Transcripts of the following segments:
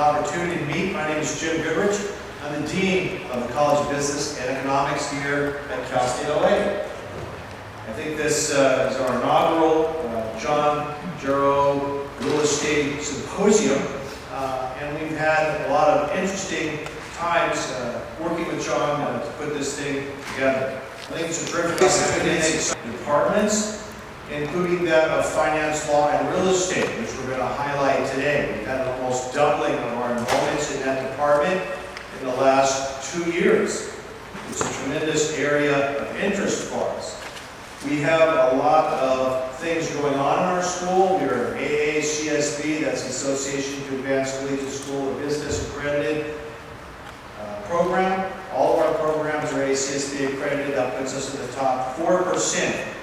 opportunity to meet. My name is Jim Goodrich. I'm the Dean of the College of Business and Economics here at Cal State LA. I think this is our inaugural Gerro Real Estate Symposium, and we've had a lot of interesting times working with John to put this thing together. I think it's a terrific opportunity. Departments, including that of finance, law, and real estate, which we're going to highlight today. We've had an almost doubling of our enrollments in that department in the last 2 years. It's a tremendous area of interest for us. We have a lot of things going on in our school. We're an AACSB, that's the Association to Advance Collegiate School of Business accredited program. All of our programs are AACSB accredited. That puts us in the top 4%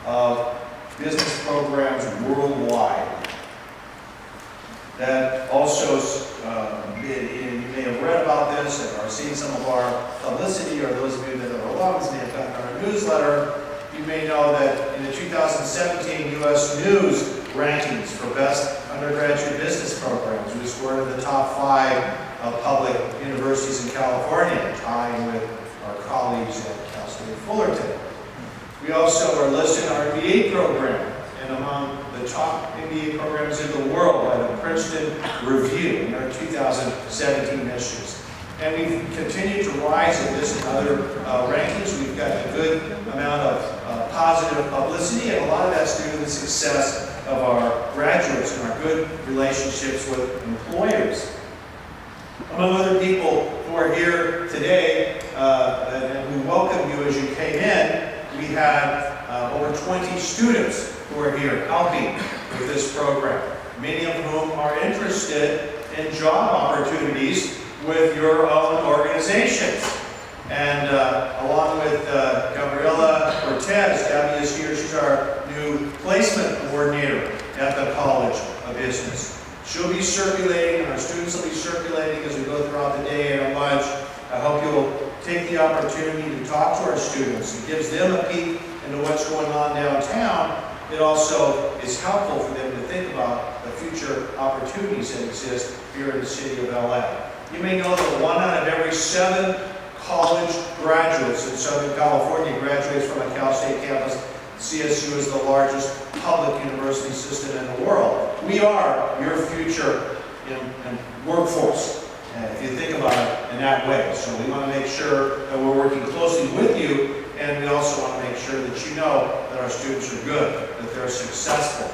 of business programs worldwide. That also, you may have read about this or seen some of our publicity, or those of you that are alums may have gotten our newsletter. You may know that in the 2017 U.S. News rankings for best undergraduate business programs, we scored in the top 5 of public universities in California, tying with our colleagues at Cal State Fullerton. We also are listed in our MBA program and among the top MBA programs in the world by the Princeton Review in our 2017 issues. And we've continued to rise in this and other rankings. We've got a good amount of positive publicity, and a lot of that's due to the success of our graduates and our good relationships with employers. Among other people who are here today, and we welcome you as you came in, we had over 20 students who are here helping with this program, many of whom are interested in job opportunities with your own organizations. And along with Gabriela Cortez, Gabby is here, she's our new placement coordinator at the College of Business. She'll be circulating, and our students will be circulating as we go throughout the day and at lunch. I hope you'll take the opportunity to talk to our students. It gives them a peek into what's going on downtown. It also is helpful for them to think about the future opportunities that exist here in the city of LA. You may know that 1 out of every 7 college graduates in Southern California graduates from a Cal State campus. CSU is the largest public university system in the world. We are your future in workforce, if you think about it in that way. So we want to make sure that we're working closely with you, and we also want to make sure that you know that our students are good, that they're successful.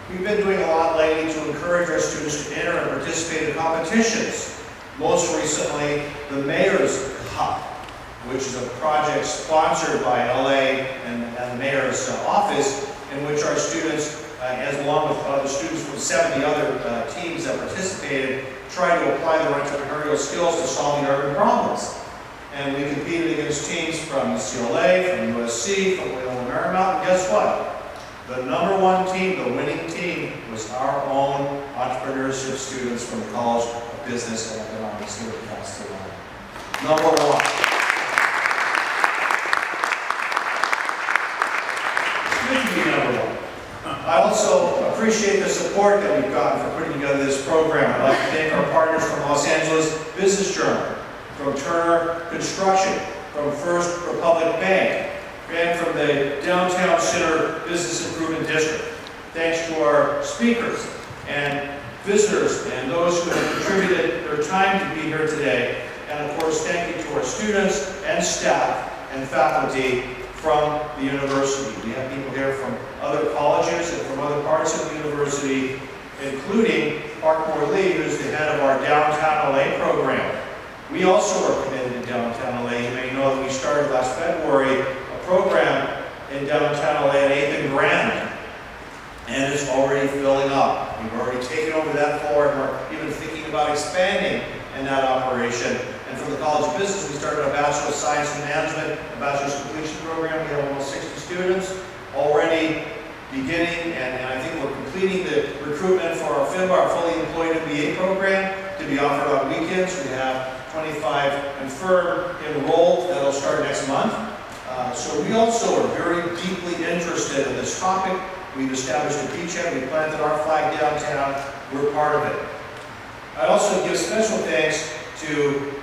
We've been doing a lot lately to encourage our students to enter and participate in competitions. Most recently, the Mayor's Cup, which is a project sponsored by LA and the Mayor's office, in which our students, along with other students from 70 other teams that participated, try to apply their entrepreneurial skills to solving urban problems. And we competed against teams from UCLA, from USC, from Loyola Marymount, and guess what? The #1 team, the winning team, was our own entrepreneurship students from the College of Business and Economics here at Cal State LA. #1. It's good to be #1. I also appreciate the support that we've gotten for putting together this program. I'd like to thank our partners from Los Angeles Business Journal, from Turner Construction, from First Republic Bank, and from the Downtown Center Business Improvement District. Thanks to our speakers and visitors and those who have contributed their time to be here today. And of course, thank you to our students and staff and faculty from the university. We have people here from other colleges and from other parts of the university, including Parkmore Lee, who's the head of our Downtown LA program. We also are committed to Downtown LA. You may know that we started last February a program in Downtown LA at 8th and Grand, and it's already filling up. We've already taken over that floor, and we're even thinking about expanding in that operation. And from the College of Business, we started a Bachelor of Science in Management, a Bachelor's Completion program. We have almost 60 students already beginning, and I think we're completing the recruitment for our FIMBA, our Fully Employed MBA program, to be offered on weekends. We have 25 confirmed enrolled. That'll start next month. So we also are very deeply interested in this topic. We've established a beachhead. We planted our flag downtown. We're part of it. I also give special thanks to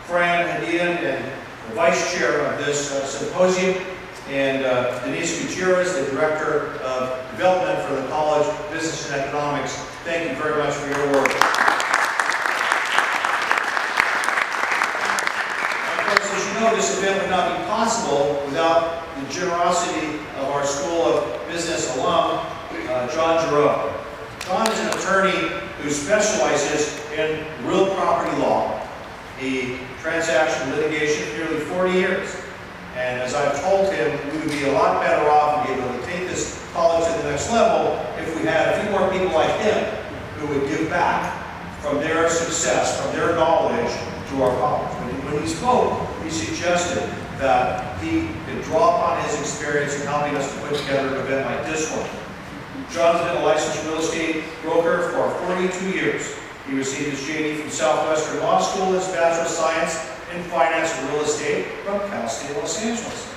Fran Hadian and the vice chair of this symposium, and Denise Gutierrez, the director of development for the College of Business and Economics. Thank you very much for your work. Of course, as you know, this event would not be possible without the generosity of our School of Business alum, John Gerro. John is an attorney who specializes in real property law, the transaction litigation for nearly 40 years. And as I've told him, we would be a lot better off and be able to take this college to the next level if we had a few more people like him who would give back from their success, from their knowledge to our college. When he spoke, he suggested that he could draw upon his experience in helping us to put together an event like this one. John's been a licensed real estate broker for 42 years. He received his JD from Southwestern Law School and his Bachelor of Science in Finance and Real Estate from Cal State Los Angeles.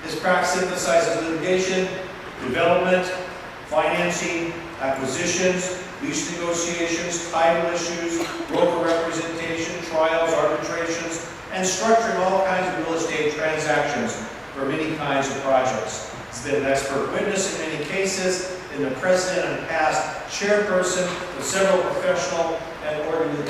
His practice synthesizes litigation, development, financing, acquisitions, lease negotiations, title issues, broker representation, trials, arbitrations, and structuring all kinds of real estate transactions for many kinds of projects. He's been an expert witness in many cases, and the president and past chairperson of several professional and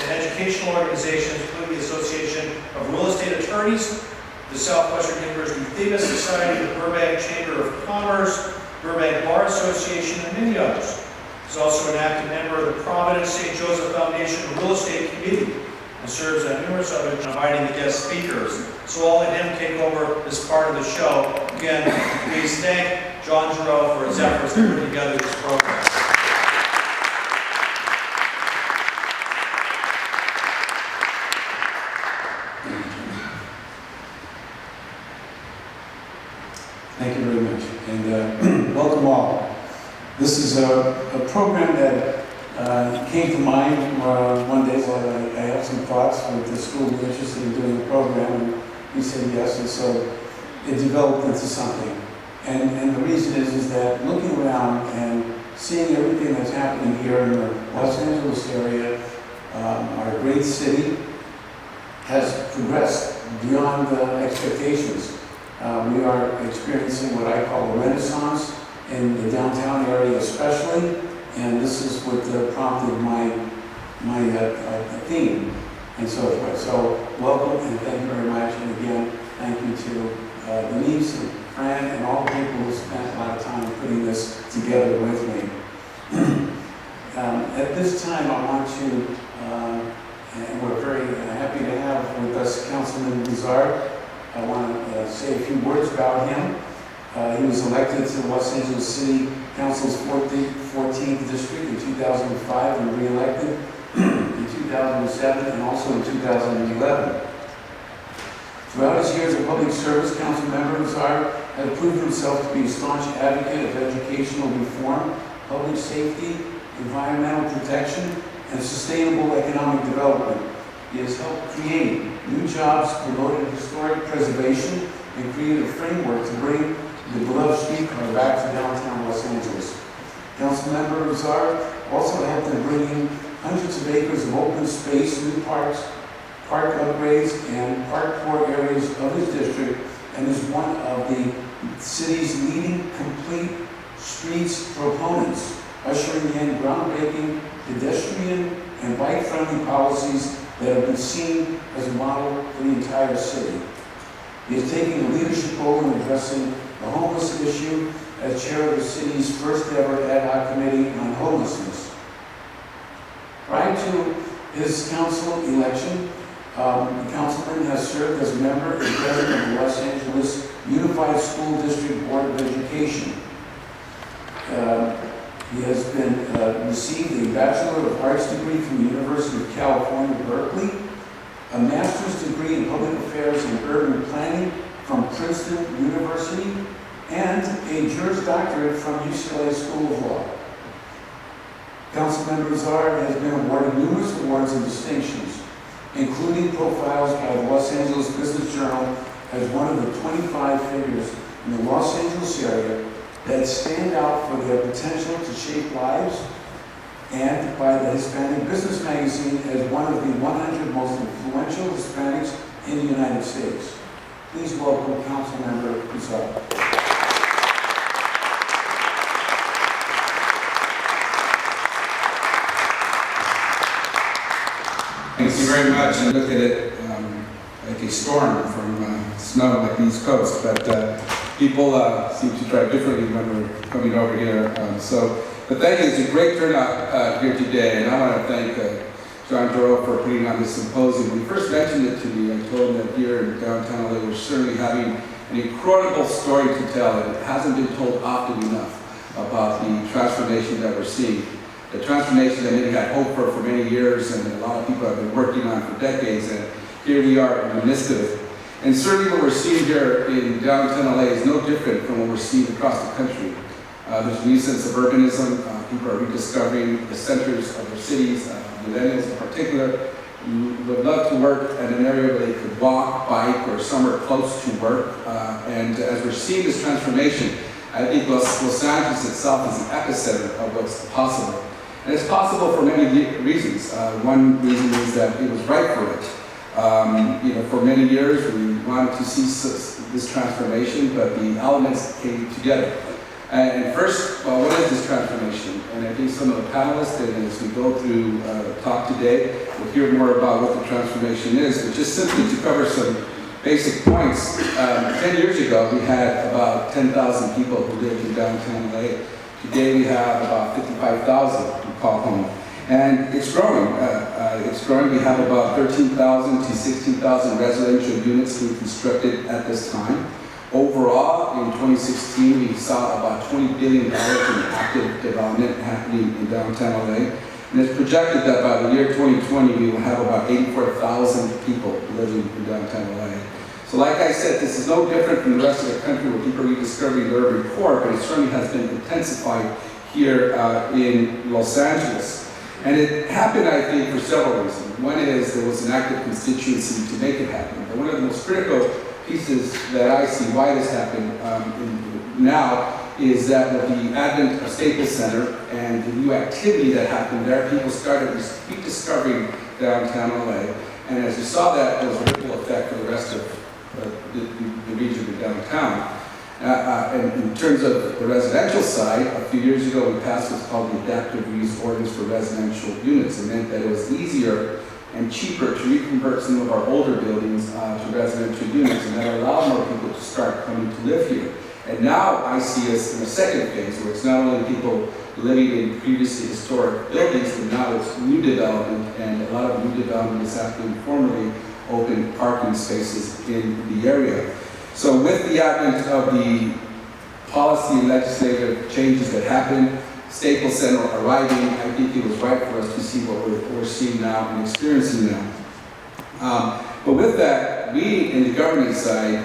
educational organizations, including the Association of Real Estate Attorneys, the Southwestern University Themis Society, the Burbank Chamber of Commerce, Burbank Bar Association, and many others. He's also an active member of the Providence St. Joseph Foundation Real Estate Committee and serves on numerous other inviting the guest speakers. So I'll let him take over this part of the show. Again, please thank John Gerro for his efforts to put together this program. Thank you very much, and welcome all. This is a program that came to mind one day while I had some thoughts with the school being interested in doing a program, and he said yes, and so it developed into something. And the reason is that looking around and seeing everything that's happening here in the Los Angeles area, our great city has progressed beyond expectations. We are experiencing what I call a renaissance in the downtown area especially, and this is what prompted my theme and so forth. So welcome and thank you very much, and again, thank you to Denise and Fran and all the people who spent a lot of time putting this together with me. At this time I want to, and we're very happy to have with us Councilman Bizarre. I want to say a few words about him. He was elected to the Los Angeles City Council's 14th District in 2005 and re-elected in 2007 and also in 2011. Throughout his years of public service, Council Member Bizarre has proven himself to be a staunch advocate of educational reform, public safety, environmental protection, and sustainable economic development. He has helped create new jobs, promoted historic preservation, and created a framework to bring the beloved streetcar back to downtown Los Angeles. Councilmember Bizarre also helped in bringing hundreds of acres of open space, new parks, park upgrades, and park core areas of his district, and is one of the city's leading complete streets proponents, ushering in groundbreaking pedestrian and bike-friendly policies that have been seen as a model for the entire city. He is taking a leadership role in addressing the homeless issue as chair of the city's first ever ad hoc committee on homelessness. Prior to his council election, the councilman has served as a member and president of the Los Angeles Unified School District Board of Education. He has received a Bachelor of Arts degree from the University of California, Berkeley, a master's degree in public affairs and urban planning from Princeton University, and a Juris Doctorate from UCLA School of Law. Councilmember Bizarre has been awarded numerous awards and distinctions, including profiles by the Los Angeles Business Journal as one of the 25 figures in the Los Angeles area that stand out for their potential to shape lives and by the Hispanic Business Magazine as one of the 100 most influential Hispanics in the United States. Please welcome Councilmember Pizarro. Thank you very much. I look at it like a storm from snow like the East Coast, but people seem to drive differently when we're coming over here. But thank you. It's a great turnout here today, and I want to thank Gerro for putting on this symposium. When he first mentioned it to me, I told him that here in downtown LA we're certainly having an incredible story to tell, and it hasn't been told often enough about the transformation that we're seeing. The transformation that many had hoped for many years, and a lot of people have been working on for decades, and here we are in the midst of it. And certainly what we're seeing here in downtown LA is no different from what we're seeing across the country. There's a new sense of urbanism. People are rediscovering the centers of their cities. Millennials in particular would love to work in an area where they could walk, bike, or somewhere close to work. And as we're seeing this transformation, I think Los Angeles itself is the epicenter of what's possible. And it's possible for many reasons. One reason is that it was right for it. For many years we wanted to see this transformation, but the elements came together. And first, what is this transformation? And I think some of the panelists, and as we go through the talk today, we'll hear more about what the transformation is. But just simply to cover some basic points, 10 years ago we had about 10,000 people who lived in downtown LA. Today we have about 55,000 who call home. And it's growing. We have about 13,000 to 16,000 residential units being constructed at this time. Overall, in 2016, we saw about $20 billion in active development happening in downtown LA. And it's projected that by the year 2020, we will have about 84,000 people living in downtown LA. So like I said, this is no different from the rest of the country where people are rediscovering the urban core, but it certainly has been intensified here in Los Angeles. And it happened, I think, for several reasons. One is there was an active constituency to make it happen. But one of the most critical pieces that I see why this happened now is that with the advent of Staples Center and the new activity that happened there, people started rediscovering downtown LA. And as you saw that, there was a ripple effect for the rest of the region of downtown. And in terms of the residential side, a few years ago we passed what's called the Adaptive Reuse Ordinance for residential units. It meant that it was easier and cheaper to reconvert some of our older buildings to residential units, and that allowed more people to start coming to live here. And now I see us in a second phase where it's not only people living in previously historic buildings, but now it's new development, and a lot of new development is happening formerly open parking spaces in the area. So with the advent of the policy and legislative changes that happened, Staples Center arriving, I think it was right for us to see what we're seeing now and experiencing now. But with that, we in the government side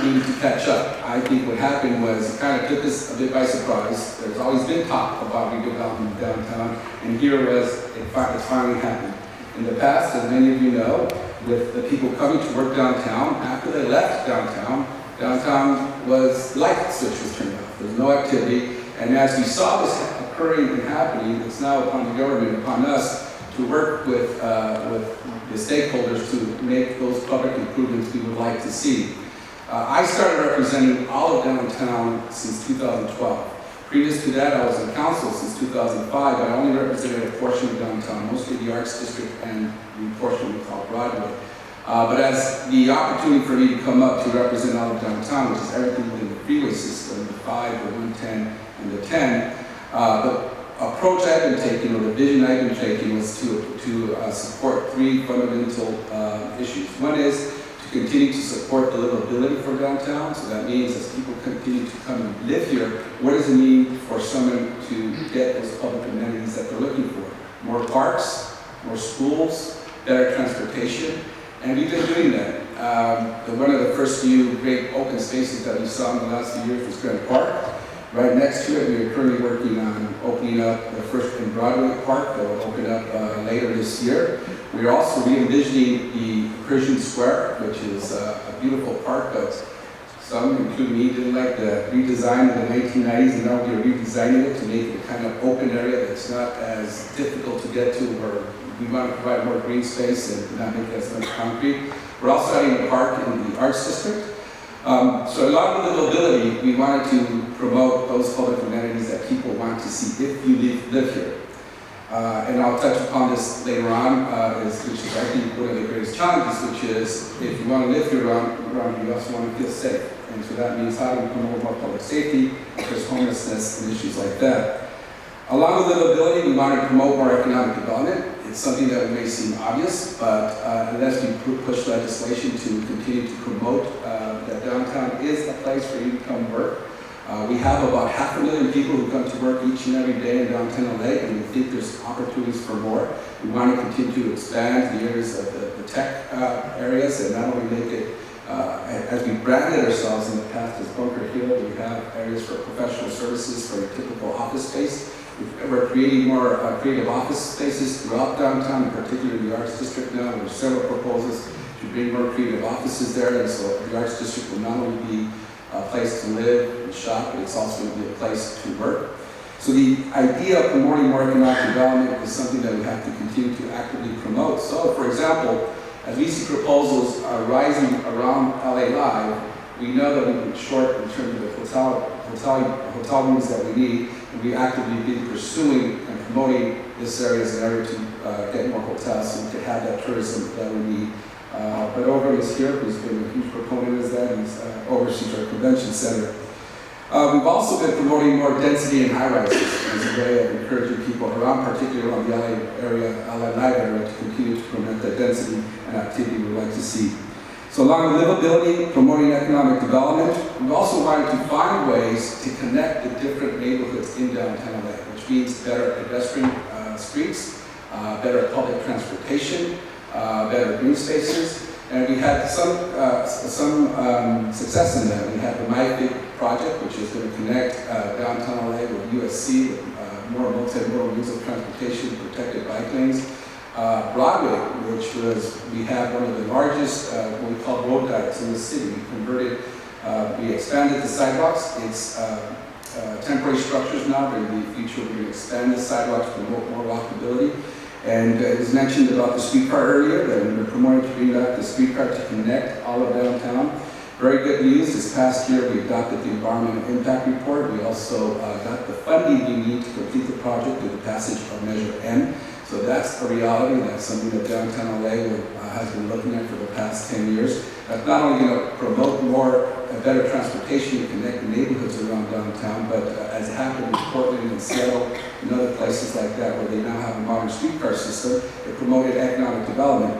needed to catch up. I think what happened was it kind of took us a bit by surprise. There's always been talk about redevelopment downtown, and here it finally happened. In the past, as many of you know, with the people coming to work downtown, after they left downtown was light switch was turned off. There was no activity. And as we saw this occurring and happening, it's now upon the government, upon us, to work with the stakeholders to make those public improvements we would like to see. I started representing all of downtown since 2012. Previous to that, I was in council since 2005, but I only represented a portion of downtown, mostly the Arts District and the portion we call Broadway. But as the opportunity for me to come up to represent all of downtown, which is everything within the freeway system, the 5, the 110, and the 10, the approach I've been taking, or the vision I've been taking, was to support three fundamental issues. One is to continue to support the livability for downtown. So that means as people continue to come and live here, what does it mean for someone to get those public amenities that they're looking for? More parks, more schools, better transportation, and we've been doing that. One of the first few great open spaces that we saw in the last few years was Gerro Park. Right next to it, we are currently working on opening up the first in Broadway Park that will open up later this year. We are also re-envisioning the Pershing Square, which is a beautiful park that's Some, including me, didn't like the redesign in the 1990s, and now we're redesigning it to make it a kind of open area that's not as difficult to get to, where we want to provide more green space and not make it as much concrete. We're also adding a park in the Arts District. So along with the mobility, we wanted to promote those public amenities that people want to see if you live here. And I'll touch upon this later on, which is I think one of the greatest challenges, which is if you want to live here around here, you also want to feel safe. And so that means how do we promote more public safety, if there's homelessness and issues like that. Along with livability, we want to promote more economic development. It's something that may seem obvious, but unless we push legislation to continue to promote that downtown is a place where you can come work. We have about 500,000 people who come to work each and every day in downtown LA, and we think there's opportunities for more. We want to continue to expand the areas of the tech areas, and not only make it, as we branded ourselves in the past as Bunker Hill, we have areas for professional services for your typical office space. We're creating more creative office spaces throughout downtown, in particular the Arts District now. There are several proposals to bring more creative offices there, and so the Arts District will not only be a place to live and shop, but it's also going to be a place to work. So the idea of promoting more economic development is something that we have to continue to actively promote. So, for example, as we see proposals rising around LA Live, we know that we've been short in terms of the hotel rooms that we need, and we actively been pursuing and promoting this area as an area to get more hotels so we can have that tourism that we need. But over this here, who's been a huge proponent of that, he's oversees our convention center. We've also been promoting more density in high-rises as a way of encouraging people around, particularly around the LA Live area, to continue to promote that density and activity we'd like to see. So along with livability, promoting economic development, we've also wanted to find ways to connect the different neighborhoods in downtown LA, which means better pedestrian streets, better public transportation, better green spaces, and we had some success in that. We have the My Big project, which is going to connect downtown LA with USC, with more multimodal means of transportation, protected bike lanes. Broadway, which was, we have one of the largest, what we call road diets in the city. We converted, we expanded the sidewalks. It's temporary structures now, but in the future we're going to expand the sidewalks to promote more walkability. And it was mentioned about the streetcar earlier, that we were promoting to bring back the streetcar to connect all of downtown. Very good news, this past year we adopted the environmental impact report. We also got the funding we need to complete the project with the passage of Measure N. So that's a reality, that's something that downtown LA has been looking at for the past 10 years. That's not only going to promote more better transportation to connect the neighborhoods around downtown, but as it happened in Portland and Seattle and other places like that where they now have a modern streetcar system, it promoted economic development.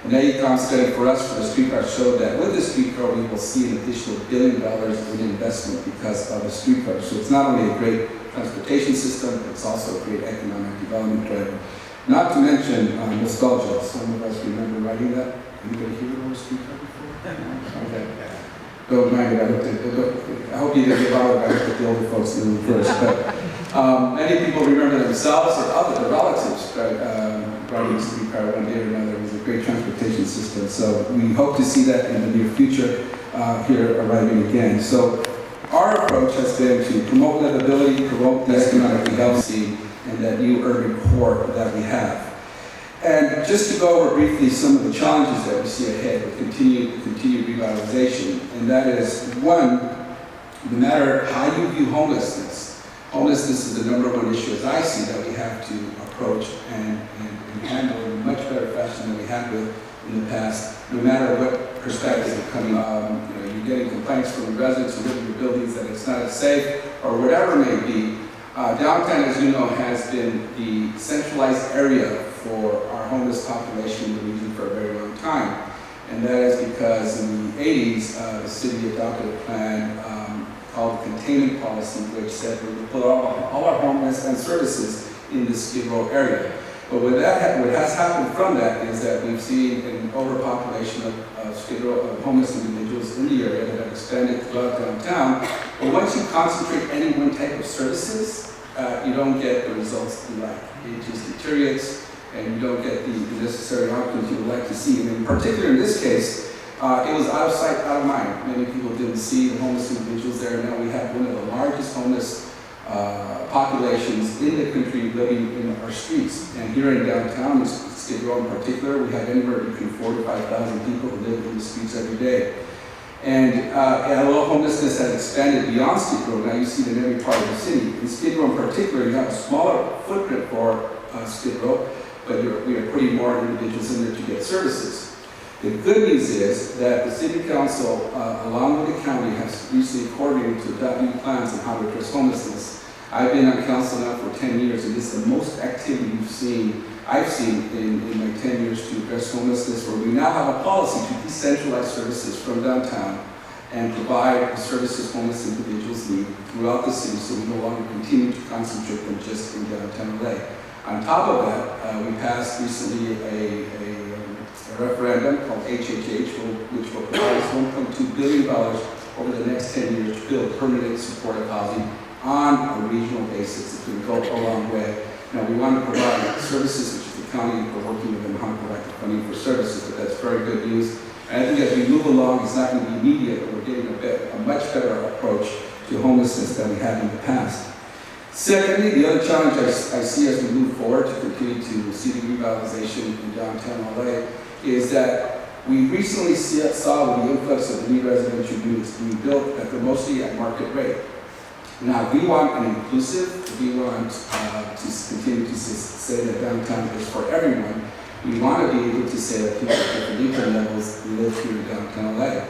An AECOM study for us for the streetcar showed that with the streetcar we will see an additional $1 billion in investment because of the streetcar. So it's not only a great transportation system, it's also a great economic development driver. Not to mention nostalgia. Some of us remember riding that. Anybody here on a streetcar before? Okay. Don't mind it. I hope you didn't get bothered by what the older folks knew first. But many people remember themselves or other relatives riding a streetcar one day or another. It was a great transportation system. So we hope to see that in the near future here arriving again. So our approach has been to promote livability, promote the economic development, and that new urban core that we have. And just to go over briefly some of the challenges that we see ahead with continued revitalization, and that is, one, no matter how you view homelessness is the #1 issue as I see that we have to approach and handle in a much better fashion than we have with in the past, no matter what perspective you're coming you're getting complaints from the residents who live in the buildings that it's not as safe or whatever it may be. Downtown, as you know, has been the centralized area for our homeless population in the region for a very long time. And that is because in the 80s, the city adopted a plan called the containment policy, which said we would put all our homeless and services in the Skid Row area. But what has happened from that is that we've seen an overpopulation of Skid Row, of homeless individuals in the area that have expanded throughout downtown. But once you concentrate any one type of services, you don't get the results you like. It just deteriorates, and you don't get the necessary outcomes you would like to see. And in particular, in this case, it was out of sight, out of mind. Many people didn't see the homeless individuals there. Now we have one of the largest homeless populations in the country living in our streets. And here in downtown, Skid Row in particular, we have anywhere between 4,000 to 5,000 people who live in the streets every day. And although homelessness has expanded beyond Skid Row, now you see it in every part of the city. In Skid Row in particular, you have a smaller footprint for Skid Row, but we are putting more individuals in there to get services. The good news is that the City Council, along with the county, has recently coordinated to adopt new plans on how to address homelessness. I've been on council now for 10 years, and this is the most activity I've seen in my 10 years to address homelessness, where we now have a policy to decentralize services from downtown and provide the services homeless individuals need throughout the city, so we no longer continue to concentrate them just in downtown LA. On top of that, we passed recently a referendum called HHH, which will provide us $1.2 billion over the next 10 years to build permanent supportive housing on a regional basis. It's going to go a long way. Now, we want to provide services, which is the county, we're working with them on how to provide the funding for services, but that's very good news. And I think as we move along, it's not going to be immediate, but we're getting a much better approach to homelessness than we had in the past. Secondly, the other challenge I see as we move forward to continue to see the revitalization in downtown LA is that we recently saw with the influx of the new residential units being built that they're mostly at market rate. Now, we want an inclusive, we want to continue to say that downtown is for everyone. We want to be able to say that people at different income levels live here in downtown LA.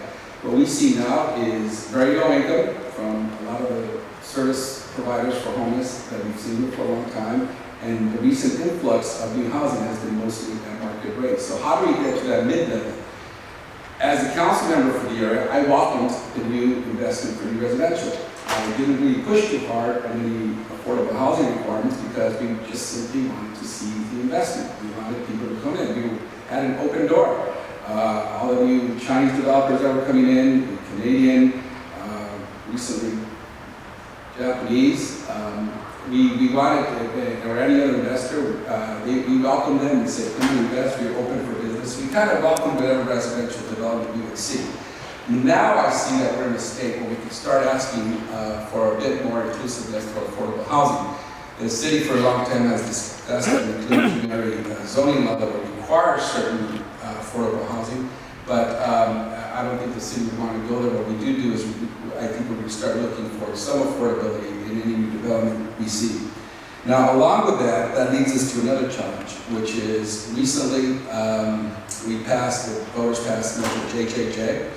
What we see now is very low income from a lot of the service providers for homeless that we've seen for a long time, and the recent influx of new housing has been mostly at market rate. So how do we get to that mid-level? As a council member for the area, I welcomed the new investment for new residential. I didn't really push too hard on any affordable housing requirements because we just simply wanted to see the investment. We wanted people to come in. We had an open door. All the new Chinese developers that were coming in, Canadian, recently Japanese, we wanted, or any other investor, we welcomed them and said, come and invest, we're open for business. We kind of welcomed whatever residential development we would see. Now I see that we're in a state where we can start asking for a bit more inclusiveness for affordable housing. The city for a long time has discussed an inclusionary zoning law that would require certain affordable housing, but I don't think the city would want to go there. What we do is I think we're going to start looking for some affordability in any new development we see. Now, along with that, that leads us to another challenge, which is recently the voters passed measure JJJ.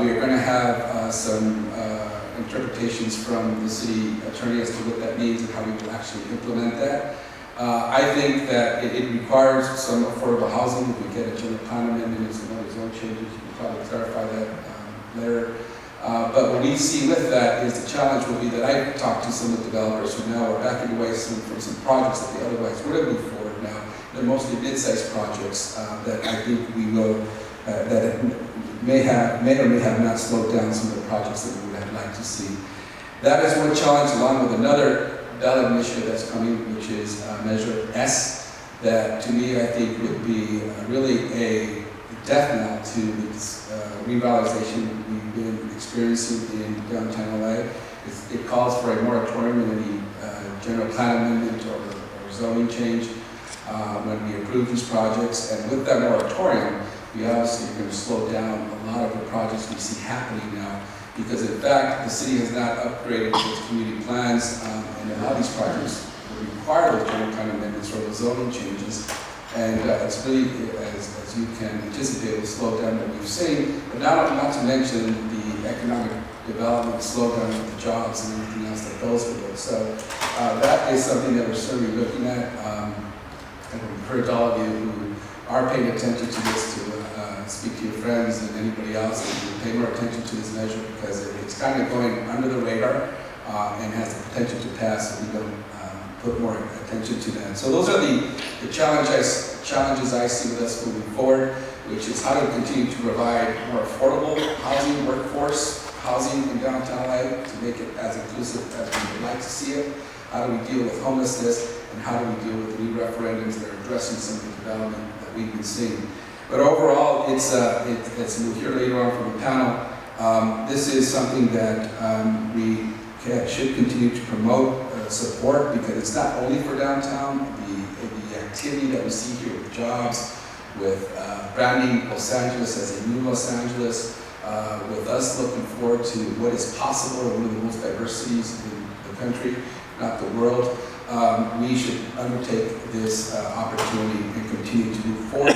We are going to have some interpretations from the city attorney as to what that means and how we will actually implement that. I think that it requires some affordable housing. If we get a general plan amendment and some other zone changes, you can probably clarify that later. But what we see with that is the challenge will be that I talked to some of the developers who now are backing away from some projects that they otherwise would have moved forward now. They're mostly mid-sized projects that I think we will, that may or may have not slowed down some of the projects that we would have liked to see. That is one challenge, along with another ballot initiative that's coming, which is Measure S, that to me I think would be really a death knell to this revitalization we've been experiencing in downtown LA. It calls for a moratorium in any general plan amendment or zoning change when we approve these projects. And with that moratorium, we obviously are going to slow down a lot of the projects we see happening now, because in fact, the city has not upgraded its community plans, and a lot of these projects will require those general plan amendments or the zoning changes. And it's really, as you can anticipate, a slowdown that we've seen, but not to mention the economic development slowdown with the jobs and everything else that goes with it. So that is something that we're certainly looking at. I would encourage all of you who are paying attention to this to speak to your friends and anybody else and pay more attention to this measure, because it's kind of going under the radar and has the potential to pass if we don't put more attention to that. So those are the challenges I see with us moving forward, which is how to continue to provide more affordable housing, workforce housing in downtown LA to make it as inclusive as we would like to see it. How do we deal with homelessness, and how do we deal with the new referendums that are addressing some of the development that we've been seeing. But overall, we'll hear later on from the panel, this is something that should continue to promote, support, because it's not only for downtown. The activity that we see here with jobs, with branding Los Angeles as a new Los Angeles, with us looking forward to what is possible in one of the most diverse cities in the country, not the world. We should undertake this opportunity and continue to move forward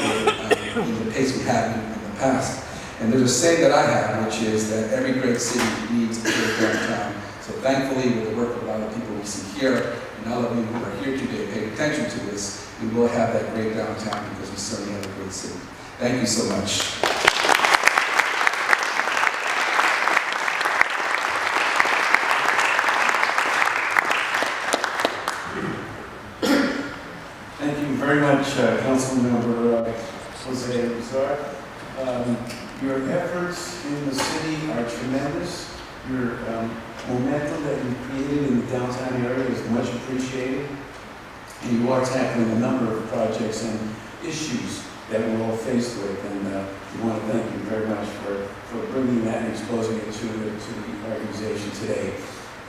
in the pace we have in the past. And there's a saying that I have, which is that every great city needs a great downtown. So thankfully, with the work of a lot of people we see here, and all of you who are here today paying attention to this, we will have that great downtown because we certainly have a great city. Thank you so much. Thank you very much, Councilmember Jose Rizar. Your efforts in the city are tremendous. Your momentum that you've created in the downtown area is much appreciated. And you are tackling a number of projects and issues that we're all faced with. And we want to thank you very much for bringing that and exposing it to the organization today.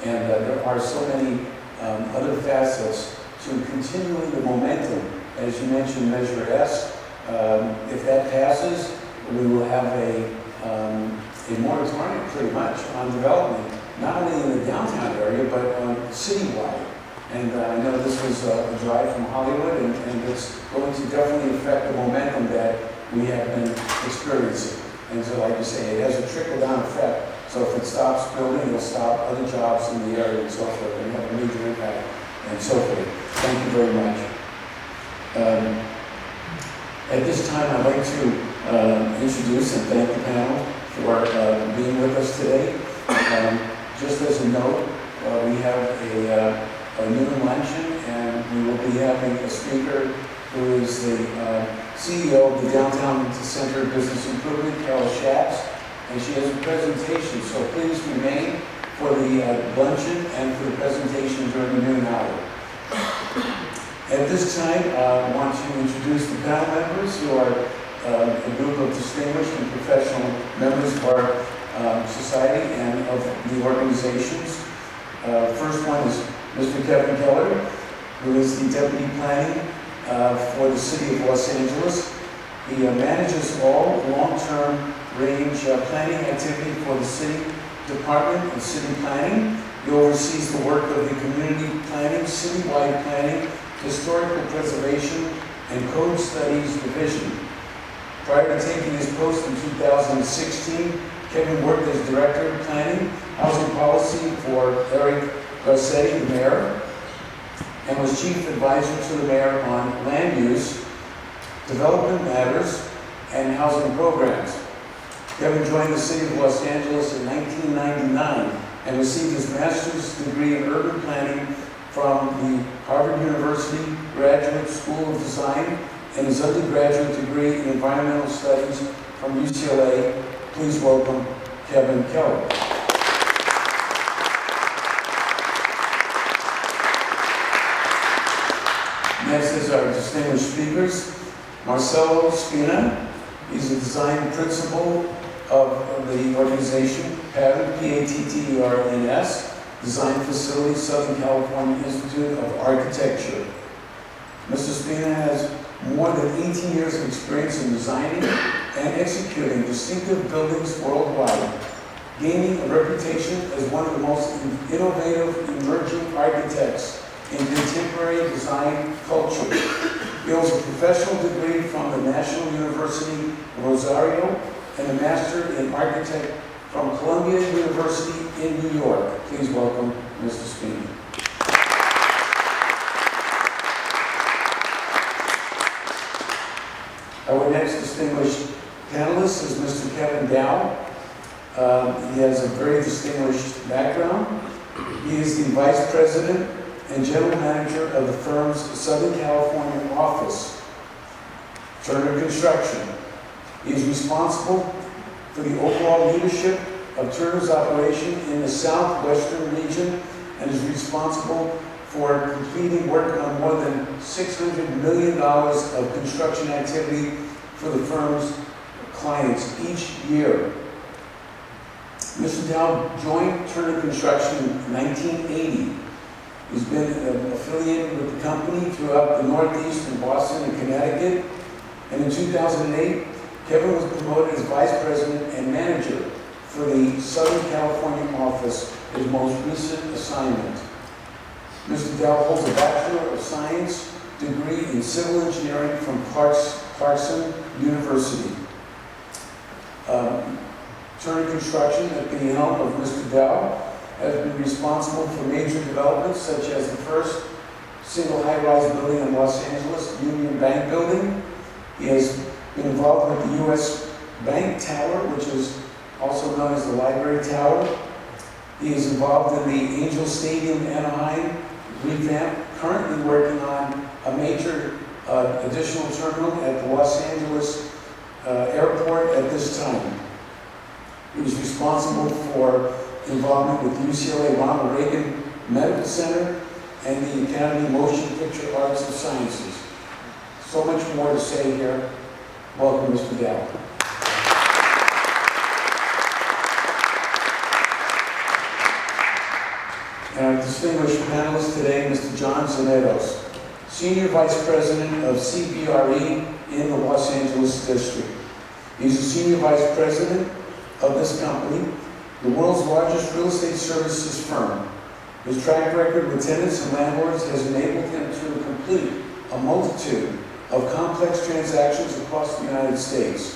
And there are so many other facets to continuing the momentum. As you mentioned, Measure S. If that passes, we will have a moratorium pretty much on development, not only in the downtown area, but citywide. And I know this was a drive from Hollywood, and it's going to definitely affect the momentum that we have been experiencing. And so, like you say, it has a trickle-down effect. So if it stops building, it'll stop other jobs in the area and so forth, and have a major impact and so forth. Thank you very much. At this time, I'd like to introduce and thank the panel for being with us today. Just as a note, we have a noon luncheon, and we will be having a speaker who is the CEO of the Downtown Center Business Improvement, Carol Schatz, and she has a presentation, so please remain for the luncheon and for the presentation during the noon hour. At this time, I want to introduce the panel members, who are a group of distinguished and professional members of our society and of the organizations. First one is Mr. Kevin Keller, who is the Deputy Planning for the City of Los Angeles. He manages all long-term range planning activity for the City Department of City Planning. He oversees the work of the Community Planning, Citywide Planning, Historical Preservation, and Code Studies Division. Prior to taking his post in 2016, Kevin worked as Director of Planning, Housing Policy for Eric Garcetti, the Mayor, and was Chief Advisor to the Mayor on land use, development matters, and housing programs. Kevin joined the City of Los Angeles in 1999 and received his master's degree in urban planning from the Harvard University Graduate School of Design and his undergraduate degree in environmental studies from UCLA. Please welcome Kevin Keller. Next is our distinguished speakers. Marcelo Spina. He's the design principal of the organization, Pattern, P-A-T-T-E-R-N-S, Design Facility, Southern California Institute of Architecture. Mr. Spina has more than 18 years of experience in designing and executing distinctive buildings worldwide, gaining a reputation as one of the most innovative emerging architects in contemporary design culture. He holds a professional degree from the National University of Rosario and a Master in Architect from Columbia University in New York. Please welcome Mr. Spina. Our next distinguished panelist is Mr. Kevin Dow. He has a very distinguished background. He is the Vice President and General Manager of the firm's Southern California office, Turner Construction. He is responsible for the overall leadership of Turner's operation in the southwestern region and is responsible for completing work on more than $600 million of construction activity for the firm's clients each year. Mr. Dow joined Turner Construction in 1980. He's been affiliated with the company throughout the Northeast and Boston and Connecticut. And in 2008, Kevin was promoted as Vice President and Manager for the Southern California office, his most recent assignment. Mr. Dow holds a Bachelor of Science degree in Civil Engineering from Clarkson University. Turner Construction, at the helm of Mr. Dow, has been responsible for major developments such as the first single high-rise building in Los Angeles, Union Bank Building. He has been involved with the U.S. Bank Tower, which is also known as the Library Tower. He is involved in the Angel Stadium Anaheim revamp, currently working on a major additional terminal at the Los Angeles airport at this time. He was responsible for involvement with the UCLA Ronald Reagan Medical Center and the Academy of Motion Picture Arts and Sciences. So much more to say here. Welcome, Mr. Dow. And our distinguished panelists today, Mr. John Zanetos, Senior Vice President of CBRE in the Los Angeles District. He's a Senior Vice President of this company, the world's largest real estate services firm. His track record with tenants and landlords has enabled him to complete a multitude of complex transactions across the United States.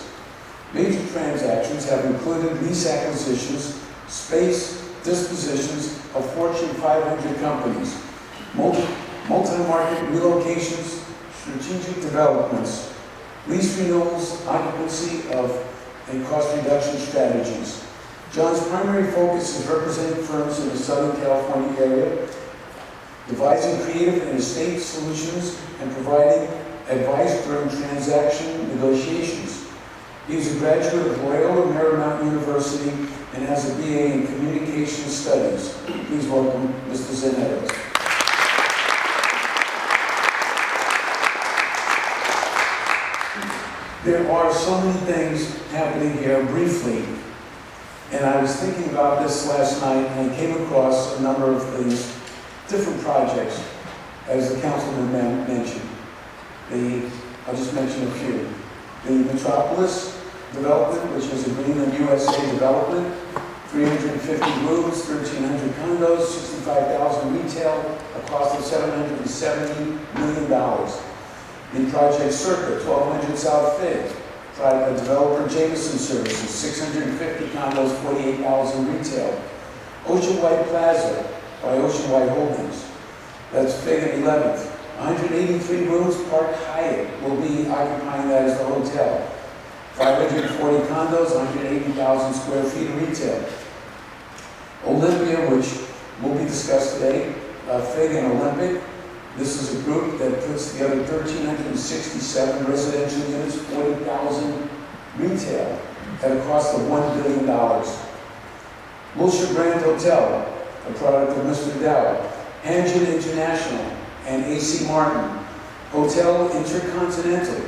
Major transactions have included lease acquisitions, space dispositions of Fortune 500 companies, multi-market relocations, strategic developments, lease renewals, occupancy of, and cost reduction strategies. John's primary focus is representing firms in the Southern California area, devising creative and estate solutions, and providing advice during transaction negotiations. He is a graduate of Loyola Marymount University and has a BA in Communication Studies. Please welcome Mr. Zanetos. There are so many things happening here briefly, and I was thinking about this last night and I came across a number of things, different projects, as the councilman mentioned. I'll just mention a few. The Metropolis development, which is a Greenland USA development, 350 rooms, 1,300 condos, 65,000 retail, a cost of $770 million. In Project Circa, 1200 South Fifth, developer Jameson Services, 650 condos, 48,000 retail. Ocean White Plaza by Ocean White Holdings, that's Fig and 11th. 183 rooms, Park Hyatt will be occupying that as the hotel. 540 condos, 180,000 square feet of retail. Olympia, which will be discussed today, Fig and Olympic. This is a group that puts together 1,367 residential units, 40,000 retail, at a cost of $1 billion. Wilshire Grand Hotel, a product of Mr. Dow. Hanjin International and AC Martin. Hotel Intercontinental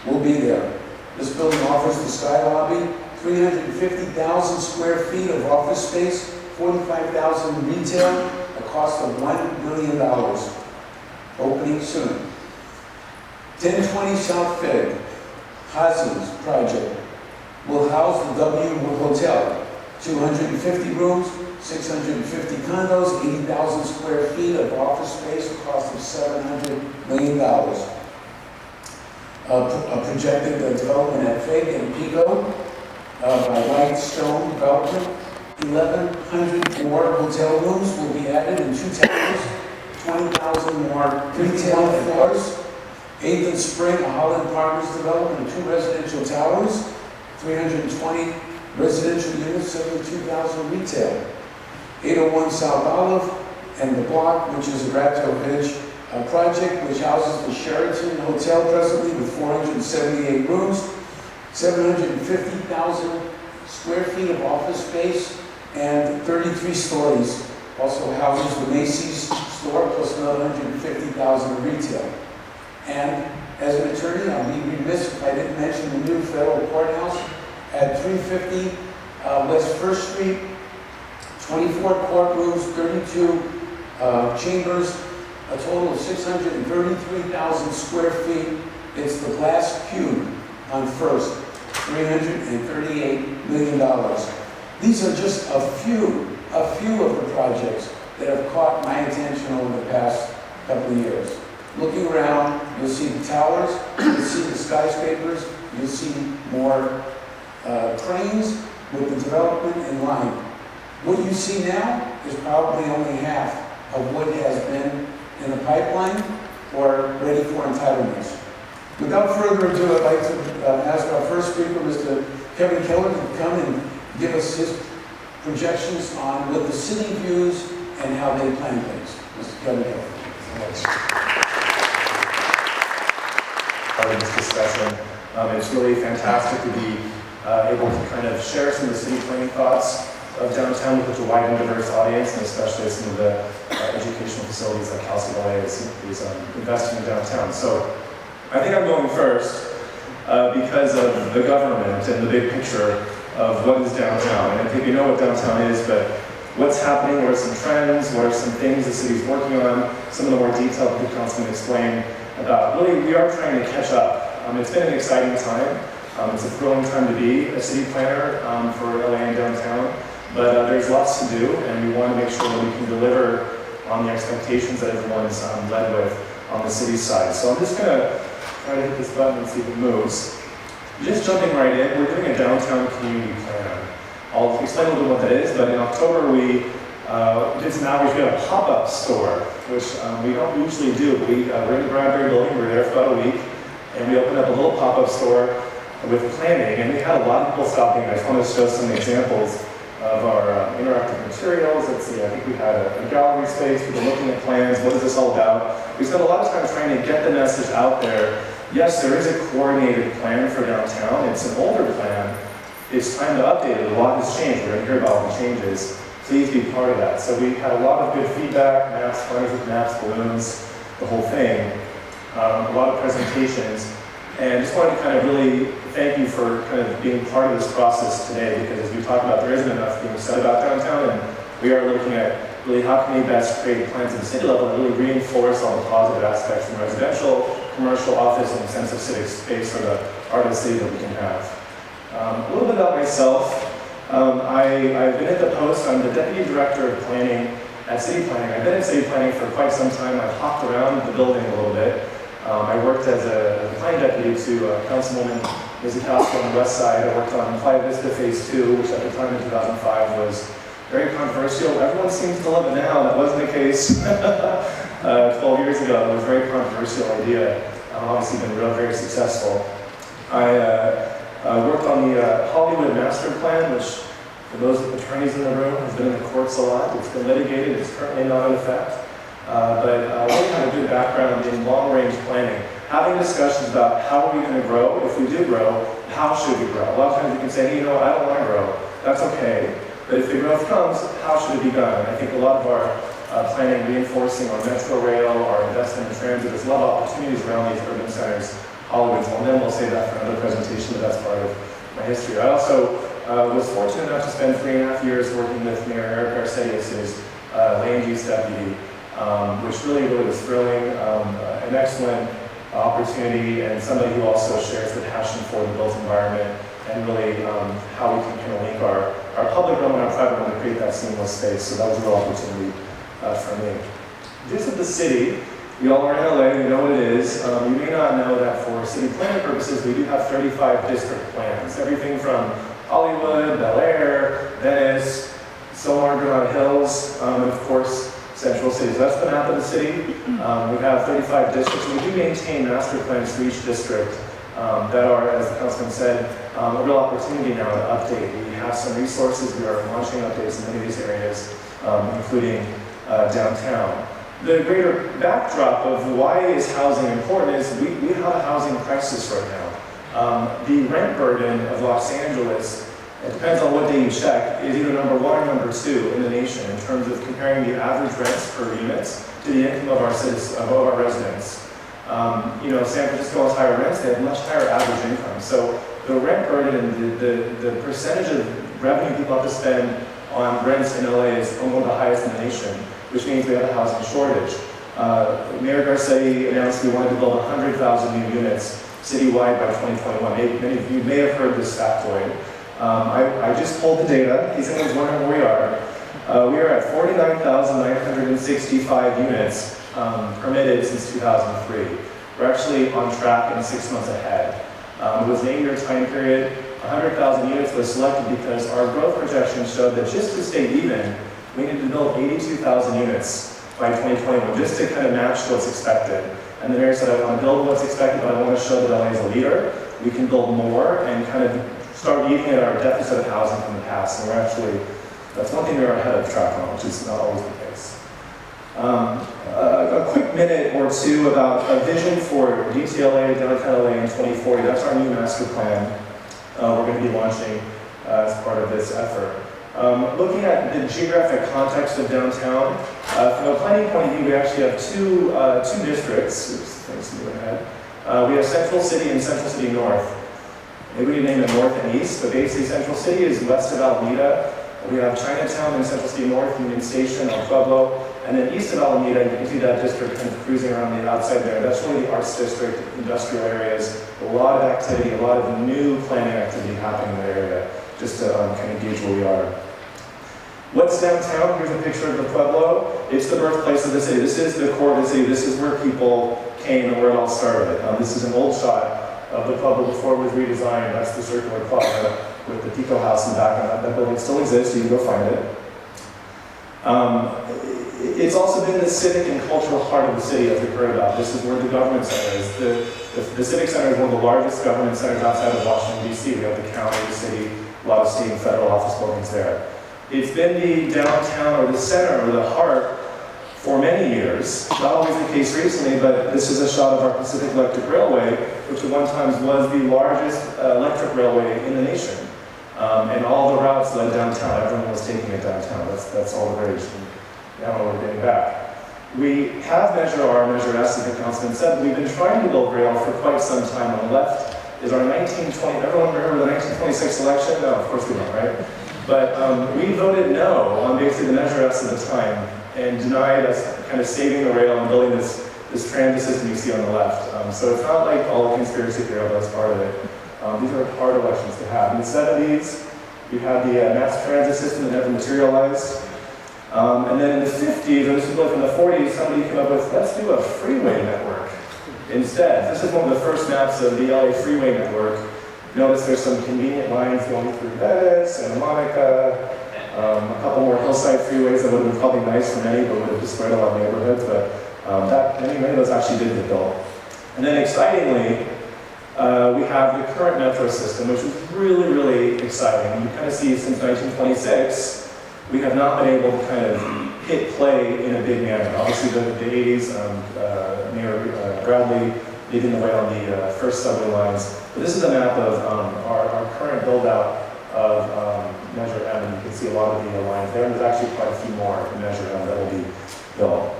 will be there. This building offers the Sky Lobby, 350,000 square feet of office space, 45,000 retail, a cost of $1 billion. Opening soon. 1020 South Fig, Hazen's project, will house the W Hotel, 250 rooms, 650 condos, 80,000 square feet of office space, a cost of $700 million. A projected development at Fig and Pico by Whitestone Development. 1,100 more hotel rooms will be added in 2 towers, 20,000 more retail floors. 8th and Spring, a Holland Partners development, 2 residential towers, 320 residential units, 72,000 retail. 801 South Olive and the Block, which is a Ratovich project, which houses the Sheraton Hotel presently with 478 rooms, 750,000 square feet of office space, and 33 stories. Also houses the Macy's store plus another 150,000 retail. And as an attorney, I'll be remiss if I didn't mention the new federal courthouse at 350 West First Street, 24 courtrooms, 32 chambers, a total of 633,000 square feet. It's the glass cube on First, $338 million. These are just a few of the projects that have caught my attention over the past couple of years. Looking around, you'll see the towers, you'll see the skyscrapers, you'll see more cranes with the development in line. What you see now is probably only half of what has been in the pipeline or ready for entitlements. Without further ado, I'd like to ask our first speaker, Mr. Kevin Keller, to come and give us his projections on what the city views and how they plan things. Mr. Kevin Keller. Part of this discussion. It's really fantastic to be able to kind of share some of the city planning thoughts of downtown with such a wide and diverse audience, and especially some of the educational facilities like Cal State LA is investing in downtown. So I think I'm going first because of the government and the big picture of what is downtown. And I think you know what downtown is, but what's happening, what are some trends, what are some things the city's working on, some of the more detailed the councilman explained about. Really, we are trying to catch up. It's been an exciting time. It's a thrilling time to be a city planner for LA and downtown, but there's lots to do, and we want to make sure that we can deliver on the expectations that everyone's led with on the city side. So I'm just going to try to hit this button and see if it moves. Just jumping right in, we're doing a downtown community plan. I'll explain a little bit what that is, but in October we did some outreach. We had a pop-up store, which we don't usually do. We're in the Bradbury building, we were there for about a week, and we opened up a little pop-up store with planning, and we had a lot of people stopping. I just want to show some examples of our interactive materials. Let's see, I think we had a gallery space, people looking at plans, what is this all about? We spent a lot of time trying to get the message out there. Yes, there is a coordinated plan for downtown. It's an older plan. It's time to update it. A lot has changed. We're going to hear about all the changes. Please be part of that. So we had a lot of good feedback, maps, planners with maps, balloons, the whole thing. A lot of presentations. And just wanted to kind of really thank you for kind of being part of this process today, because as we talked about, there isn't enough being said about downtown, and we are looking at really how can we best create plans at the city level and really reinforce all the positive aspects from residential, commercial, office, and sense of civic space for the art of the city that we can have. A little bit about myself. I've been at the post. I'm the Deputy Director of Planning at City Planning. I've been at City Planning for quite some time. I've hopped around the building a little bit. I worked as a planning deputy to Councilwoman Mizikowska on the west side. I worked on Playa Vista Phase 2, which at the time in 2005 was very controversial. Everyone seems to love it now. That wasn't the case 12 years ago. It was a very controversial idea. Obviously been very successful. I worked on the Hollywood Master Plan, which for those attorneys in the room has been in the courts a lot. It's been litigated. It's currently not in effect. But we have a good background in long-range planning, having discussions about how are we going to grow. If we do grow, how should we grow? A lot of times you can say, hey, you know what, I don't want to grow. That's okay. But if the growth comes, how should it be done? And I think a lot of our planning reinforcing our metro rail, our investment in transit, there's a lot of opportunities around these urban centers. Hollywood's one of them. We'll save that for another presentation, but that's part of my history. I also was fortunate enough to spend 3.5 years working with Mayor Eric Arcedius' land use deputy. Which really was thrilling, an excellent opportunity, and somebody who also shares the passion for the built environment and really how we can kind of link our public realm and our private realm to create that seamless space. So that was a real opportunity for me. This is the city. We all are in LA, we know what it is. You may not know that for city planning purposes, we do have 35 district plans. Everything from Hollywood, Bel Air, Venice, Silmar, Granada Hills, and of course, Central Cities. That's the map of the city. We have 35 districts. We do maintain master plans for each district that are, as the councilman said, a real opportunity now to update. We have some resources. We are launching updates in many of these areas, including downtown. The greater backdrop of why is housing important is we have a housing crisis right now. The rent burden of Los Angeles, it depends on what day you check, is either number 1 or number 2 in the nation in terms of comparing the average rents per units to the income of our citizens, of our residents. San Francisco has higher rents, they have much higher average incomes. So the rent burden and the percentage of revenue people have to spend on rents in LA is one of the highest in the nation, which means we have a housing shortage. Mayor Garcetti announced we wanted to build 100,000 new units citywide by 2021. Many of you may have heard this factoid. I just pulled the data. He's wondering where we are. We are at 49,965 units permitted since 2003. We're actually on track and 6 months ahead. It was an 8-year time period. 100,000 units was selected because our growth projections showed that just to stay even, we needed to build 82,000 units by 2021, just to kind of match what's expected. And the mayor said, I want to build what's expected, but I want to show that LA is a leader. We can build more and kind of start eating at our deficit of housing from the past. And we're actually, that's one thing we're ahead of track on, which is not always the case. A quick minute or two about a vision for DTLA, downtown LA in 2040. That's our new master plan we're going to be launching as part of this effort. Looking at the geographic context of downtown, from a planning point of view, we actually have two districts. Oops, thanks, moving ahead. We have Central City and Central City North. Maybe we name it North and East, but basically Central City is west of Alameda. We have Chinatown in Central City North, Union Station, El Pueblo, and then east of Alameda, you can see that district kind of cruising around the outside there. That's really the arts district, industrial areas, a lot of activity, a lot of new planning activity happening in the area, just to kind of gauge where we are. What's downtown? Here's a picture of the Pueblo. It's the birthplace of the city. This is the core of the city. This is where people came and where it all started. This is an old shot of the Pueblo before it was redesigned. That's the circular plaza with the Pico House in the back. That building still exists, so you can go find it. It's also been the civic and cultural heart of the city, as we've heard about. This is where the government center is. The Civic Center is one of the largest government centers outside of Washington, D.C. We have the county, the city, a lot of state and federal office buildings there. It's been the downtown or the center or the heart for many years. Not always the case recently, but this is a shot of our Pacific Electric Railway, which at one time was the largest electric railway in the nation. And all the routes led downtown. Everyone was taking it downtown. That's all the rage. Now we're getting back. We have Measure R, Measure S, as the councilman said. We've been trying to build rail for quite some time. On the left is our 1920, everyone remember the 1926 election? No, of course we don't, right? But we voted no on basically the Measure S at the time and denied us kind of saving the rail and building this transit system you see on the left. So it's not like all a conspiracy theory, but that's part of it. These are hard elections to have. In the 70s, we had the mass transit system that never materialized. And then in the 50s, and this is really from the 40s, somebody came up with, let's do a freeway network instead. This is one of the first maps of the LA freeway network. Notice there's some convenient lines going through Venice, Santa Monica, a couple more hillside freeways that would have been probably nice for many, but would have destroyed a lot of neighborhoods. But many of those actually did get built. And then excitingly, we have the current metro system, which is really, really exciting. You kind of see since 1926, we have not been able to kind of hit play in a big manner. Obviously, the 80s, Mayor Bradley leading the way on the first subway lines. But this is a map of our current build-out of Measure M, and you can see a lot of the lines there. And there's actually quite a few more in Measure M that will be built.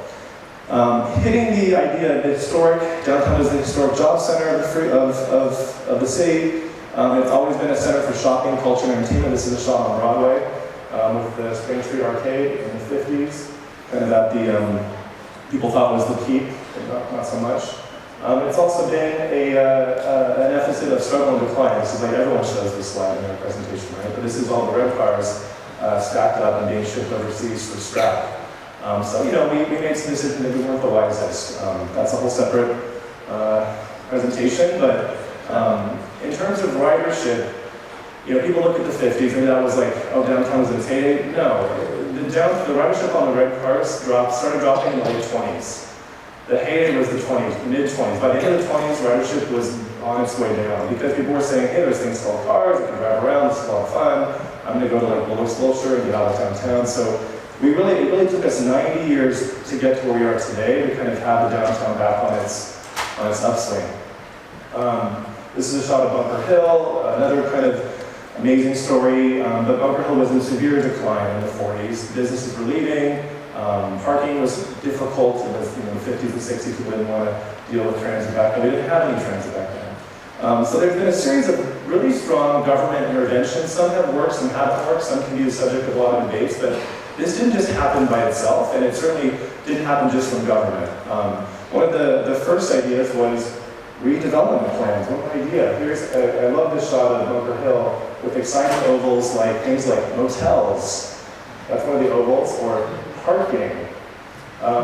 Hitting the idea that historic, downtown is the historic job center of the city. It's always been a center for shopping, culture, and entertainment. This is a shot on Broadway with the Spring Street Arcade in the 50s, kind of that the people thought was the peak, but not so much. It's also been an emphasis of struggle and decline. This is like everyone shows this slide in their presentation, right? But this is all the red cars stacked up and being shipped overseas for scrap. So, we made some decisions that we weren't the wisest. That's a whole separate presentation, but in terms of ridership, people look at the 50s, maybe that was like, oh, downtown was in its heyday. No, the ridership on the red cars started dropping in the late 20s. The heyday was the 20s, mid-20s. By the end of the 20s, ridership was on its way down because people were saying, hey, there's things called cars, I can drive around, this is a lot of fun. I'm gonna go to like Bullock's Wilshire and get out of downtown. So it really took us 90 years to get to where we are today to kind of have the downtown back on its upswing. This is a shot of Bunker Hill, another kind of amazing story. But Bunker Hill was in severe decline in the 40s. Businesses were leaving. Parking was difficult. It was, in the 50s and 60s, people didn't want to deal with transit back then. We didn't have any transit back then. So there's been a series of really strong government interventions. Some have worked, some haven't worked, some can be the subject of a lot of debates, but this didn't just happen by itself, and it certainly didn't happen just from government. One of the first ideas was redevelopment plans. One idea. I love this shot of Bunker Hill with exciting ovals like things like motels. That's one of the ovals, or parking.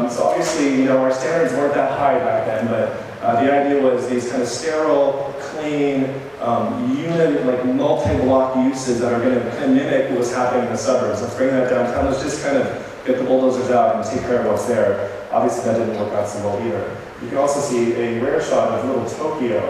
So obviously, our standards weren't that high back then, but the idea was these kind of sterile, clean, like multi-block uses that are going to kind of mimic what was happening in the suburbs. Let's bring that downtown. Let's just kind of get the bulldozers out and take care of what's there. Obviously, that didn't work out so well either. You can also see a rare shot of little Tokyo,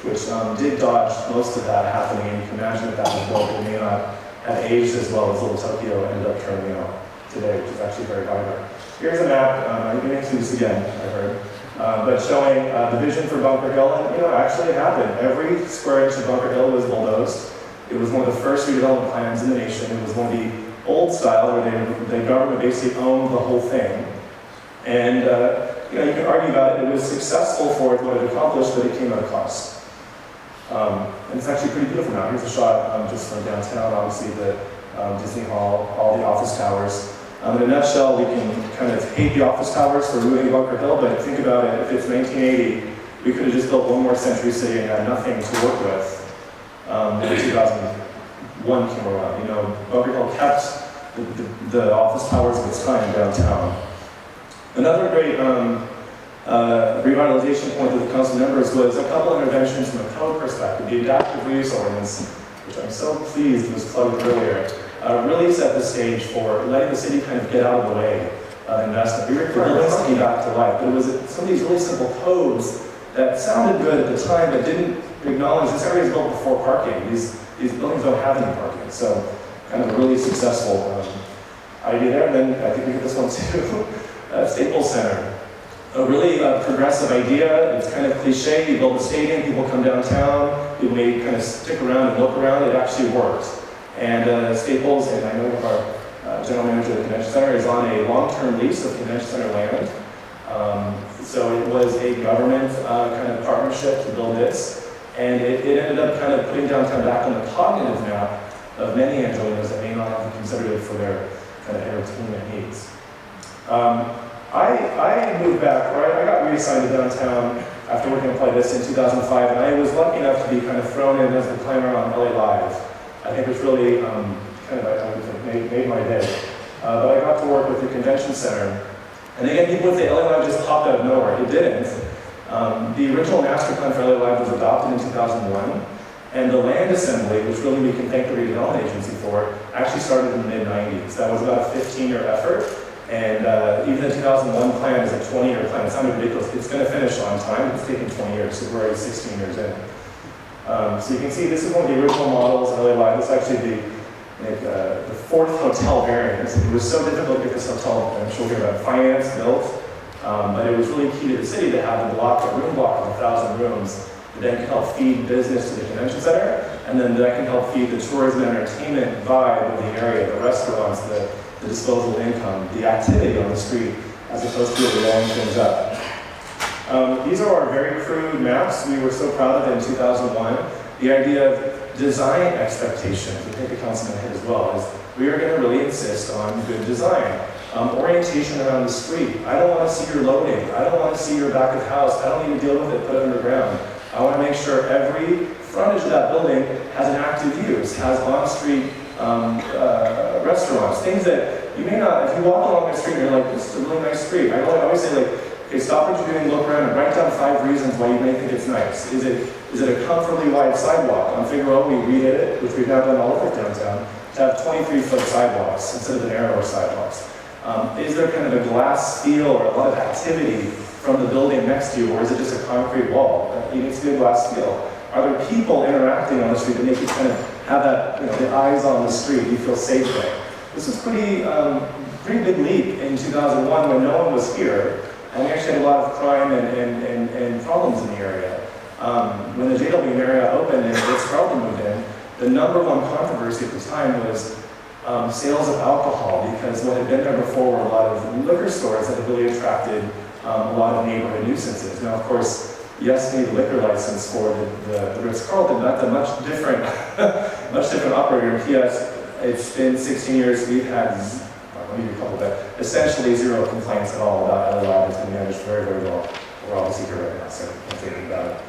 which did dodge most of that happening. And you can imagine that was built. It may not have aged as well as little Tokyo ended up turning out today, which is actually very vibrant. Here's a map. I'm going to do this again, I heard. But showing the vision for Bunker Hill, and actually it happened. Every square inch of Bunker Hill was bulldozed. It was one of the first redevelopment plans in the nation. It was one of the old style where the government basically owned the whole thing. And you can argue about it. It was successful for what it accomplished, but it came at a cost. And it's actually pretty beautiful now. Here's a shot just from downtown, obviously the Disney Hall, all the office towers. In a nutshell, we can kind of hate the office towers for ruining Bunker Hill, but think about it. If it's 1980, we could have just built one more Century City and had nothing to work with when 2001 came around. Bunker Hill kept the office towers of its time downtown. Another great revitalization point of the council members was a couple interventions from a code perspective. The adaptive reuse ordinance, which I'm so pleased was plugged earlier, really set the stage for letting the city kind of get out of the way of investment. We were building something back to life, but it was some of these really simple codes that sounded good at the time, but didn't acknowledge this area was built before parking. These buildings don't have any parking, so kind of a really successful idea there. And then I think we get this one too, Staples Center. A really progressive idea. It's kind of cliche. You build a stadium, people come downtown, people may kind of stick around and look around. It actually worked. And Staples, and I know our general manager of the convention center, is on a long-term lease of convention center land. So it was a government kind of partnership to build this. And it ended up kind of putting downtown back on the cognitive map of many Angelinos that may not have considered it for their kind of entertainment needs. I moved back, or I got reassigned to downtown after working on Play This in 2005, and I was lucky enough to be kind of thrown in as the planner on LA Live. I think it's really made my day. But I got to work with the convention center. And again, people would say LA Live just popped out of nowhere. It didn't. The original master plan for LA Live was adopted in 2001. And the land assembly, which really we can thank the redevelopment agency for, actually started in the mid-90s. That was about a 15-year effort. And even the 2001 plan is a 20-year plan. It sounded ridiculous. It's going to finish on time. It's taken 20 years, so we're already 16 years in. So you can see this is one of the original models of LA Live. This is actually the fourth hotel variant. It was so difficult to get this hotel, I'm sure we'll hear about finance built, but it was really key to the city to have a room block of 1,000 rooms that then can help feed business to the convention center, and then that can help feed the tourism and entertainment vibe of the area, the restaurants, the disposable income, the activity on the street, as opposed to blowing things up. These are our very crude maps. We were so proud of it in 2001. The idea of design expectations, I think the councilman hit as well, is we are going to really insist on good design. Orientation around the street. I don't want to see your loading. I don't want to see your back of house. I don't need to deal with it, put it underground. I want to make sure every frontage of that building has an active use, has on-street restaurants, things that you may not, if you walk along the street and you're like, this is a really nice street. I always say, like, okay, stop what you're doing, look around, and write down 5 reasons why you may think it's nice. Is it a comfortably wide sidewalk? On Figueroa, we redid it, which we've now done all over downtown, to have 23-foot sidewalks instead of the narrower sidewalks. Is there kind of a glass feel or a lot of activity from the building next to you, or is it just a concrete wall? It needs to be a glass feel. Are there people interacting on the street that make you kind of have that, the eyes on the street, you feel safe there? This was pretty big leap in 2001 when no one was here, and we actually had a lot of crime and problems in the area. When the JW Marriott opened and Ritz-Carlton moved in, the number one controversy at the time was sales of alcohol, because what had been there before were a lot of liquor stores that had really attracted a lot of neighborhood nuisances. Now, of course, yes, we need a liquor license for the Ritz-Carlton, that's a much different, much different operator. And PS, it's been 16 years, we've had, let me do a couple, but essentially 0 complaints at all about LOI. It's been managed very, very well. We're obviously here right now, so I can't say anything about it.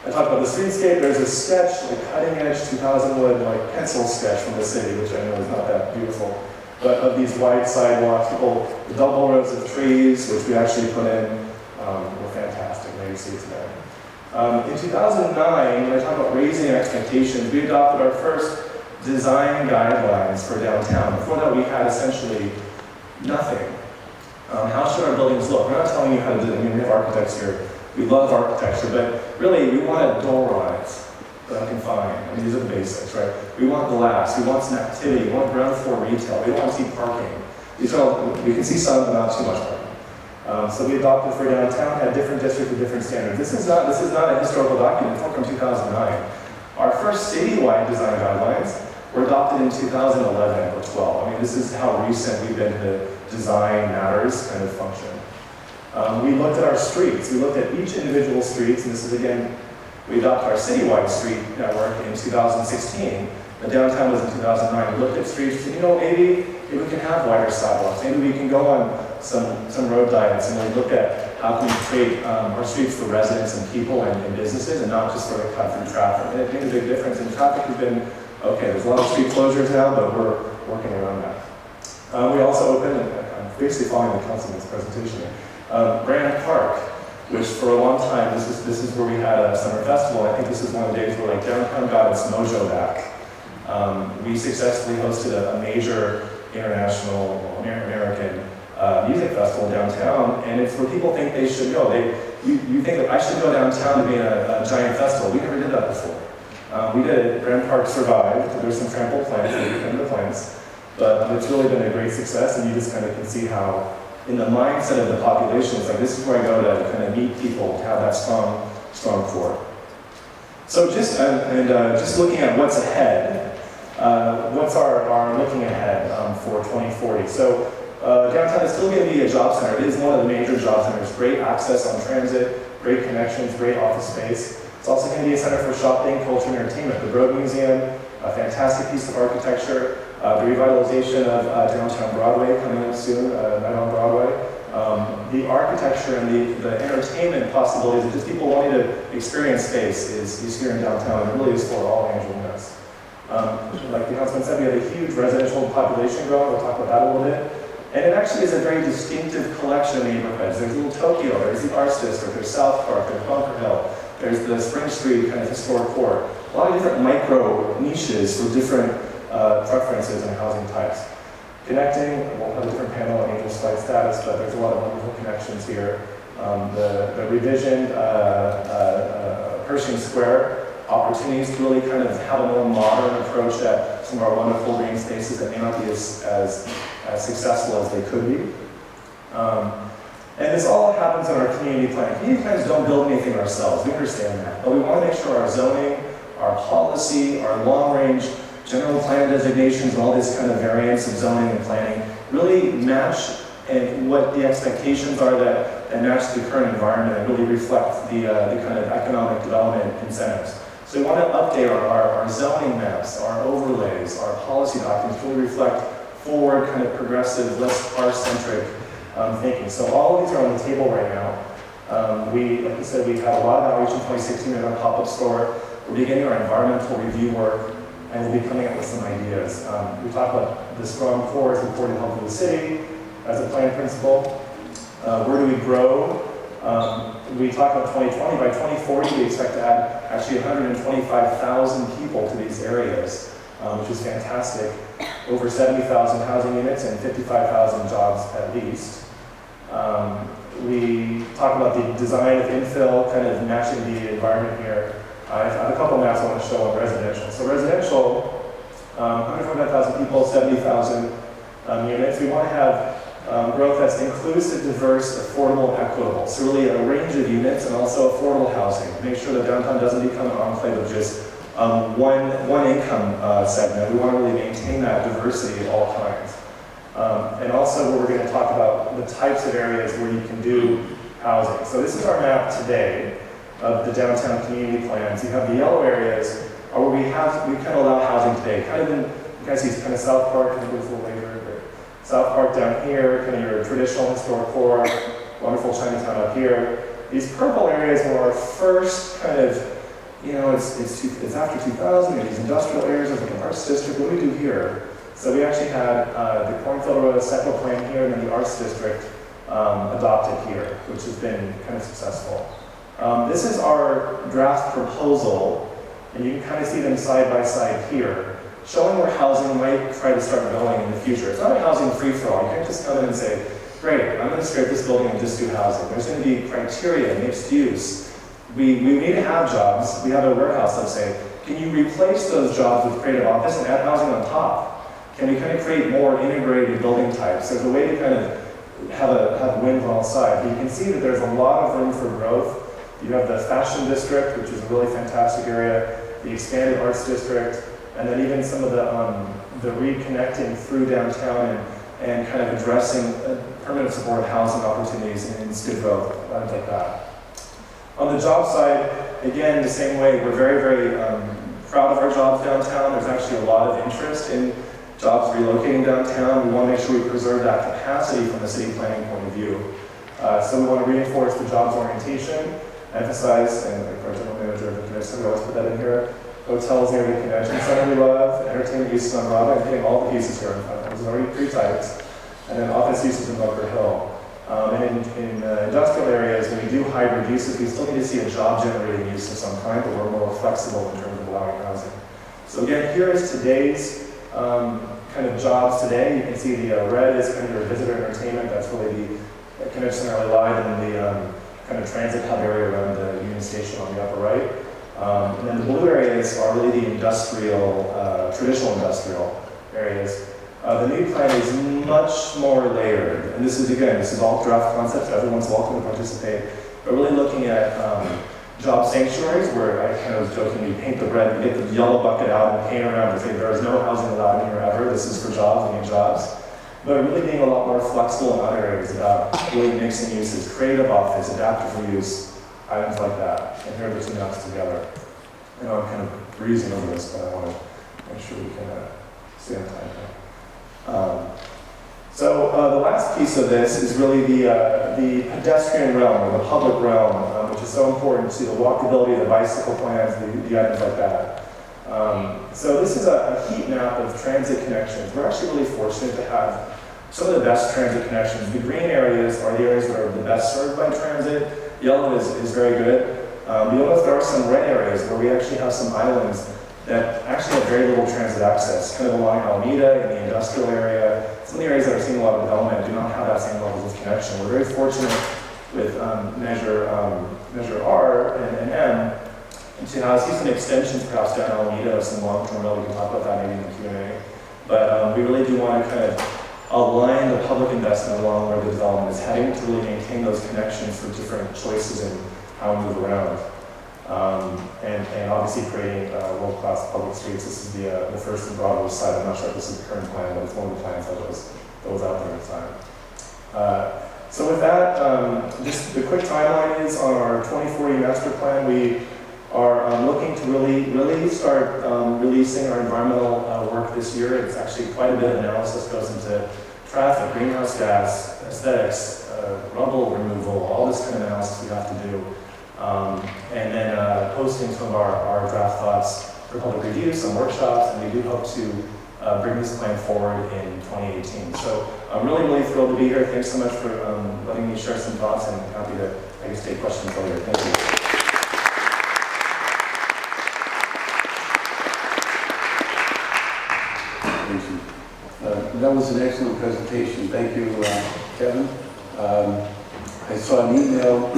I talked about the streetscape. There's a sketch, a cutting-edge 2000 wood like pencil sketch from the city, which I know is not that beautiful, but of these wide sidewalks, the double rows of trees, which we actually put in, were fantastic. Now you see today. In 2009, when I talk about raising expectations, we adopted our first design guidelines for downtown. Before that, we had essentially nothing. How should our buildings look? We're not telling you how to do it. I mean, we have architects here. We love architecture, but really, we want a door on it that I can find. I mean, these are the basics, right? We want glass. We want some activity. We want ground floor retail. We don't want to see parking. These are all, we can see some, but not too much parking. So we adopted for downtown, had different districts with different standards. This is not a historical document. It's from 2009. Our first citywide design guidelines were adopted in 2011 or 12. I mean, this is how recent we've been to design matters kind of function. We looked at our streets. We looked at each individual streets, and this is again, we adopted our citywide street network in 2016. The downtown was in 2009. We looked at streets and, maybe we can have wider sidewalks. Maybe we can go on some road diets, and we looked at how can we create our streets for residents and people and businesses, and not just sort of cut through traffic. And it made a big difference. And traffic has been, okay, there's a lot of street closures now, but we're working around that. We also opened, I'm basically following the councilman's presentation here, Grand Park, which for a long time, this is where we had a summer festival. I think this is one of the days where downtown got its mojo back. We successfully hosted a major international, American music festival downtown, and it's where people think they should go. You think that I should go downtown to be a giant festival. We never did that before. We did it. Grand Park survived. There's some trampled plants, the plants, but it's really been a great success, and you just kind of can see how in the mindset of the population, it's like, this is where I go to kind of meet people, to have that strong core. So just looking at what's ahead, what's our looking ahead for 2040. So downtown is still going to be a job center. It is one of the major job centers. Great access on transit, great connections, great office space. It's also going to be a center for shopping, culture, and entertainment. The Broad Museum, a fantastic piece of architecture. The revitalization of downtown Broadway coming up soon, Night on Broadway. The architecture and the entertainment possibilities of just people wanting to experience space is here in downtown, and it really is for all Angelinos. Like the councilman said, we have a huge residential population growing. We'll talk about that a little bit. And it actually is a very distinctive collection of neighborhoods. There's Little Tokyo, there's the Arts District, there's South Park, there's Bunker Hill, there's the Spring Street kind of historic core. A lot of different micro niches for different preferences and housing types. Connecting, we'll have a different panel on Angel's Flight status, but there's a lot of wonderful connections here. The revisioned Pershing Square opportunities to really kind of have a more modern approach at some of our wonderful green spaces that may not be as successful as they could be. And this all happens in our community plan. Community plans don't build anything ourselves, we understand that. But we want to make sure our zoning, our policy, our long-range general plan designations, and all this kind of variance of zoning and planning really match and what the expectations are that match the current environment and really reflect the kind of economic development incentives. So we want to update our zoning maps, our overlays, our policy documents to really reflect forward, kind of progressive, less sparse-centric thinking. So all of these are on the table right now. Like I said, we've had a lot of outreach in 2016 at our pop-up store. We're beginning our environmental review work, and we'll be coming up with some ideas. We talk about the strong core is important health of the city as a plan principle. Where do we grow? We talk about 2020. By 2040, we expect to add actually 125,000 people to these areas, which is fantastic. Over 70,000 housing units and 55,000 jobs at least. We talk about the design of infill, kind of matching the environment here. I have a couple maps I want to show on residential. So residential, 125,000 people, 70,000 units. We want to have growth that's inclusive, diverse, affordable, equitable. So really a range of units and also affordable housing. Make sure that downtown doesn't become an enclave of just one income segment. We want to really maintain that diversity at all times. And also we're going to talk about the types of areas where you can do housing. So this is our map today of the downtown community plans. You have the yellow areas are where we kind of allow housing today. Kind of in, you guys see kind of South Park, and it goes a little later, but South Park down here, kind of your traditional historic core, wonderful Chinatown up here. These purple areas were our first kind of, you know, it's after 2000, and these industrial areas, there's like an arts district. What do we do here? So we actually had the Cornfield Road Cycle Plan here, and then the arts district adopted here, which has been kind of successful. This is our draft proposal, and you can kind of see them side by side here, showing where housing might try to start going in the future. It's not a housing free-for-all. You can't just come in and say, great, I'm going to scrape this building and just do housing. There's going to be criteria, mixed use. We need to have jobs. We have a warehouse, let's say. Can you replace those jobs with creative office and add housing on top? Can we kind of create more integrated building types? There's a way to kind of have wind on all sides. But you can see that there's a lot of room for growth. You have the fashion district, which is a really fantastic area, the expanded arts district, and then even some of the reconnecting through downtown and kind of addressing permanent supportive housing opportunities in Skid Row, items like that. On the job side, again, the same way, we're very, very proud of our jobs downtown. There's actually a lot of interest in jobs relocating downtown. We want to make sure we preserve that capacity from the city planning point of view. So we want to reinforce the jobs orientation, emphasize, and our general manager of the convention, we always put that in here, hotels near the convention center we love, entertainment uses on Broadway, I'm hitting all the pieces here in front. It was already pre-typed, and then office uses in Bunker Hill. And in industrial areas, when we do hybrid uses, we still need to see a job-generating use of some kind, but we're more flexible in terms of allowing housing. So again, here is today's kind of jobs today. You can see the red is kind of your visitor entertainment. That's really the convention center live in the kind of transit hub area around the Union Station on the upper right. And then the blue areas are really the industrial, traditional industrial areas. The new plan is much more layered. And this is all draft concepts. Everyone's welcome to participate. But really looking at job sanctuaries, where I kind of jokingly paint the red, we get the yellow bucket out and paint around and say there is no housing allowed in here ever. This is for jobs, we need jobs. But really being a lot more flexible in other areas about really mixing uses, creative office, adaptive reuse, items like that. And here are the two maps together. I know I'm kind of breezing over this, but I want to make sure we can stay on time here. So the last piece of this is really the pedestrian realm, or the public realm, which is so important to the walkability, the bicycle plans, the items like that. So this is a heat map of transit connections. We're actually really fortunate to have some of the best transit connections. The green areas are the areas that are the best served by transit. Yellow is very good. You'll notice there are some red areas where we actually have some islands that actually have very little transit access, kind of along Alameda in the industrial area. Some of the areas that are seeing a lot of development do not have that same level of connection. We're very fortunate with Measure R and M to see some extensions perhaps down Alameda of some long-term rail. We can talk about that maybe in the Q&A. But we really do want to kind of align the public investment along where the development is heading to really maintain those connections for different choices in how we move around. And obviously creating world-class public streets. This is the first in Broadway site. I'm not sure if this is the current plan, but it's one of the plans that was out there at the time. So with that, just the quick timeline is on our 2040 master plan. We are looking to really start releasing our environmental work this year. It's actually quite a bit of analysis goes into traffic, greenhouse gas, aesthetics, rubble removal, all this kind of analysis we have to do. And then posting some of our draft thoughts for public review, some workshops, and we do hope to bring this plan forward in 2018. So I'm really thrilled to be here. Thanks so much for letting me share some thoughts, and happy to, I guess, take questions later. Thank you. That was an excellent presentation. Thank you, Kevin. I saw an email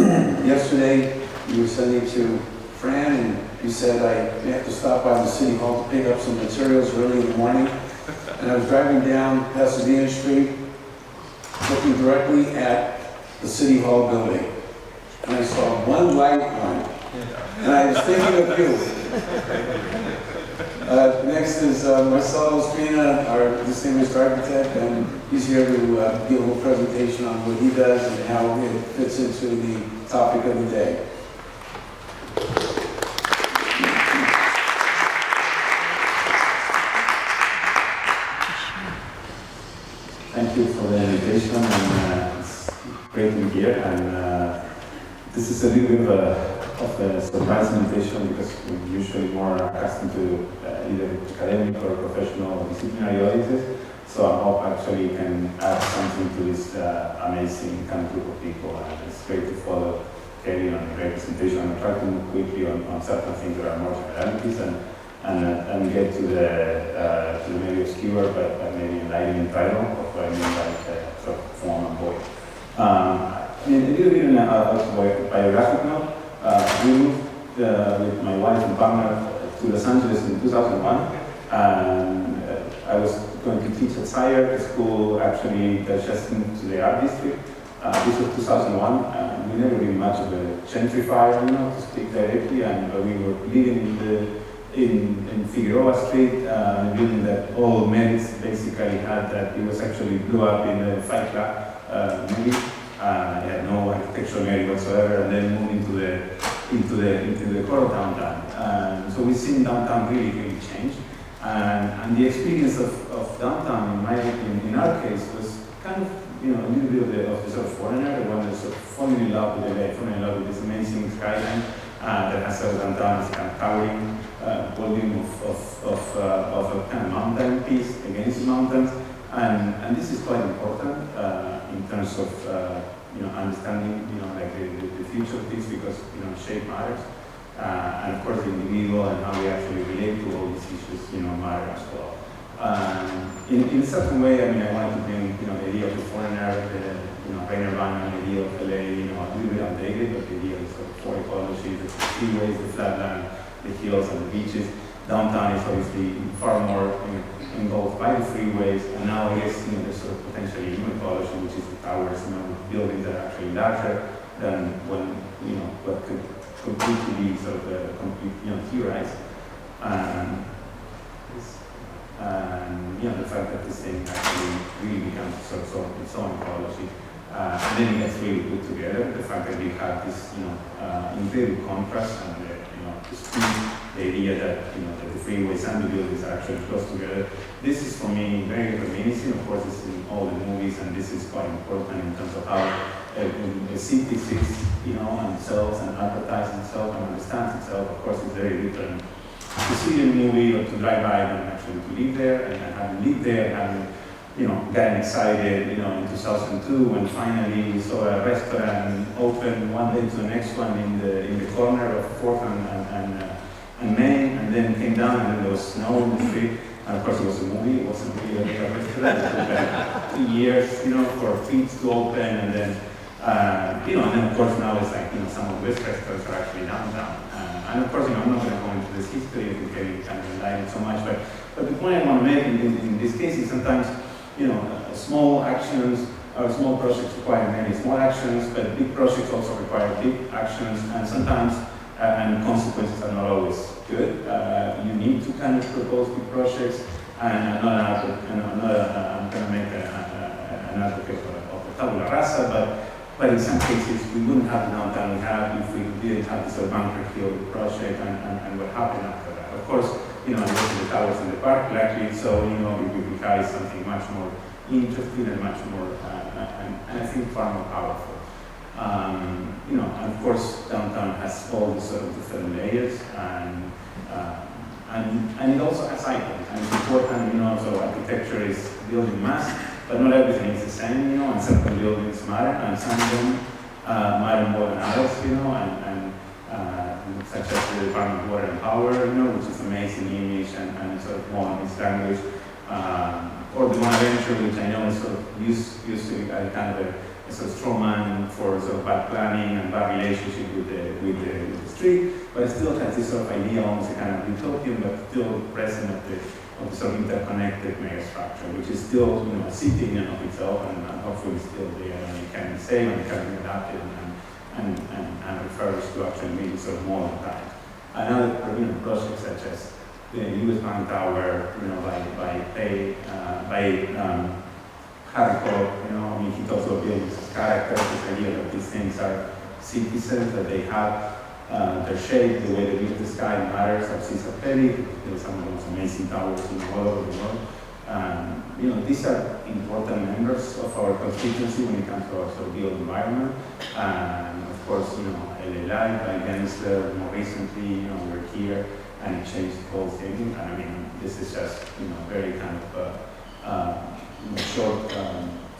yesterday you were sending to Fran, and you said I may have to stop by the City Hall to pick up some materials early in the morning. And I was driving down Pasadena Street, looking directly at the City Hall building. And I saw one light on, and I was thinking of you. Next is Marcelo Ostrina, our distinguished architect, and he's here to give a little presentation on what he does and how it fits into the topic of the day. Thank you for the invitation, and it's great to be here. And this is a little bit of a surprise invitation because we're usually more accustomed to either academic or professional or disciplinary audiences. So I hope actually can add something to this amazing kind of group of people. And it's great to follow Kelly on the great presentation. I'm trying to move quickly on certain things that are more generalities and get to the maybe obscure but maybe enlightening title of what I mean by sort of form and void. A little bit in a biographic note. We moved with my wife and partner to Los Angeles in 2001, and I was going to teach at Sire, a school actually that just moved to the art district. This was 2001. We never really much of a gentrifier, to speak directly, and we were living in Figueroa Street, a building that all Merits basically had. That it was actually blew up in the Fight Club movie. It had no architectural merit whatsoever, and then moved into the core downtown. So we've seen downtown really change, and the experience of downtown, in our case, was kind of a little bit of the sort of foreigner, the one that's sort of falling in love with LA, falling in love with this amazing skyline that has sort of downtown, this kind of towering volume of a kind of mountain piece against the mountains, and this is quite important in terms of understanding like the future of this, because shape matters, and of course the individual and how we actually relate to all these issues matter as well. In a certain way, I wanted to bring the idea of the foreigner, Rainer Banner, the idea of LA, a little bit outdated, but the idea of four ecology, the freeways, the flatland, the hills and the beaches. Downtown is obviously far more involved by the freeways, and now I guess there's sort of potentially new ecology, which is the towers, buildings that are actually larger than when what could completely be sort of a complete theorized. And the fact that this thing actually really becomes sort of its own ecology. And then it gets really put together. The fact that we have this, incredible contrast and the speed, the idea that that the freeways and the buildings are actually close together. This is for me very reminiscent. Of course, it's in all the movies, and this is quite important in terms of how a city sits, on itself and advertises itself and understands itself. Of course, it's very different to see a movie or to drive by and actually to live there, and having lived there, having getting excited, in 2002 when finally we saw a restaurant open one day to the next one in the corner of 4th and Main, and then came down and then there was snow in the street. And of course it was a movie, it wasn't really a restaurant. It took like 2 years, for feet to open, and then and then of course now it's like some of these restaurants are actually downtown. And of course, I'm not going to go into this history of getting kind of enlightened so much, but the point I want to make in this case is sometimes small actions or small projects require many small actions, but big projects also require big actions, and sometimes and consequences are not always good. You need to kind of propose big projects, and I'm going to make an advocate of the tabula rasa, but in some cases we wouldn't have the downtown we have if we didn't have this Bunker Hill project and what happened after that. Of course, the towers in the park, likely, so we carry something much more interesting and much more, and I think far more powerful. And of course, downtown has all the sort of different layers, and it also has icons, and it's important, so architecture is building mass, but not everything is the same, and certain buildings matter, and some of them matter more than others, and such as the Department of Water and Power, which is amazing image and sort of more on this language, or the Bonaventure, which I know is sort of used to be kind of a sort of straw man for sort of bad planning and bad relationship with the street, but it still has this sort of idea, almost a kind of utopian, but still present of the sort of interconnected megastructure, which is still a city in and of itself, and hopefully still there, and it can be saved and it can be adapted and refers to actually maybe sort of modern times. Another project such as U.S. Bank Tower, Harcourt, he talks about buildings as characters, this idea that these things are citizens, that they have their shape, the way they view the sky matters. I've seen some of the most amazing towers all over the world. These are important members of our constituency when it comes to our sort of built environment. And of course, LA Live, against more recently, we're here, and it changed the whole thing. And I mean, this is just, very kind of short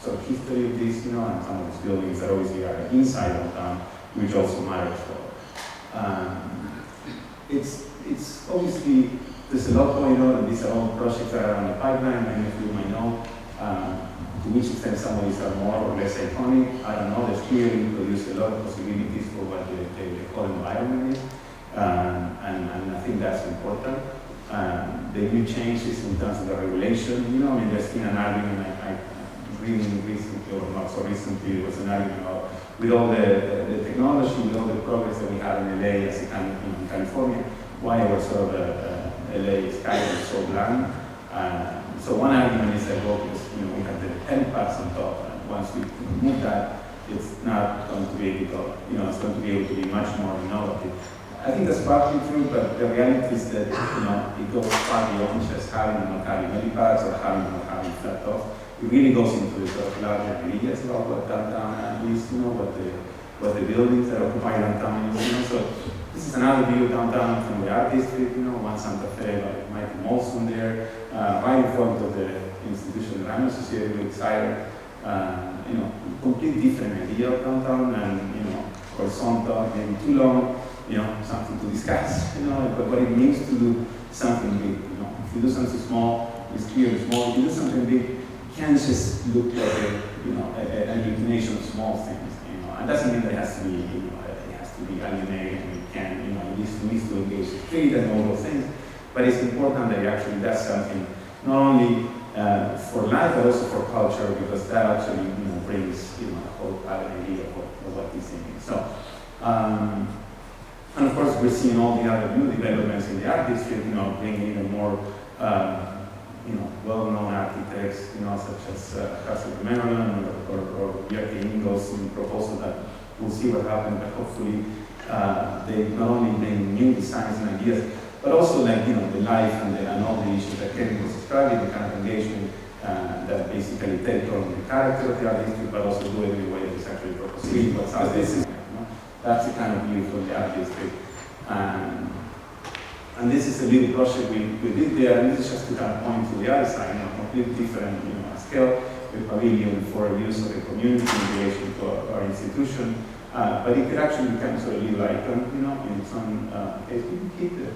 sort of history of this, and some of these buildings that obviously are inside of town, which also matters for. It's obviously, there's a lot going on, and these are all projects that are on the pipeline. Many of you might know to which extent some of these are more or less iconic. I don't know. There's clearly produced a lot of possibilities for what the whole environment is, and I think that's important. The new changes in terms of the regulation, there's been an argument, I reading recently, or not so recently, there was an argument about, with all the technology, with all the progress that we have in LA as a kind of, in California, why our sort of LA sky is so bland. So one argument is that, well, because, we have the helipad on top, and once we remove that, it's not going to be able to, it's going to be able to be much more innovative. I think that's partly true, but the reality is that, it goes far beyond just having or not having helipads or having or not having flat tops. It really goes into the sort of larger ideas about what downtown is, what the buildings that occupy downtown is, So this is another view of downtown from the art district, one Santa Fe by Michael Molson there, right in front of the institution that I'm associated with, Cider. Complete different idea of downtown, and horizontal, maybe too long, something to discuss, but what it means to do something big, If you do something small, it's clearly small. If you do something big, it can't just look like an inclination of small things, And doesn't mean that it has to be, it has to be alienating, and it can, it needs to engage the street and all those things. But it's important that it actually does something, not only for life, but also for culture, because that actually, brings, a whole other idea of what this thing is. So, and of course, we're seeing all the other new developments in the art district, bringing even more, well-known architects, such as Castle Maryland or Bjarke Ingels proposal that we'll see what happens, but hopefully they not only bring new designs and ideas, but also the life and all the issues that Kevin was describing, the kind of engagement that basically take on the character of the art district, but also do it in a way that is actually purposeful. What's out this is, that's the kind of view from the art district. And this is a little project we did there, and this is just to kind of point to the other side, completely different scale, with pavilion for use of the community in relation to our institution. But it could actually become sort of little icon, in some case we can keep it.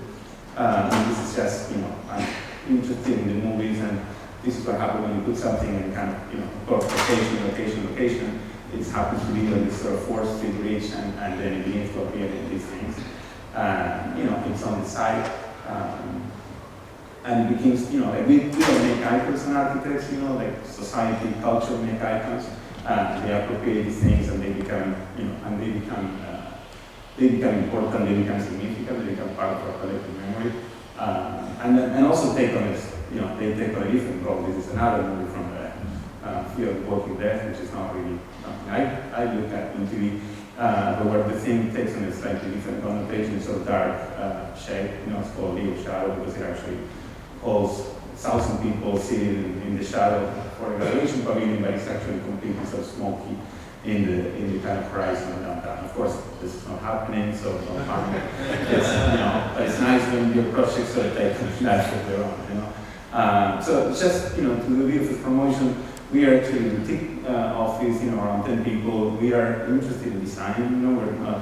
And this is just, I'm interested in the movies, and this is what happens when you put something in kind of course, location. It happens to be on this sort of 4th Street Bridge, and then it begins to appear in these things. It's on the side, and it becomes, we don't make icons and architects, like society, culture make icons, they appropriate these things, and they become, and they become important, they become significant, they become part of our collective memory, and also take on this, they take on a different role. This is another movie from the Fear of Walking Death, which is not really something I look at in TV. But where the thing takes on a slightly different connotation, it's sort of dark shape, it's called League of Shadow, because it actually holds 1,000 people sitting in the shadow for a graduation pavilion, but it's actually completely sort of smoky in the kind of horizon of downtown. Of course, this is not happening, so don't harm it. But it's nice when your projects sort of take a life of their own, So it's just, to do a bit of a promotion, we are actually in the boutique office, around 10 people. We are interested in design, we're not,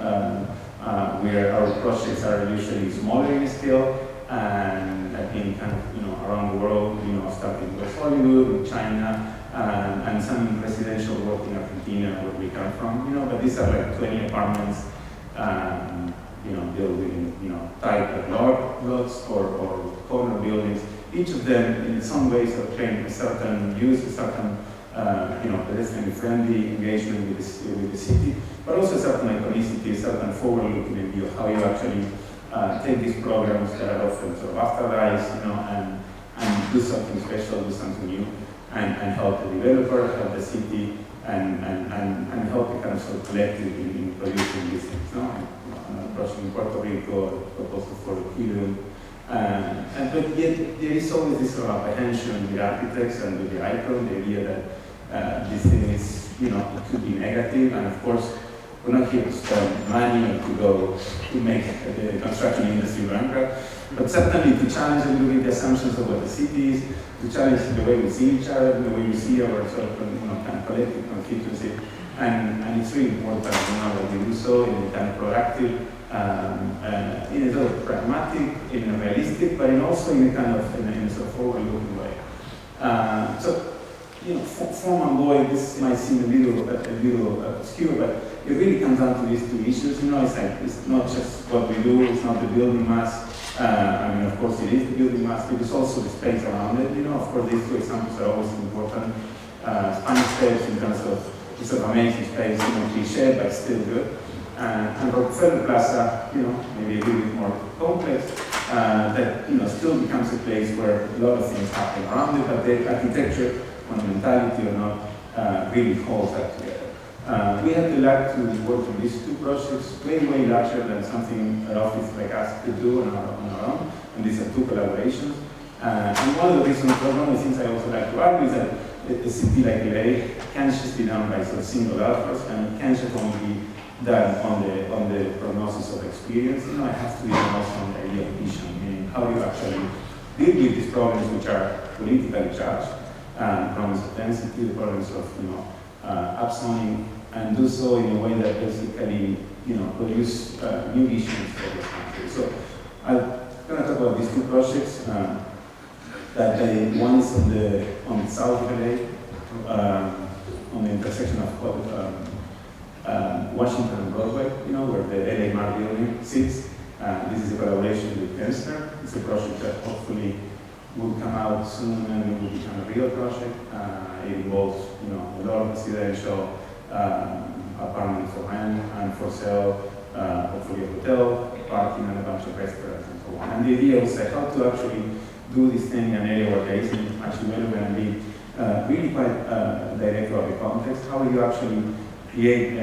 our projects are usually smaller in scale, and I think kind of, around the world, starting with Hollywood, in China, and some residential work in Argentina, where we come from, but these are like 20 apartments, built in, type of lots or corner buildings. Each of them, in some ways, are playing a certain use, a certain, pedestrian-friendly engagement with the city, but also a certain iconicity, a certain forward-looking view of how you actually take these programs that are often sort of afterlives, and do something special, do something new, and help the developer, help the city, and help the kind of sort of collective in producing these things. A project in Puerto Rico, a proposal for a Helium. But yet there is always this sort of apprehension with architects and with the icon, the idea that this thing is, it could be negative, and of course, we're not here to spend money or to go to make the construction industry bankrupt, but certainly to challenge a little bit the assumptions of what the city is, to challenge the way we see each other, the way we see our sort of, kind of collective constituency, and it's really important that we do so in a kind of proactive, in a sort of pragmatic, in a realistic, but also in a kind of in a sort of forward-looking way. Form and void, this might seem a little obscure, but it really comes down to these two issues. It's not just what we do, it's not the building mass. Of course, it is the building mass, but it's also the space around it. Of course, these two examples are always important. Spanish Steps in terms of it's an amazing space, cliche, but still good. And Rockefeller Plaza, maybe a little bit more complex, that still becomes a place where a lot of things happen around it, but the architecture, monumentality or not, really holds that together. We had the luck to work on these two projects, way larger than something an office like us could do on our own, and these are two collaborations. And one of the reasons, one of the things I also like to argue is that a city like LA can't just be done by sort of single authors, and it can't just only be done on the prognosis of experience. It has to be done also on the idea of vision, meaning how do you actually deal with these problems which are politically charged, problems of density, the problems of upzoning, and do so in a way that basically produce new visions for this country. So I'm going to talk about these two projects. One is on the south of LA, on the intersection of Washington and Broadway, where the LA Mar building sits. This is a collaboration with Gensler. It's a project that hopefully will come out soon and it will become a real project. It involves, a lot of residential apartments for rent and for sale, hopefully a hotel, parking, and a bunch of restaurants and so on. And the idea was how to actually do this thing in an area where there isn't actually relevant and be really quite direct about the context. How do you actually create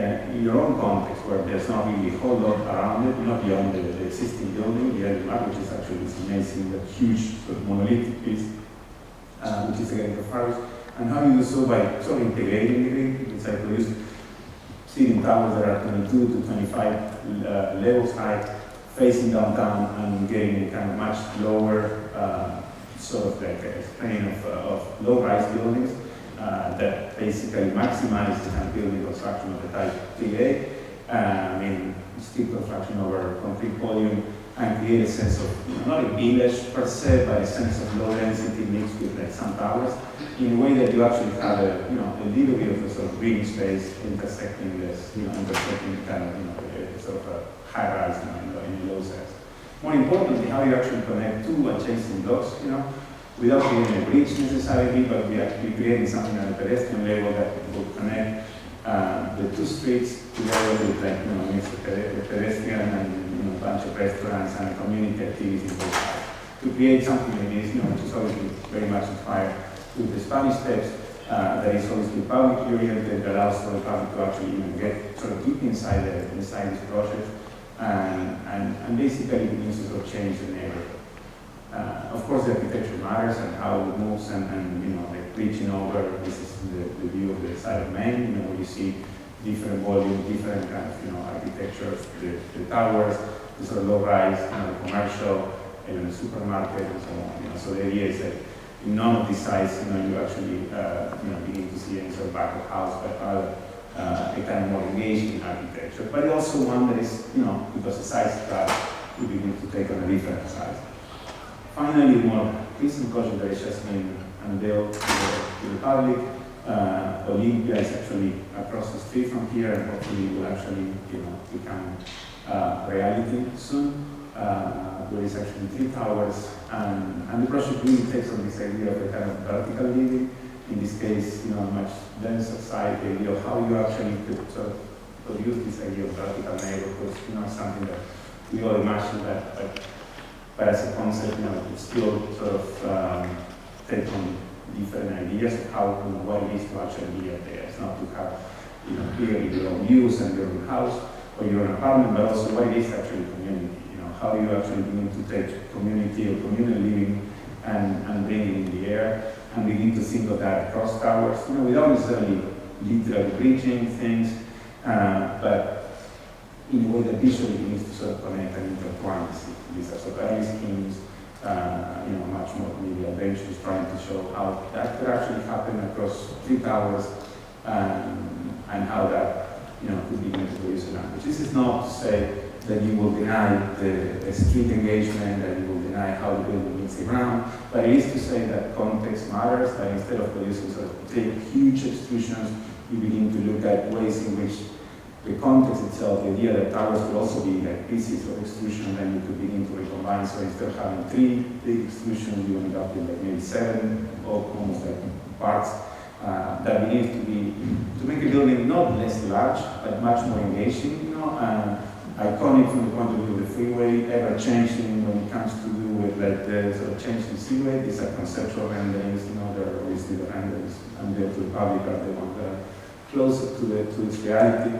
your own context where there's not really a whole lot around it, not beyond the existing building, the LMR, which is actually this amazing, but huge sort of monolithic piece, which is again the forest. And how you do so by sort of integrating it, because I produced ceiling towers that are 22 to 25 levels high, facing downtown and getting a kind of much lower sort of like a strain of low-rise buildings that basically maximize the kind of building construction of the type 3A, steel construction over concrete volume, and create a sense of, not a village per se, but a sense of low density mixed with like some towers, in a way that you actually have a little bit of a sort of green space intersecting this, intersecting kind of, a sort of a high rise in the low size. More importantly, how you actually connect two adjacent blocks, without creating a bridge necessarily, but we actually creating something at a pedestrian level that will connect the two streets together with the pedestrian and a bunch of restaurants and community activities in both sides. To create something like this, which is obviously very much inspired with the Spanish Steps, that is obviously publicly oriented, that allows for the public to actually get sort of deep inside this project, and basically begins to sort of change the neighborhood. Of course, the architecture matters and how it moves, and like reaching over. This is the view of the side of Maine, where you see different volume, different kind of architecture, the towers, the sort of low-rise, the commercial, the supermarket, and so on. So the idea is that in none of these sites, you actually begin to see any sort of back of house, but rather a kind of more engaging architecture, but also one that is, because the size class, we begin to take on a different size. Finally, more recent project that has just been unveiled to the public. Olympia is actually across the street from here, and hopefully will actually, become reality soon. There is actually 3 towers, and the project really takes on this idea of a kind of vertical living. In this case, a much denser site, the idea of how you actually could sort of produce this idea of vertical neighborhoods, something that we all imagine that, but as a concept, we still sort of take on different ideas of how, what it is to actually be up there. It's not to have, clearly your own use and your own house or your own apartment, but also what it is actually community. How you actually begin to take community or communal living and bring it in the air and begin to think of that across towers, without necessarily literally bridging things, but in a way that visually begins to sort of connect and intertwine these are sort of early schemes, much more maybe adventures trying to show how that could actually happen across 3 towers and how that could begin to produce a language. This is not to say that you will deny the street engagement, that you will deny how the building meets the ground, but it is to say that context matters, that instead of producing sort of big, huge extrusions, you begin to look at ways in which the context itself, the idea that towers could also be like pieces of extrusion, then you could begin to recombine. So instead of having 3 big extrusions, you end up with like maybe 7, or almost like parts that begins to make a building not less large, but much more engaging, iconic from the point of view of the freeway, ever changing when it comes to do with like the sort of change in seaway. These are conceptual renderings, they're obviously the renderings, and they're to the public are the ones that are closer to its reality.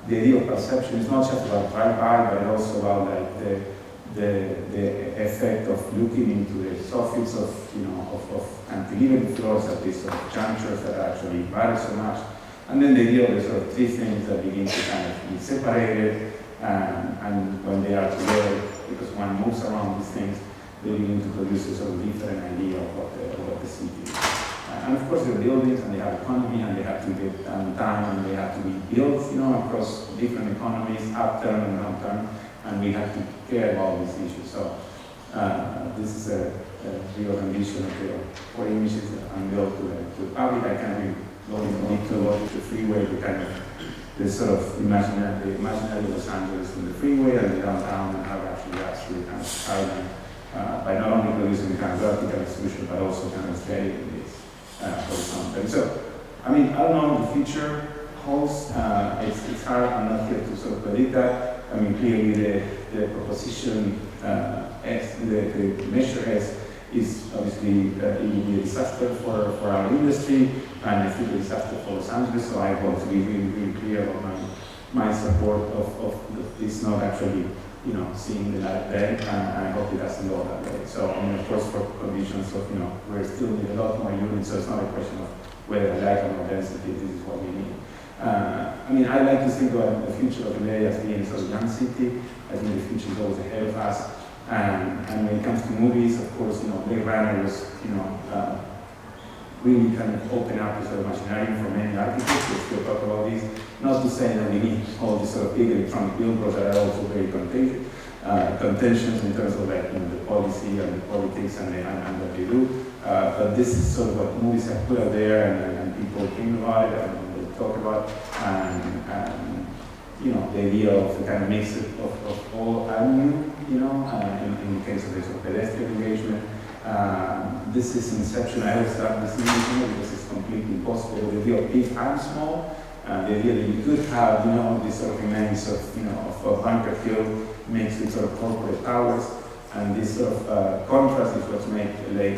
The idea of perception is not just about drive-by, but also about like the effect of looking into the soffits of cantilevered floors at these sort of junctures that actually vary so much. And then the idea of the sort of 3 things that begin to kind of be separated, and when they are together, because one moves around these things, they begin to produce a sort of different idea of what the city is. And of course, they're buildings, and they have economy, and they have to get time, and they have to be built, across different economies, upturn and downturn, and we have to care about these issues. So this is a real ambition of the 4 images that unveiled to the public. I can't really go into the freeway, the sort of imaginary Los Angeles in the freeway and the downtown, and how actually that's really kind of skyline by not only producing the kind of vertical extrusion, but also kind of creating this horizontal. So, I don't know what the future holds. It's hard. I'm not here to sort of predict that. Clearly the proposition the measure is obviously it will be a disaster for our industry, and I think a disaster for Los Angeles. So I want to be really, really clear about my support of this not actually, seeing the light there, and I hope it doesn't go that way. So of course, for conditions of, we're still need a lot more units, so it's not a question of whether I like or more density. This is what we need. I like to think about the future of LA as being a sort of young city. I think the future is always ahead of us. And when it comes to movies, of course, Blade Runner was, really kind of open up the sort of imaginarium for many architects. We still talk about this. Not to say that we need all these sort of big electronic billboards that are also very contentious in terms of like, the policy and the politics and what they do. But this is sort of what movies have put out there, and people think about it and they talk about, and the idea of the kind of mix of all and new, in the case of the sort of pedestrian engagement. This is inception. I always start this image because it's completely impossible. The idea of big and small, the idea that you could have, this sort of immense of bunker hill mixed with sort of corporate towers, and this sort of contrast is what makes LA,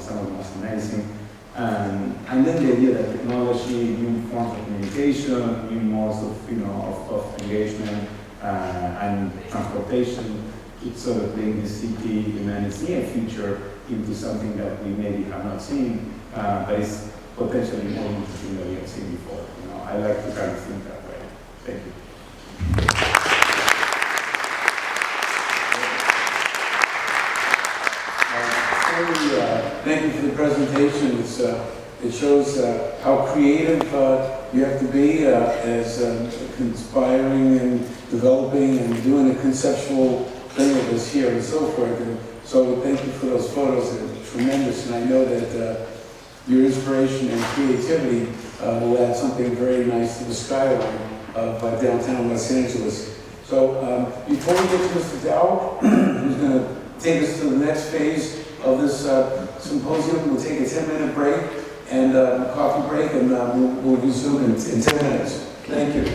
some of the most amazing. And then the idea that technology, new forms of communication, new modes of engagement and transportation, it sort of bring the city in its near future into something that we maybe have not seen, but is potentially more interesting than we have seen before. I like to kind of think that way. Thank you. Thank you for the presentation. It shows how creative you have to be as conspiring and developing and doing a conceptual thing of this here and so forth. And so thank you for those photos. They're tremendous, and I know that your inspiration and creativity will add something very nice to the skyline of downtown Los Angeles. So before we get to Mr. Dow, who's going to take us to the next phase of this symposium, we'll take a 10-minute break and a coffee break, and we'll resume in 10 minutes. Thank you.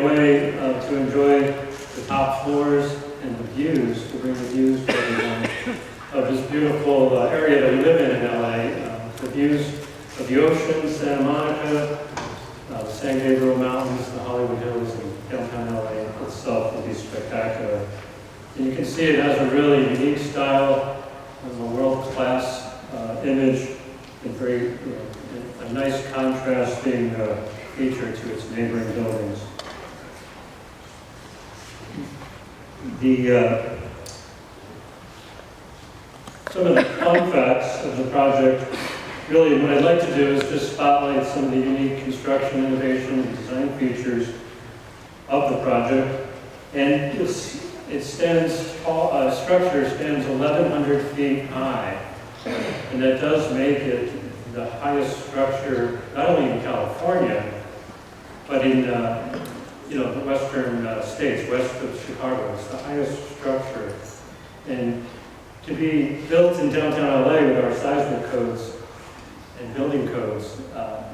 way to enjoy the top floors and the views, to bring the views to everyone of this beautiful area that we live in LA. The views of the ocean, Santa Monica, the San Gabriel Mountains, the Hollywood Hills, and downtown LA itself will be spectacular. And you can see it has a really unique style, a world-class image, and very, a nice contrasting feature to its neighboring buildings. Some of the fun facts of the project, really what I'd like to do is just spotlight some of the unique construction, innovation, and design features of the project. And it stands tall, structure stands 1,100 feet high, and that does make it the highest structure, not only in California, but in the western states, west of Chicago. It's the highest structure. And to be built in downtown LA with our seismic codes and building codes,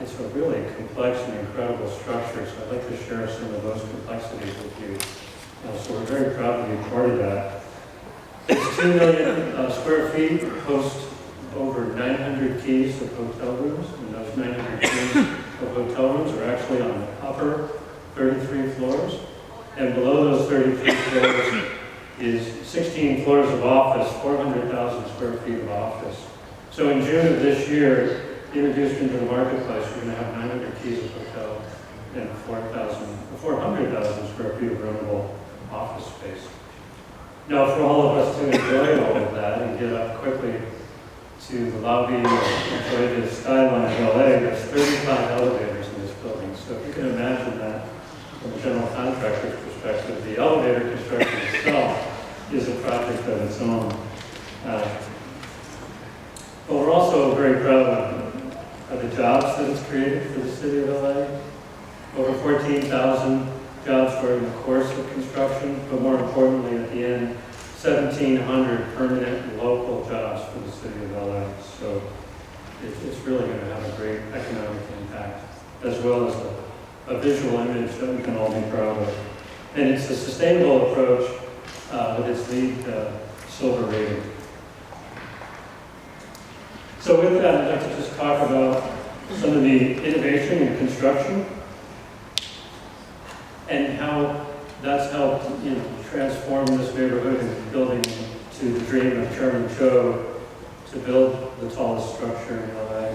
it's a really complex and incredible structure. So I'd like to share some of those complexities with you. So we're very proud to be part of that. It's 2 million square feet, hosts over 900 keys of hotel rooms, and those 900 keys of hotel rooms are actually on the upper 33 floors, and below those 33 floors is 16 floors of office, 400,000 square feet of office. So in June of this year, introduced into the marketplace, we're going to have 900 keys of hotel and 400,000 square feet of rentable office space. Now, for all of us to enjoy all of that and get up quickly to the lobby and enjoy the skyline of LA, there's 35 elevators in this building. So if you can imagine that from a general contractor's perspective, the elevator construction itself is a project of its own. But we're also very proud of the jobs that it's created for the city of LA. Over 14,000 jobs during the course of construction, but more importantly at the end, 1,700 permanent local jobs for the city of LA. So it's really going to have a great economic impact, as well as a visual image that we can all be proud of. And it's a sustainable approach with its LEED silver rating. So with that, I'd like to just talk about some of the innovation in construction and how that's helped, transform this neighborhood and building to the dream of Chairman Cho to build the tallest structure in LA.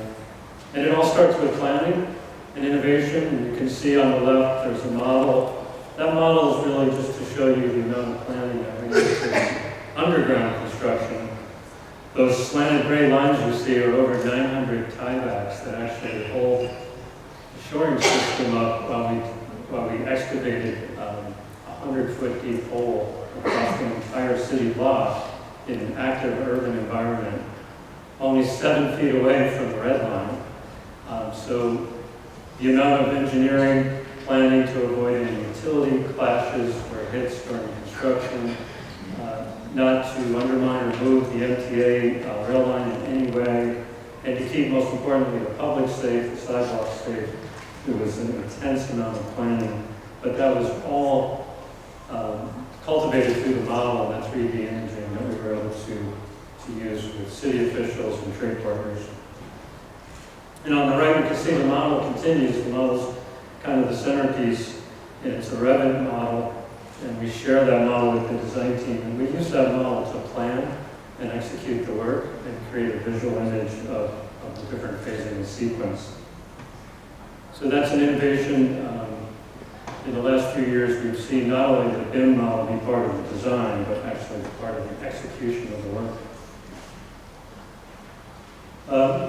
And it all starts with planning and innovation. And you can see on the left, there's a model. That model is really just to show you the amount of planning that we need for underground construction. Those slanted gray lines you see are over 900 tiebacks that actually hold the shoring system up while we excavated 100-foot deep hole across the entire city block in an active urban environment, only 7 feet away from the red line. So the amount of engineering, planning to avoid any utility clashes or hits during construction, not to undermine or move the MTA rail line in any way, and to keep, most importantly, the public safe, the sidewalks safe. It was an intense amount of planning, but that was all cultivated through the model and that 3D imaging that we were able to use with city officials and trade partners. And on the right, you can see the model continues. The model's kind of the centerpiece, and it's a Revit model, and we share that model with the design team. And we use that model to plan and execute the work and create a visual image of the different phasing and sequence. So that's an innovation. In the last few years, we've seen not only the BIM model be part of the design, but actually part of the execution of the work.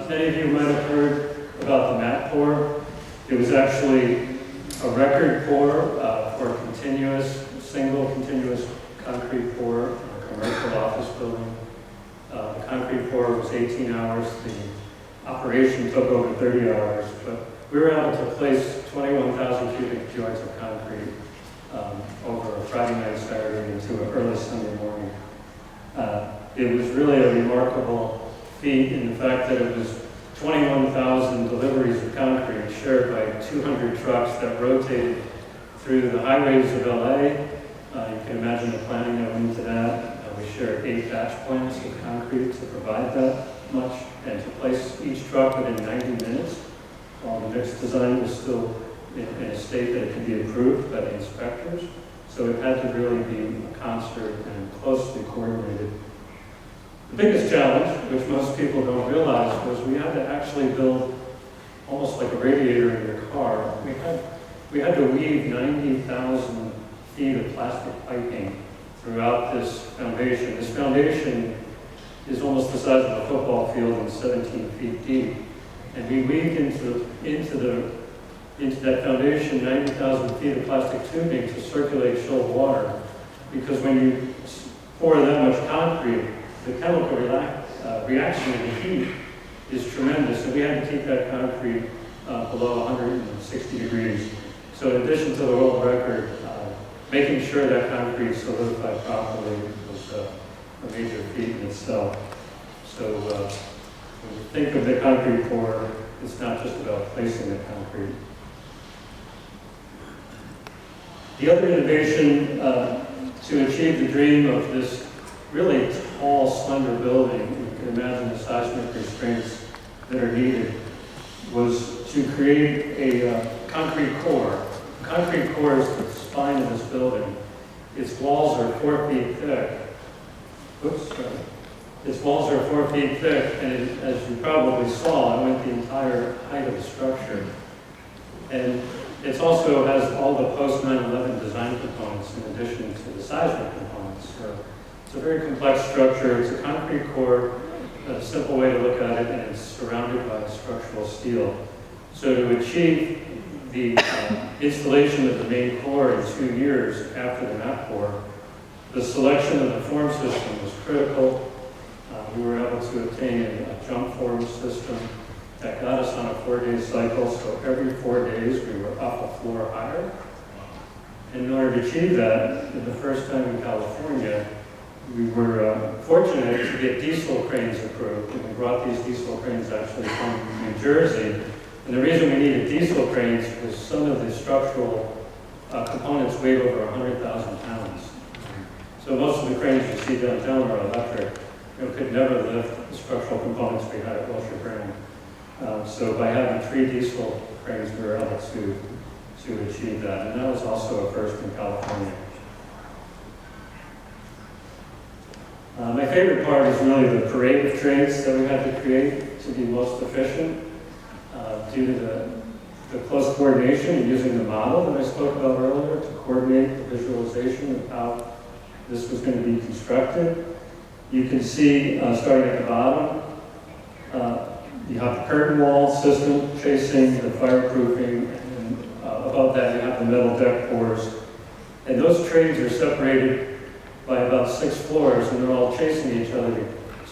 Many of you might have heard about the mat pour. It was actually a record pour for single continuous concrete pour in a commercial office building. The concrete pour was 18 hours. The operation took over 30 hours, but we were able to place 21,000 cubic yards of concrete over a Friday night, Saturday, into an early Sunday morning. It was really a remarkable feat in the fact that it was 21,000 deliveries of concrete shared by 200 trucks that rotated through the highways of LA. You can imagine the planning that went into that. We shared 8 batch plants of concrete to provide that much and to place each truck within 90 minutes while the mix design was still in a state that it could be approved by the inspectors. So it had to really be a concert and closely coordinated. The biggest challenge, which most people don't realize, was we had to actually build almost like a radiator in your car. We had to weave 90,000 feet of plastic piping throughout this foundation. This foundation is almost the size of a football field and 17 feet deep. And we weaved into that foundation 90,000 feet of plastic tubing to circulate chilled water. Because when you pour that much concrete, the chemical reaction in the heat is tremendous. And we had to keep that concrete below 160 degrees. So in addition to the world record, making sure that concrete solidified properly was a major feat in itself. So when you think of the concrete pour, it's not just about placing the concrete. The other innovation to achieve the dream of this really tall, slender building, you can imagine the seismic restraints that are needed, was to create a concrete core. The concrete core is the spine of this building. Its walls are 4 feet thick. Its walls are 4 feet thick, and as you probably saw, it went the entire height of the structure. And it also has all the post 9/11 design components in addition to the seismic components. So it's a very complex structure. It's a concrete core, a simple way to look at it, and it's surrounded by structural steel. So to achieve the installation of the main core in 2 years after the mat pour, the selection of the form system was critical. We were able to obtain a jump form system that got us on a 4-day cycle, so every 4 days we were up a floor higher. And in order to achieve that, for the first time in California, we were fortunate to get diesel cranes approved, and we brought these diesel cranes actually from New Jersey. And the reason we needed diesel cranes was some of the structural components weighed over 100,000 pounds. So most of the cranes you see downtown are electric. Could never lift the structural components we had at Wilshire Brand. So by having 3 diesel cranes, we were able to achieve that. And that was also a first in California. My favorite part is really the parade of trades that we had to create to be most efficient due to the close coordination and using the model that I spoke about earlier to coordinate the visualization of how this was going to be constructed. You can see, starting at the bottom, you have the curtain wall system chasing the fireproofing, and above that you have the metal deck pours. And those trades are separated by about 6 floors, and they're all chasing each other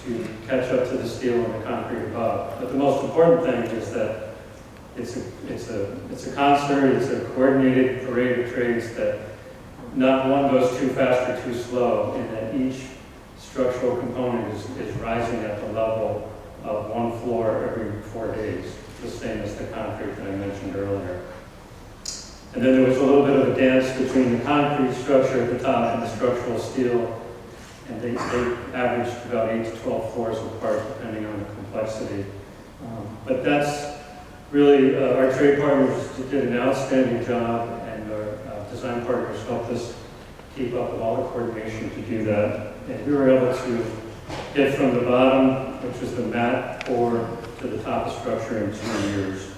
to catch up to the steel and the concrete above. But the most important thing is that it's a concert, it's a coordinated parade of trades that not one goes too fast or too slow, and that each structural component is rising at the level of 1 floor every 4 days, the same as the concrete that I mentioned earlier. And then there was a little bit of a dance between the concrete structure at the top and the structural steel, and they averaged about 8 to 12 floors apart depending on the complexity. But that's really, our trade partners did an outstanding job, and our design partners helped us keep up with all the coordination to do that. And we were able to get from the bottom, which was the mat pour, to the top of the structure in 2 years.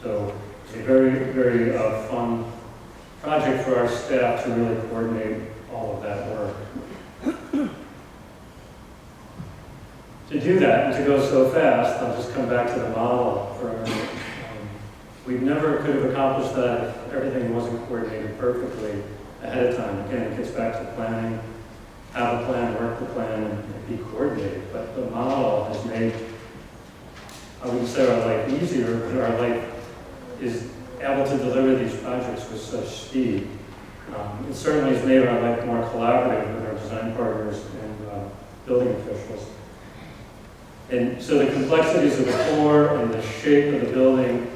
So it's a very, very fun project for our staff to really coordinate all of that work. To do that, and to go so fast, I'll just come back to the model for a minute. We never could have accomplished that if everything wasn't coordinated perfectly ahead of time. Again, it gets back to planning, have a plan, work the plan, and be coordinated. But the model has made, I wouldn't say our life easier, but our life is able to deliver these projects with such speed. It certainly has made our life more collaborative with our design partners and building officials. And so the complexities of the core and the shape of the building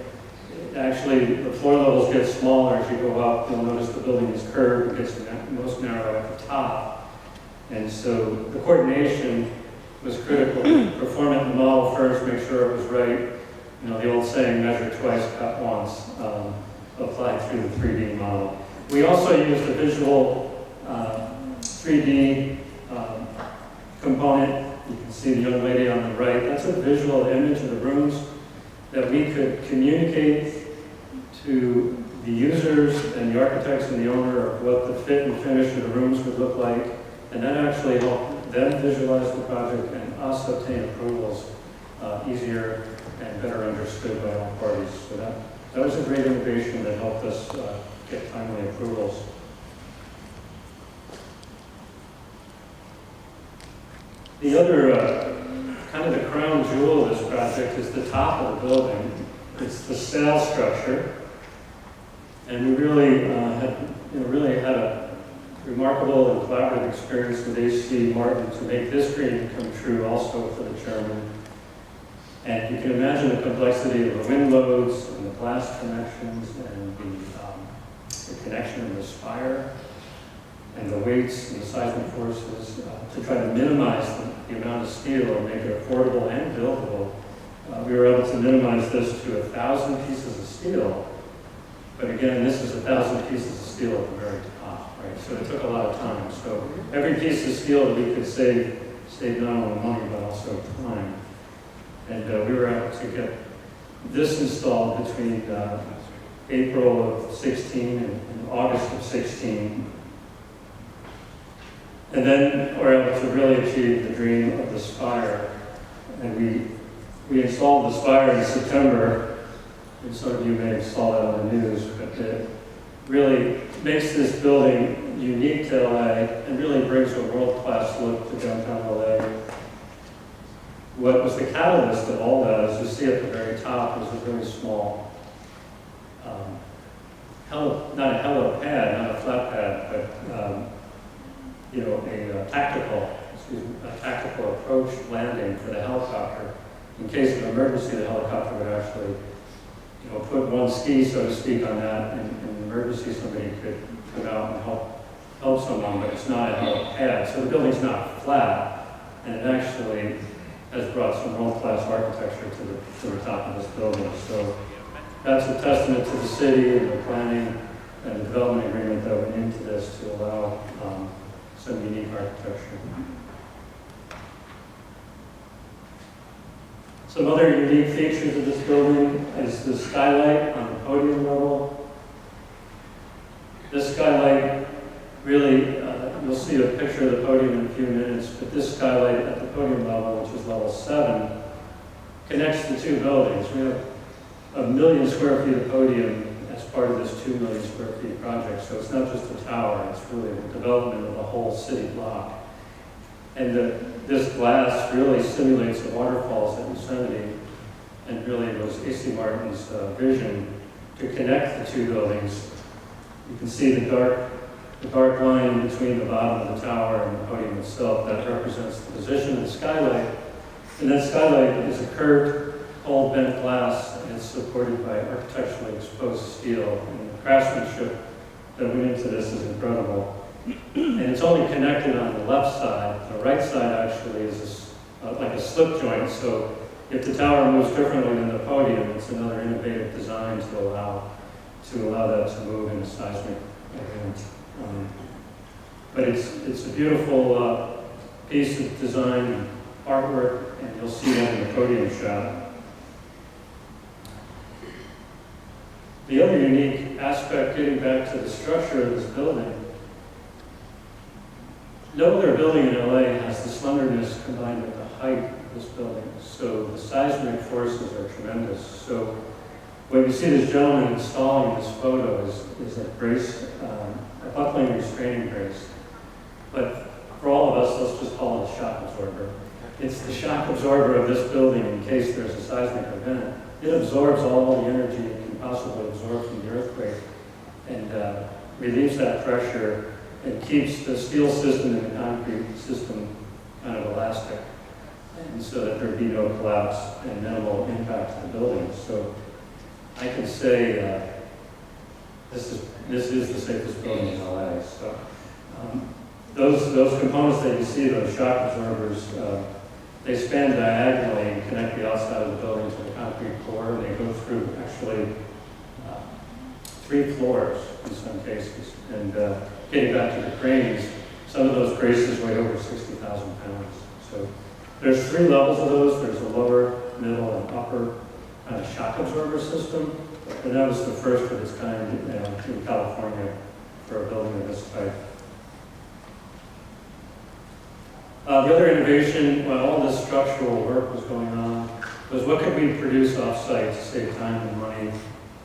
actually, the floor levels get smaller as you go up. You'll notice the building is curved, it gets most narrow at the top. And so the coordination was critical. Perform it in the model first, make sure it was right. You know, the old saying, measure twice, cut once, applied through the 3D model. We also used a visual 3D component. You can see the young lady on the right. That's a visual image of the rooms that we could communicate to the users and the architects and the owner of what the fit and finish of the rooms would look like. And that actually helped them visualize the project and us obtain approvals easier and better understood by all parties. So that was a great innovation that helped us get timely approvals. The other kind of the crown jewel of this project is the top of the building. It's the sail structure. And we really had a remarkable and collaborative experience with AC Martin to make this dream come true also for the chairman. And you can imagine the complexity of the wind loads and the blast connections and the connection of the spire and the weights and the seismic forces to try to minimize the amount of steel and make it affordable and buildable. We were able to minimize this to 1,000 pieces of steel. But again, this is 1,000 pieces of steel at the very top, right? So it took a lot of time. So every piece of steel that we could save not only money, but also time. And we were able to get this installed between April of 16 and August of 16. And then we're able to really achieve the dream of the spire. And we installed the spire in September. And some of you may have saw that on the news, but it really makes this building unique to LA and really brings a world-class look to downtown LA. What was the catalyst of all that, as you see at the very top, was a very small, not a helipad, not a flat pad, but a tactical approach landing for the helicopter. In case of emergency, the helicopter would actually put one ski, so to speak, on that, and in emergency somebody could come out and help someone, but it's not a helipad. So the building's not flat, and it actually has brought some world-class architecture to the top of this building. So that's a testament to the city and the planning and the development agreement that went into this to allow some unique architecture. Some other unique features of this building is the skylight on the podium level. This skylight really, you'll see a picture of the podium in a few minutes, but this skylight at the podium level, which is level 7, connects the two buildings. We have 1 million square feet of podium as part of this 2 million square feet project. So it's not just a tower, it's really the development of the whole city block. And this glass really simulates the waterfalls at Yosemite, and really was AC Martin's vision to connect the two buildings. You can see the dark line between the bottom of the tower and the podium itself. That represents the position of the skylight. And that skylight is a curved, cold bent glass, and it's supported by architecturally exposed steel. And the craftsmanship that went into this is incredible. And it's only connected on the left side. The right side actually is like a slip joint, so if the tower moves differently than the podium, it's another innovative design to allow that to move in a seismic event. But it's a beautiful piece of design and artwork, and you'll see that in the podium shot. The other unique aspect, getting back to the structure of this building, no other building in LA has the slenderness combined with the height of this building. So the seismic forces are tremendous. So what you see this gentleman installing in this photo is a brace, a buckling restraining brace. But for all of us, let's just call it a shock absorber. It's the shock absorber of this building in case there's a seismic event. It absorbs all the energy it can possibly absorb from the earthquake and relieves that pressure and keeps the steel system and the concrete system kind of elastic, and so that there be no collapse and minimal impact to the building. So I can say this is the safest building in LA. So those components that you see, those shock absorbers, they span diagonally and connect the outside of the building to the concrete core, and they go through actually 3 floors in some cases. And getting back to the cranes, some of those braces weigh over 60,000 pounds. So there's 3 levels of those. There's a lower, middle, and upper kind of shock absorber system. And that was the first of its kind in California for a building of this type. The other innovation, while all this structural work was going on, was what could we produce off-site to save time and money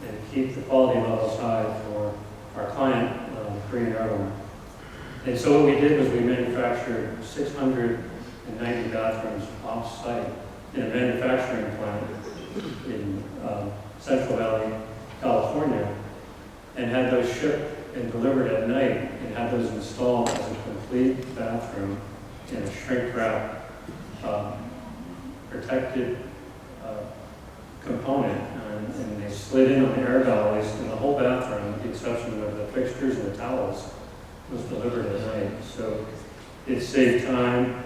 and keep the quality levels high for our client, Korean Airline. And so what we did was we manufactured 690 bathrooms off-site in a manufacturing plant in Central Valley, California, and had those shipped and delivered at night and had those installed as a complete bathroom in a shrink wrap protected component, and they slid in on the air dollies, and the whole bathroom, with the exception of the fixtures and the towels, was delivered at night. So it saved time,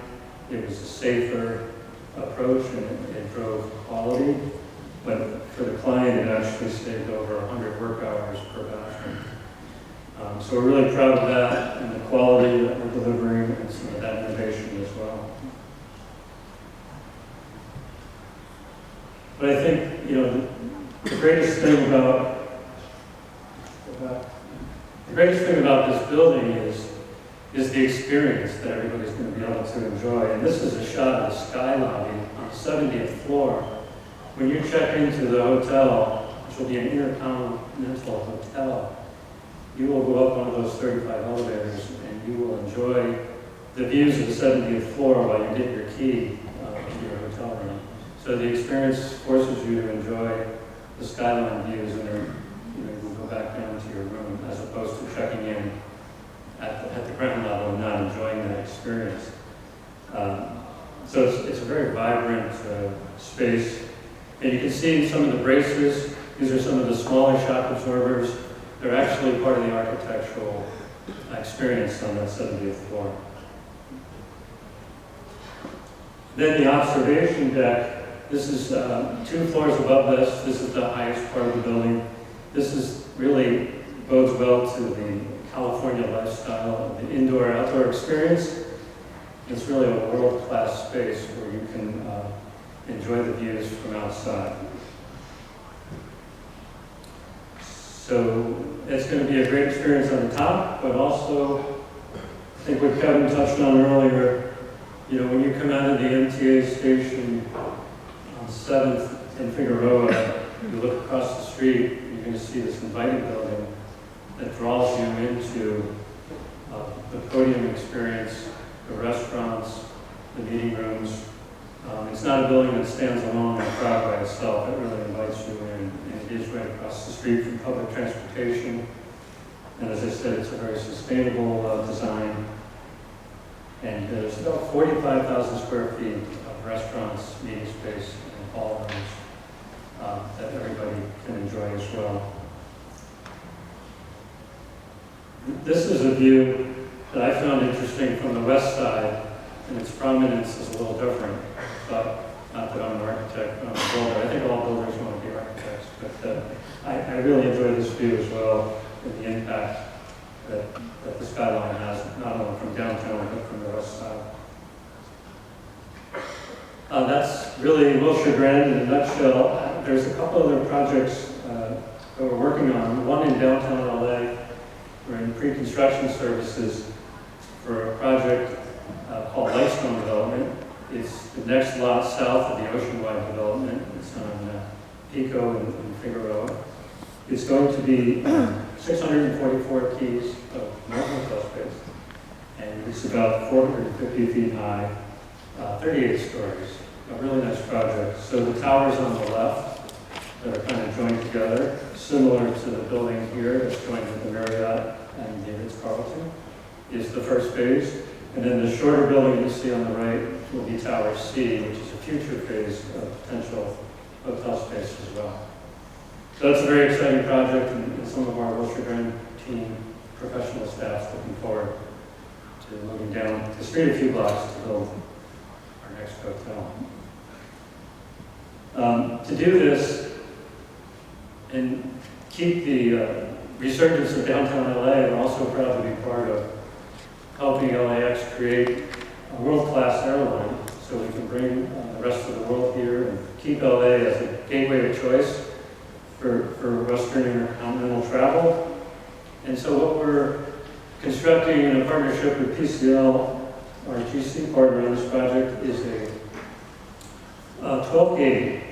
it was a safer approach, and it drove quality, but for the client it actually saved over 100 work hours per bathroom. So we're really proud of that and the quality that we're delivering and some of that innovation as well. But I think, the greatest thing about this building is the experience that everybody's going to be able to enjoy. And this is a shot of the sky lobby on the 70th floor. When you check into the hotel, which will be an intercontinental hotel, you will go up one of those 35 elevators and you will enjoy the views of the 70th floor while you get your key to your hotel room. So the experience forces you to enjoy the skyline views, and then you will go back down to your room as opposed to checking in at the ground level and not enjoying that experience. So it's a very vibrant space. And you can see some of the braces. These are some of the smaller shock absorbers. They're actually part of the architectural experience on that 70th floor. Then the observation deck. This is 2 floors above this. This is the highest part of the building. This is really bodes well to the California lifestyle of the indoor-outdoor experience. It's really a world-class space where you can enjoy the views from outside. So it's going to be a great experience on the top, but also, I think what Kevin touched on earlier, when you come out of the MTA station on 7th and Figueroa, you look across the street, you're going to see this inviting building that draws you into the podium experience, the restaurants, the meeting rooms. It's not a building that stands alone in a crowd by itself. It really invites you in, and it is right across the street from public transportation. And as I said, it's a very sustainable design. And there's about 45,000 square feet of restaurants, meeting space, and ballrooms that everybody can enjoy as well. This is a view that I found interesting from the west side, and its prominence is a little different. But not that I'm an architect, I'm a builder. I think all builders want to be architects, but I really enjoy this view as well, and the impact that the skyline has, not only from downtown, but from the west side. That's really Wilshire Grand in a nutshell. There's a couple other projects that we're working on. One in downtown LA. We're in pre-construction services for a project called Lightstone Development. It's the next lot south of the Oceanwide development. It's on Pico and Figueroa. It's going to be 644 keys of more hotel space, and it's about 450 feet high, 38 stories. A really nice project. So the towers on the left that are kind of joined together, similar to the building here that's joined with the Marriott and the Ritz-Carlton, is the first phase. And then the shorter building you see on the right will be Tower C, which is a future phase of potential hotel space as well. So that's a very exciting project, and some of our Wilshire Grand team professional staff's looking forward to moving down the street a few blocks to build our next hotel. To do this and keep the resurgence of downtown LA, we're also proud to be part of helping LAX create a world-class airline so we can bring the rest of the world here and keep LA as a gateway of choice for Western intercontinental travel. And so what we're constructing in a partnership with PCL, our GC partner on this project, is a 12-gate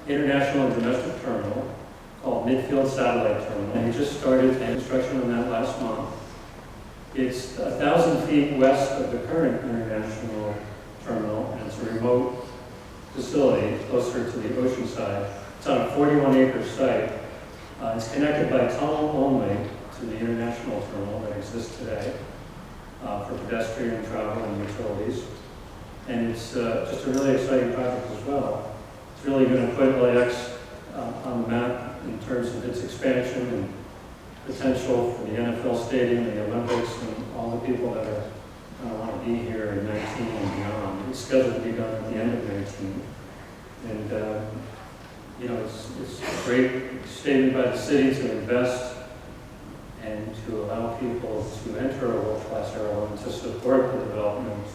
international and domestic terminal called Midfield Satellite Terminal. And we just started construction on that last month. It's 1,000 feet west of the current international terminal, and it's a remote facility closer to the ocean side. It's on a 41-acre site. It's connected by tunnel only to the international terminal that exists today for pedestrian travel and utilities. And it's just a really exciting project as well. It's really going to put LAX on the map in terms of its expansion and potential for the NFL stadium and the Olympics and all the people that are going to want to be here in 19 and beyond. It's scheduled to be done at the end of 19. And you know, it's a great statement by the city to invest and to allow people to enter a world-class airline to support the development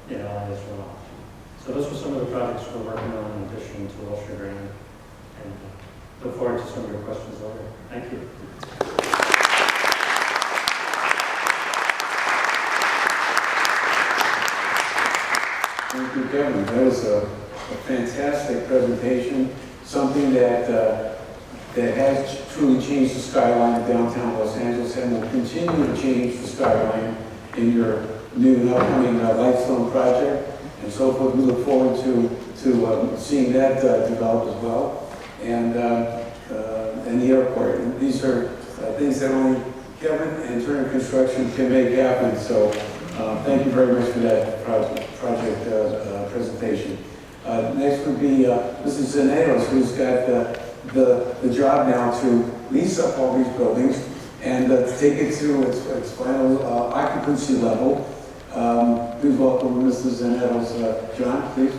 in LA as well. So those were some of the projects we're working on in addition to Wilshire Grand. And look forward to some of your questions later. Thank you. Thank you, Kevin. That was a fantastic presentation, something that has truly changed the skyline of downtown Los Angeles and will continue to change the skyline in your new and upcoming Lightstone project and so forth. We look forward to seeing that develop as well, and the airport. And these are things that only Kevin and Turner Construction can make happen. So thank you very much for that project presentation. Next would be Mrs. Zanetos, who's got the job now to lease up all these buildings and to take it to its final occupancy level. Please welcome Mrs. Zanetos. John, please.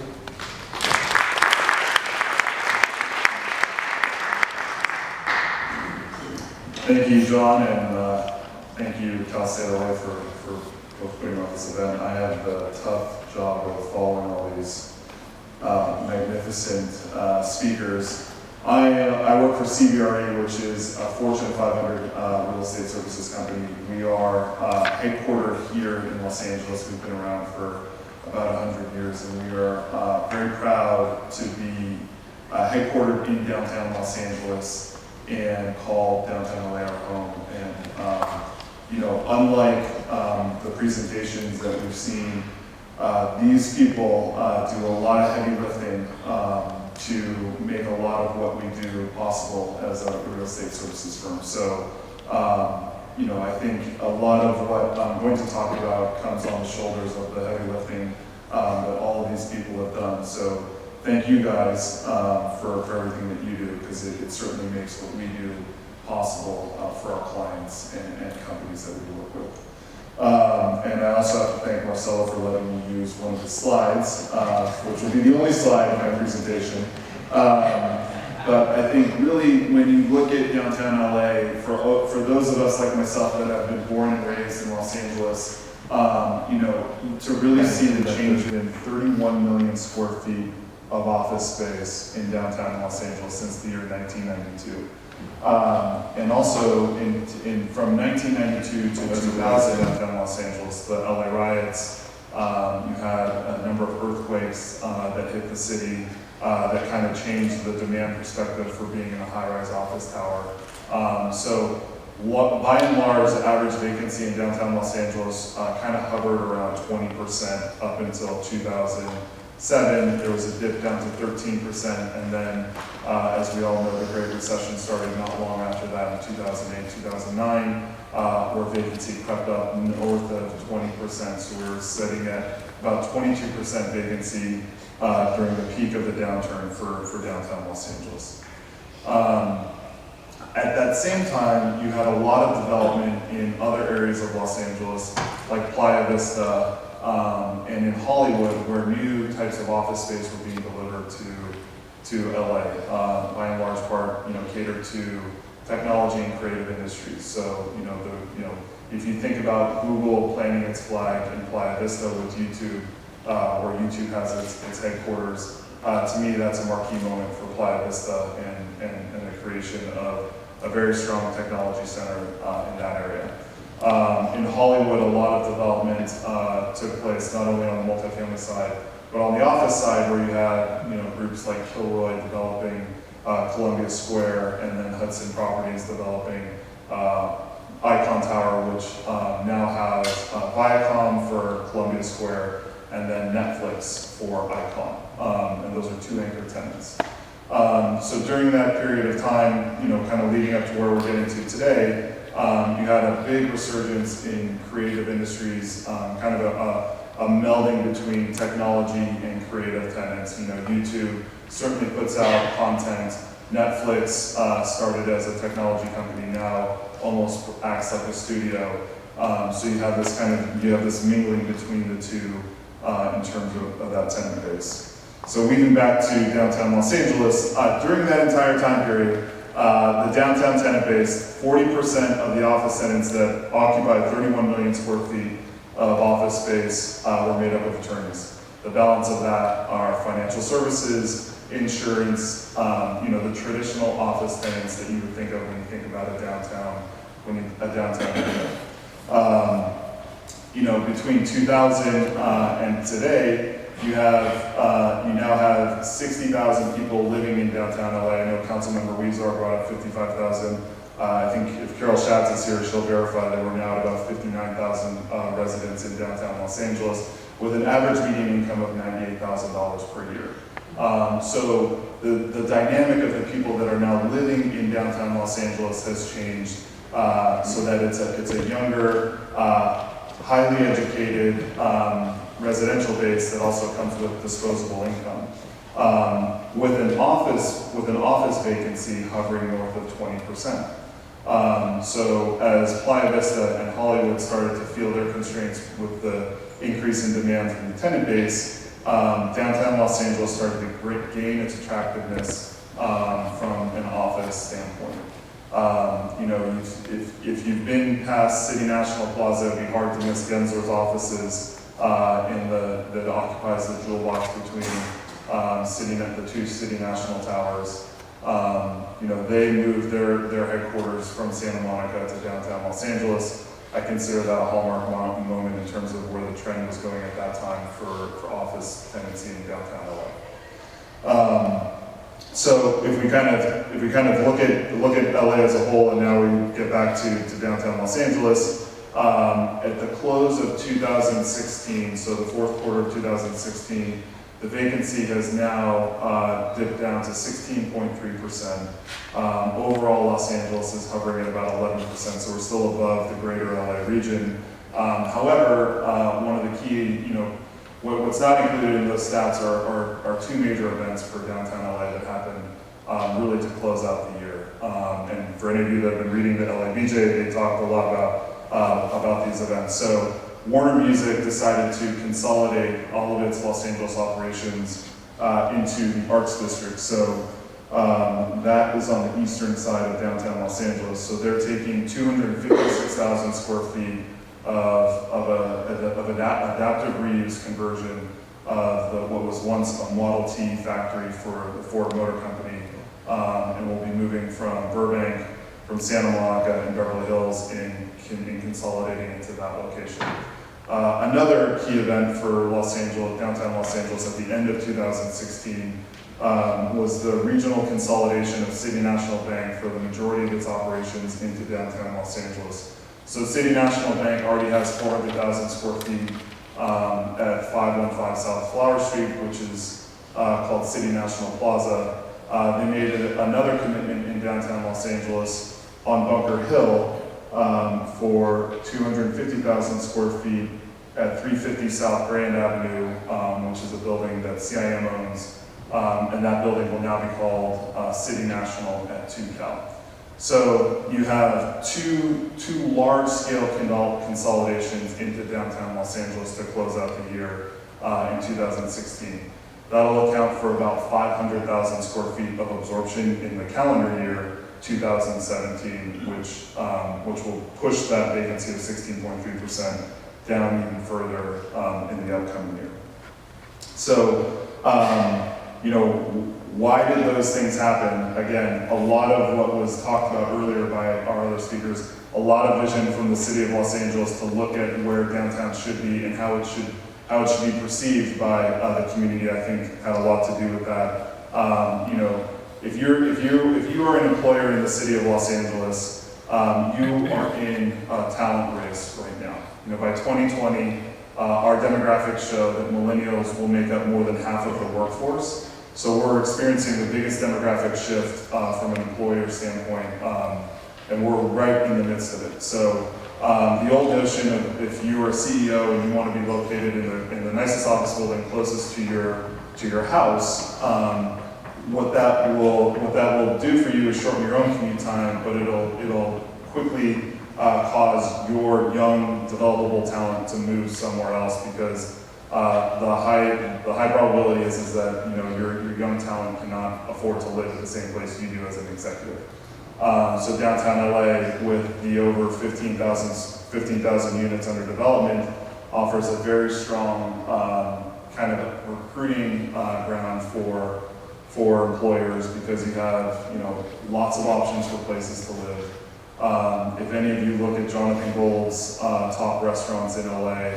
Thank you, John, and thank you, Cal State LA, for putting on this event. I have the tough job of following all these magnificent speakers. I work for CBRE, which is a Fortune 500 real estate services company. We are headquartered here in Los Angeles. We've been around for about 100 years, and we are very proud to be headquartered in downtown Los Angeles and call downtown LA our home. And you know, unlike the presentations that we've seen, these people do a lot of heavy lifting to make a lot of what we do possible as a real estate services firm. So, you know, I think a lot of what I'm going to talk about comes on the shoulders of the heavy lifting that all of these people have done. So thank you guys for everything that you do, because it certainly makes what we do possible for our clients and companies that we work with. And I also have to thank Marcelo for letting me use one of his slides, which will be the only slide in my presentation. But I think really when you look at downtown LA, for those of us like myself that have been born and raised in Los Angeles, you know, to really see the change in 31 million square feet of office space in downtown Los Angeles since the year 1992. And also from 1992 to 2000 downtown Los Angeles, the LA riots, you had a number of earthquakes that hit the city that kind of changed the demand perspective for being in a high-rise office tower. So by and large, the average vacancy in downtown Los Angeles kind of hovered around 20% up until 2007. There was a dip down to 13%, and then, as we all know, the Great Recession started not long after that in 2008, 2009, where vacancy crept up north of 20%. So we were sitting at about 22% vacancy during the peak of the downturn for downtown Los Angeles. At that same time, you had a lot of development in other areas of Los Angeles, like Playa Vista, and in Hollywood, where new types of office space were being delivered to LA, by and large part, catered to technology and creative industries. So, if you think about Google planting its flag in Playa Vista with YouTube, where YouTube has its headquarters, to me, that's a marquee moment for Playa Vista and the creation of a very strong technology center in that area. In Hollywood, a lot of development took place not only on the multifamily side, but on the office side, where you had groups like Kilroy developing Columbia Square, and then Hudson Properties developing Icon Tower, which now has Viacom for Columbia Square, and then Netflix for Icon, and those are two anchor tenants. So during that period of time, kind of leading up to where we're getting to today, you had a big resurgence in creative industries, kind of a melding between technology and creative tenants. YouTube certainly puts out content. Netflix started as a technology company, now almost acts like a studio. So you have this mingling between the two in terms of that tenant base. So weaving back to downtown Los Angeles, during that entire time period, the downtown tenant base, 40% of the office tenants that occupied 31 million square feet of office space were made up of attorneys. The balance of that are financial services, insurance, the traditional office tenants that you would think of when you think about a downtown area. Between 2000 and today, you now have 60,000 people living in downtown LA. I know Councilmember Weezer brought up 55,000. I think if Carol Schatz is here, she'll verify that we're now at about 59,000 residents in downtown Los Angeles, with an average median income of $98,000 per year. So the dynamic of the people that are now living in downtown Los Angeles has changed, so that it's a younger, highly educated residential base that also comes with disposable income, with an office vacancy hovering north of 20%. So as Playa Vista and Hollywood started to feel their constraints with the increase in demand from the tenant base, downtown Los Angeles started to gain its attractiveness from an office standpoint. If you've been past City National Plaza, it'd be hard to miss Gensler's offices that occupies the jewel box between the two City National Towers. They moved their headquarters from Santa Monica to downtown Los Angeles. I consider that a hallmark moment in terms of where the trend was going at that time for office tenancy in downtown LA. So if we kind of look at LA as a whole, and now we get back to downtown Los Angeles, at the close of 2016, so the fourth quarter of 2016, the vacancy has now dipped down to 16.3%. Overall, Los Angeles is hovering at about 11%, so we're still above the greater LA region. However, one of the key, what's not included in those stats are two major events for downtown LA that happened really to close out the year. And for any of you that have been reading the LA BJ, they talked a lot about these events. So Warner Music decided to consolidate all of its Los Angeles operations into the Arts District. So that is on the eastern side of downtown Los Angeles. So they're taking 256,000 square feet of an adaptive reuse conversion of what was once a Model T factory for the Ford Motor Company, and we'll be moving from Burbank, from Santa Monica and Beverly Hills in consolidating into that location. Another key event for downtown Los Angeles at the end of 2016 was the regional consolidation of City National Bank for the majority of its operations into downtown Los Angeles. So City National Bank already has 400,000 square feet at 515 South Flower Street, which is called City National Plaza. They made another commitment in downtown Los Angeles on Bunker Hill for 250,000 square feet at 350 South Grand Avenue, which is a building that CIM owns, and that building will now be called City National at 2 Cal. So you have two large-scale consolidations into downtown Los Angeles to close out the year in 2016. That'll account for about 500,000 square feet of absorption in the calendar year 2017, which will push that vacancy of 16.3% down even further in the upcoming year. So, why did those things happen? Again, a lot of what was talked about earlier by our other speakers, a lot of vision from the city of Los Angeles to look at where downtown should be and how it should be perceived by the community, I think had a lot to do with that. If you are an employer in the city of Los Angeles, you are in a talent race right now. By 2020, our demographics show that millennials will make up more than half of the workforce. So we're experiencing the biggest demographic shift from an employer standpoint, and we're right in the midst of it. So the old notion of if you are a CEO and you want to be located in the nicest office building closest to your house, what that will do for you is shorten your own commute time, but it'll quickly cause your young developable talent to move somewhere else because the high probability is that your young talent cannot afford to live at the same place you do as an executive. So downtown LA, with the over 15,000 units under development, offers a very strong kind of recruiting ground for employers because you have lots of options for places to live. If any of you look at Jonathan Gold's top restaurants in LA,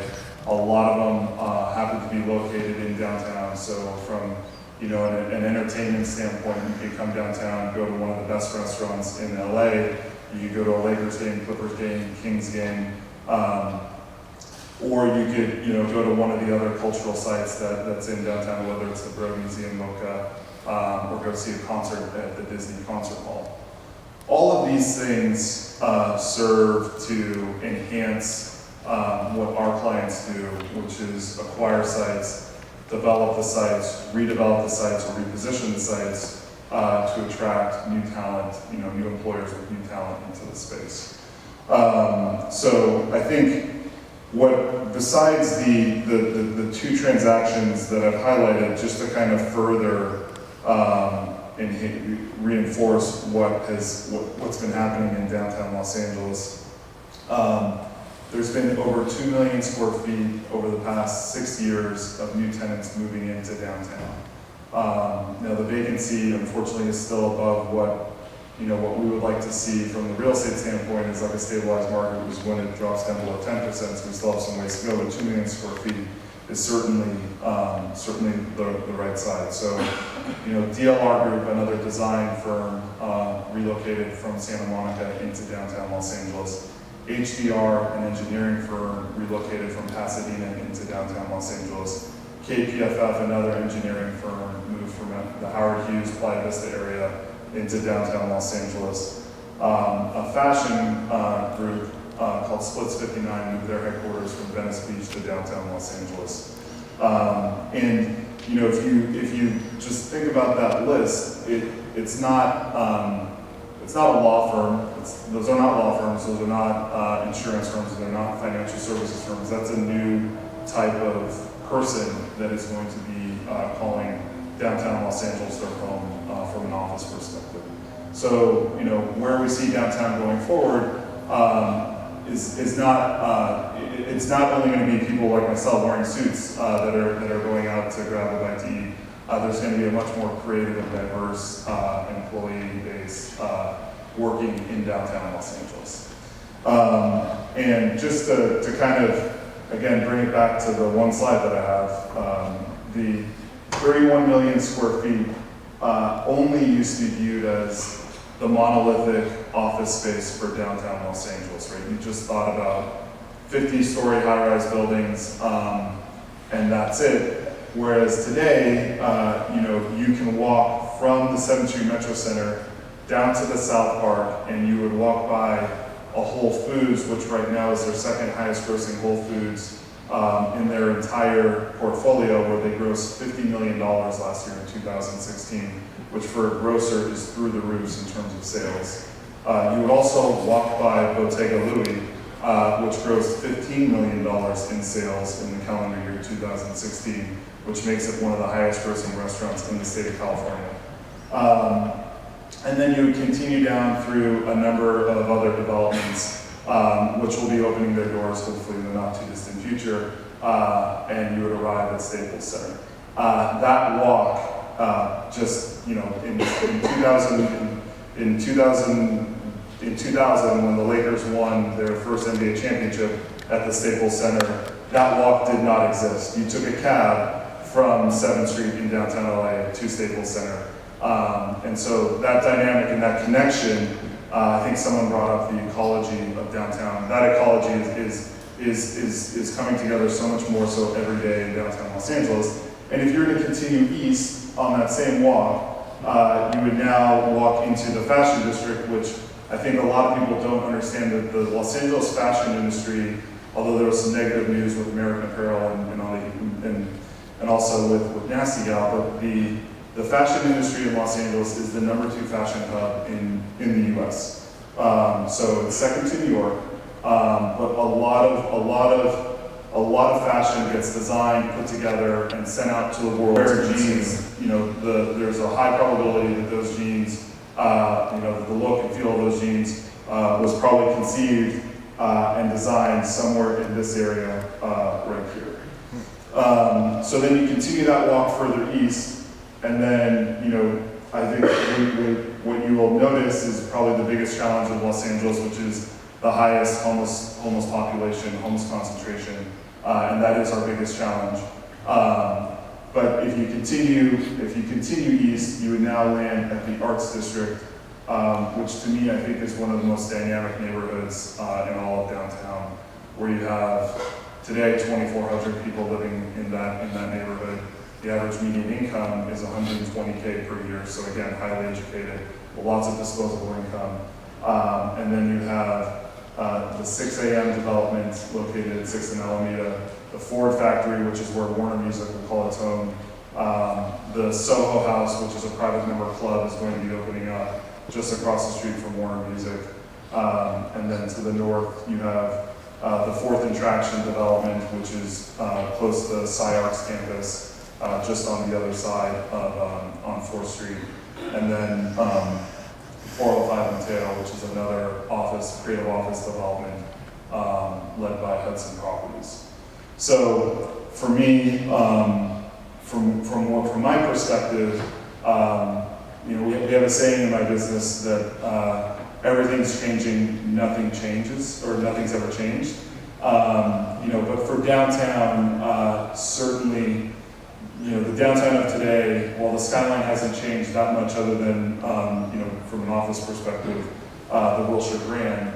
a lot of them happen to be located in downtown. So from an entertainment standpoint, you can come downtown, go to one of the best restaurants in LA. You could go to a Lakers game, Clippers game, Kings game, or you could go to one of the other cultural sites that's in downtown, whether it's the Broad Museum, Mocha, or go see a concert at the Disney Concert Hall. All of these things serve to enhance what our clients do, which is acquire sites, develop the sites, redevelop the sites, or reposition the sites to attract new talent, new employers with new talent into the space. So I think besides the two transactions that I've highlighted, just to kind of further and reinforce what's been happening in downtown Los Angeles. There's been over 2 million square feet over the past 6 years of new tenants moving into downtown. Now the vacancy, unfortunately, is still above what we would like to see from the real estate standpoint is like a stabilized market, which is when it drops down below 10%, so we still have some ways to go, but 2 million square feet is certainly the right side. So, DLR Group, another design firm, relocated from Santa Monica into downtown Los Angeles. HDR, an engineering firm, relocated from Pasadena into downtown Los Angeles. KPFF, another engineering firm, moved from the Howard Hughes, Playa Vista area into downtown Los Angeles. A fashion group called Splits 59 moved their headquarters from Venice Beach to downtown Los Angeles. And if you just think about that list, it's not a law firm. Those are not law firms. Those are not insurance firms. They're not financial services firms. That's a new type of person that is going to be calling downtown Los Angeles their home from an office perspective. So, where we see downtown going forward is not it's not only going to be people like myself wearing suits that are going out to grab a bite to eat. There's going to be a much more creative and diverse employee base working in downtown Los Angeles. And just to kind of, again, bring it back to the one slide that I have, the 31 million square feet only used to be viewed as the monolithic office space for downtown Los Angeles, right? You just thought about 50-story high-rise buildings, and that's it. Whereas today, you can walk from the 7th Street Metro Center down to the South Park, and you would walk by a Whole Foods, which right now is their second highest grossing Whole Foods in their entire portfolio, where they grossed $50 million last year in 2016, which for a grocer is through the roofs in terms of sales. You would also walk by Bottega Louie, which grossed $15 million in sales in the calendar year 2016, which makes it one of the highest grossing restaurants in the state of California. And then you would continue down through a number of other developments, which will be opening their doors hopefully in the not too distant future, and you would arrive at Staples Center. That walk, just, you know, in 2000, when the Lakers won their first NBA championship at the Staples Center, that walk did not exist. You took a cab from 7th Street in downtown LA to Staples Center. And so that dynamic and that connection, I think someone brought up the ecology of downtown. That ecology is coming together so much more so every day in downtown Los Angeles. And if you were to continue east on that same walk, you would now walk into the fashion district, which I think a lot of people don't understand that the Los Angeles fashion industry, although there was some negative news with American Apparel and also with Nasty Gal, but the fashion industry in Los Angeles is the #2 fashion hub in the U.S. So it's second to New York, but a lot of fashion gets designed, put together, and sent out to the world. Wear jeans, you know, there's a high probability that those jeans, the look and feel of those jeans was probably conceived and designed somewhere in this area right here. So then you continue that walk further east, and then, you know, I think what you will notice is probably the biggest challenge of Los Angeles, which is the highest homeless population, homeless concentration, and that is our biggest challenge. But if you continue east, you would now land at the Arts District, which to me I think is one of the most dynamic neighborhoods in all of downtown, where you have today 2,400 people living in that neighborhood. The average median income is $120K per year, so again, highly educated, with lots of disposable income. And then you have the 6 a.m. development located at 6th and Alameda, the Ford factory, which is where Warner Music will call its home. The Soho House, which is a private member club, is going to be opening up just across the street from Warner Music. And then to the north, you have the 4th and Traction development, which is close to the SciArts campus, just on the other side of on 4th Street. And then 405 Mateo, which is another creative office development led by Hudson Properties. So for me, from my perspective, we have a saying in my business that everything's changing, nothing changes, or nothing's ever changed. But for downtown, certainly, the downtown of today, while the skyline hasn't changed that much other than, from an office perspective, the Wilshire Grand,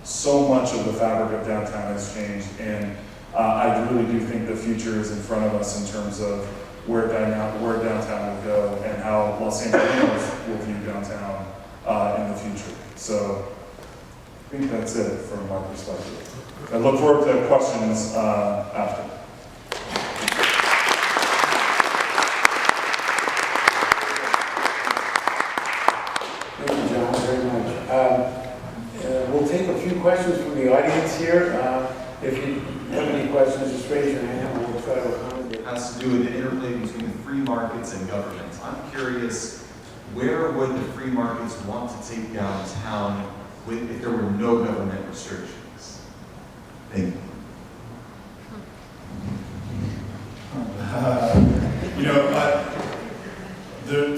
so much of the fabric of downtown has changed, and I really do think the future is in front of us in terms of where downtown will go and how Los Angeles will view downtown in the future. So I think that's it from my perspective. I look forward to questions after. Thank you, John, very much. We'll take a few questions from the audience here. If you have any questions, just raise your hand and we'll try to accommodate. It has to do with the interplay between the free markets and government. I'm curious, where would the free markets want to take downtown if there were no government restrictions? Thank you.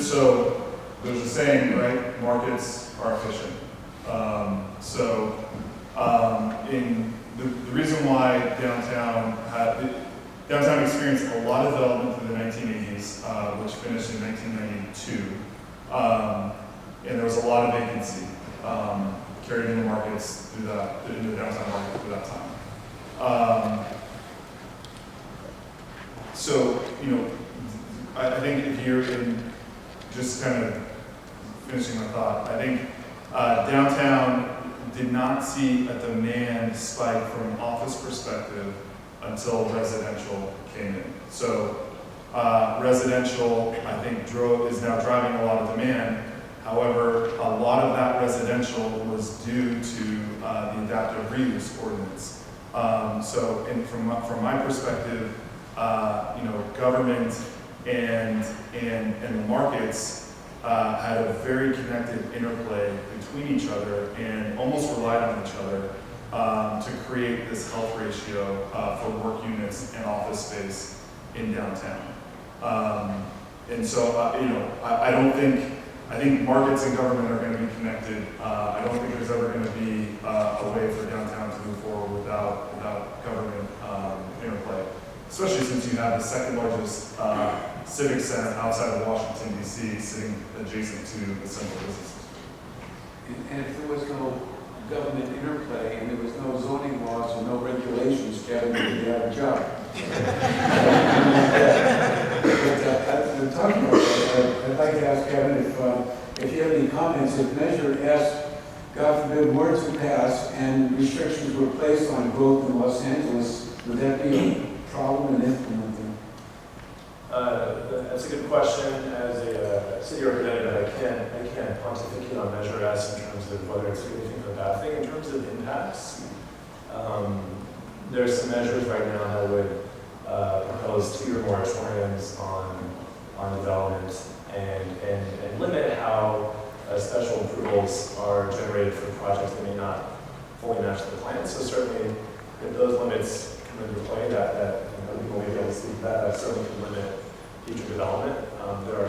So there's a saying, right? Markets are efficient. The reason why downtown experienced a lot of development in the 1980s, which finished in 1992, and there was a lot of vacancy carried into markets through into the downtown market through that time. I think if you're just kind of finishing my thought, I think downtown, did not see a demand spike from an office perspective until residential came in. So residential, I think, is now driving a lot of demand. However, a lot of that residential was due to the adaptive reuse ordinance. From my perspective, government and the markets had a very connected interplay between each other and almost relied on each other to create this health ratio for work units and office space in downtown. I think markets and government are going to be connected. I don't think there's ever going to be a way for downtown to move forward without government interplay, especially since you have the second largest civic center outside of Washington, D.C., sitting adjacent to the central business district. And if there was no government interplay and there was no zoning laws or no regulations, Kevin would be out of a job. But talking about that, I'd like to ask Kevin if you have any comments. If Measure S, God forbid, were to pass and restrictions were placed on growth in Los Angeles, would that be a problem in implementing? That's a good question. As a city representative, I can't pontificate on Measure S in terms of whether it's a good thing or a bad thing. In terms of impacts, there's some measures right now that would propose 2-year moratoriums on development and limit how special approvals are generated for projects that may not fully match the plan. So certainly, if those limits come into play, that people may be able to see that certainly can limit future development. There are,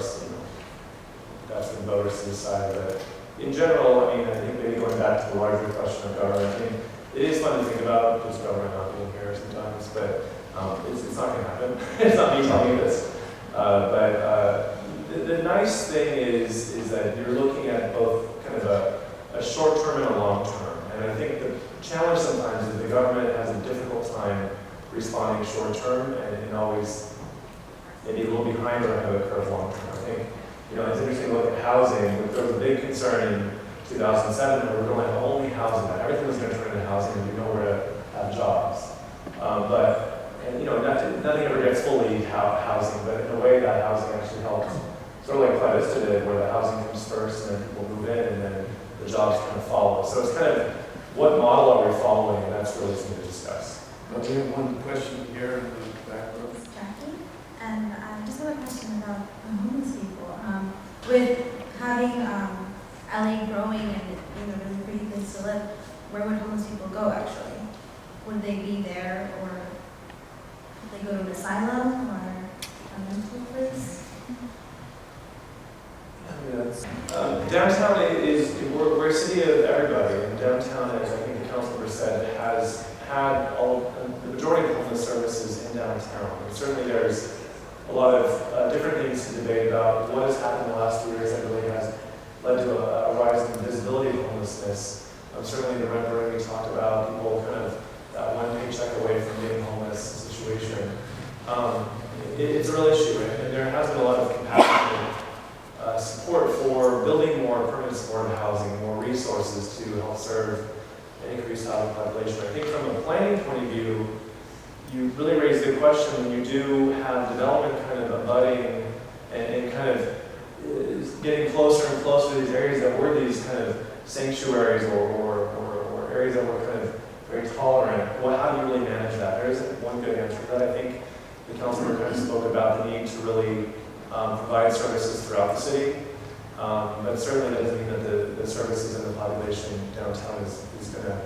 that's for voters to decide. But in general, I think maybe going back to the larger question of government, it is fun to think about just government not being here sometimes, but it's not going to happen. It's not me telling you this. But the nice thing is that you're looking at both kind of a short term and a long term. And I think the challenge sometimes is the government has a difficult time responding short term and always maybe a little behind or ahead of the curve long term. I think, it's interesting to look at housing. There was a big concern in 2007 that we were going to have only housing. Everything was going to turn into housing and we know where to have jobs. Nothing ever gets fully housing, but in a way that housing actually helps. Sort of like Clyde Vista did, where the housing comes first and then people move in and then the jobs kind of follow. So it's kind of what model are we following, and that's really something to discuss. Okay, we have one question here in the back row. Jackie, and I just have a question about homeless people. With having LA growing and being a really pretty place to live, where would homeless people go actually? Would they be there, or would they go to an asylum or a mental place? Downtown we're a city of everybody, and downtown, as I think the councilor said, has had the majority of homeless services in downtown. And certainly there's a lot of different things to debate about what has happened in the last 2 years that really has led to a rise in the visibility of homelessness. Certainly the rent burden we talked about, people kind of one paycheck away from being homeless situation. It's a real issue, and there has been a lot of compassionate support for building more permanent supportive housing, more resources to help serve an increased housing population. I think from a planning point of view, you really raise the question when you do have development kind of abutting and kind of getting closer and closer to these areas that were these kind of sanctuaries or areas that were kind of very tolerant. How do you really manage that? There isn't one good answer to that. I think the councilor kind of spoke about the need to really provide services throughout the city, but certainly that doesn't mean that the services and the population downtown is going to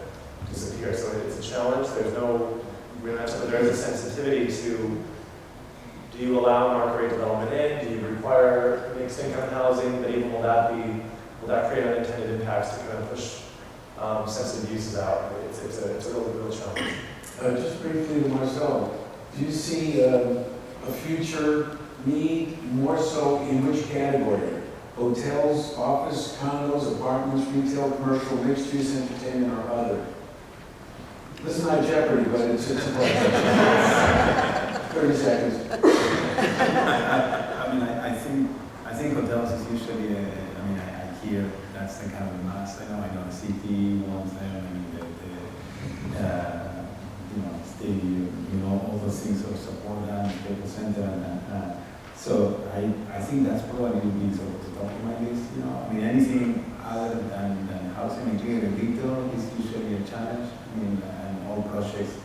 disappear. So it's a challenge. There's no real answer, but there is a sensitivity to: do you allow market rate development in? Do you require mixed income housing? But even will that create unintended impacts to kind of push sensitive uses out? It's a real challenge. Just briefly to Marcel, do you see a future need more so in which category? Hotels, office, condos, apartments, retail, commercial, mixed use, entertainment, or other? This is not Jeopardy, but it's a question. 30 seconds. I think hotels is usually, I hear that's the kind of mass. I know the city wants them, and stadium, all those things sort of support them, Staples Center, and so I think that's probably would be sort of the top of my list. I mean, anything other than housing and clear and retail is usually a challenge. I mean, and all projects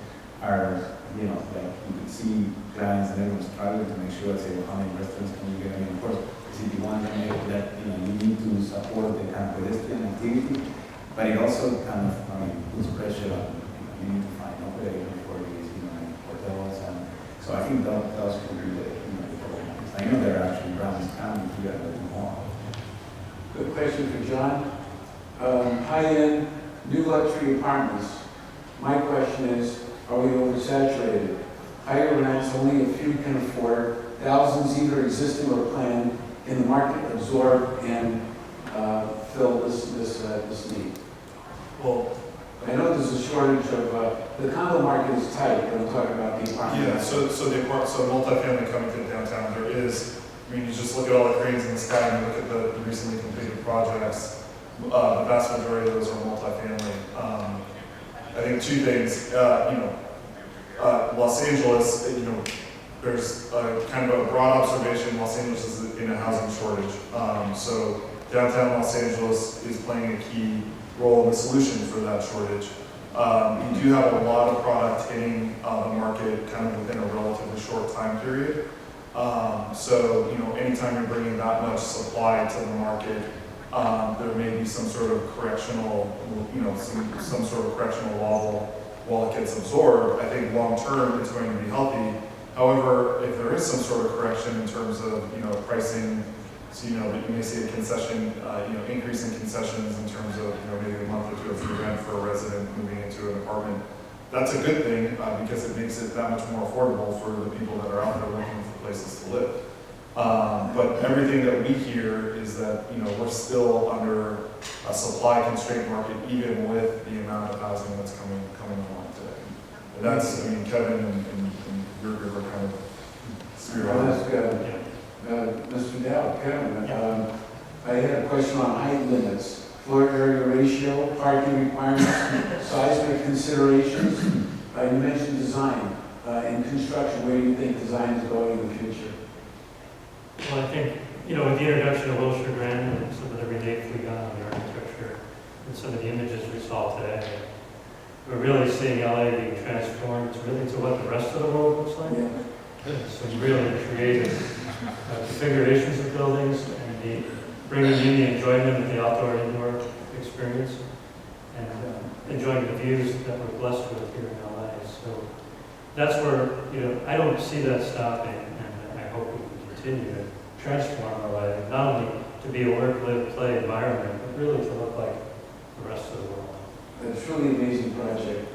are, like you could see clients and everyone struggling to make sure, say, well, how many restaurants can you get? I mean, of course, the city wants to make that, you need to support the kind of pedestrian activity, but it also kind of, puts pressure on, you need to find operators for these, like hotels, and so I think those could be the problems. I know there are actually Brown's County here that do more. Good question for John. High-end, new luxury apartments. My question is, are we oversaturated? Higher rents, only a few can afford. Thousands either existing or planned in the market absorb and fill this need. Well, I know there's a shortage of, the condo market is tight, but I'm talking about the apartment. yeah, so multifamily coming to downtown, there is, I mean, you just look at all the cranes in the sky and you look at the recently completed projects, the vast majority of those are multifamily. I think two things, Los Angeles, there's kind of a broad observation, Los Angeles is in a housing shortage. So downtown Los Angeles is playing a key role in the solution for that shortage. You do have a lot of product hitting the market kind of within a relatively short time period. So, anytime you're bringing that much supply to the market, there may be some sort of correctional, some sort of correctional level while it gets absorbed. I think long term it's going to be healthy. However, if there is some sort of correction in terms of, pricing, so, that you may see a concession, increase in concessions in terms of, maybe a month or two of free rent for a resident moving into an apartment. That's a good thing because it makes it that much more affordable for the people that are out there looking for places to live. But everything that we hear is that, we're still under a supply constraint market, even with the amount of housing that's coming along today. And that's, Kevin and your group are kind of spearheading. Mr. Dow, Kevin, I had a question on height limits, floor area ratio, parking requirements, seismic considerations. You mentioned design. In construction, where do you think design is going in the future? Well, I think, with the introduction of Wilshire Grand and some of the relief we got on the architecture and some of the images we saw today, we're really seeing LA being transformed really to what the rest of the world looks like. Yeah. Some really creative configurations of buildings and bringing in the enjoyment of the outdoor-indoor experience and enjoying the views that we're blessed with here in LA. So that's where, I don't see that stopping, and I hope we can continue to transform LA, not only to be a work, live, play environment, but really to look like the rest of the world. A truly amazing project.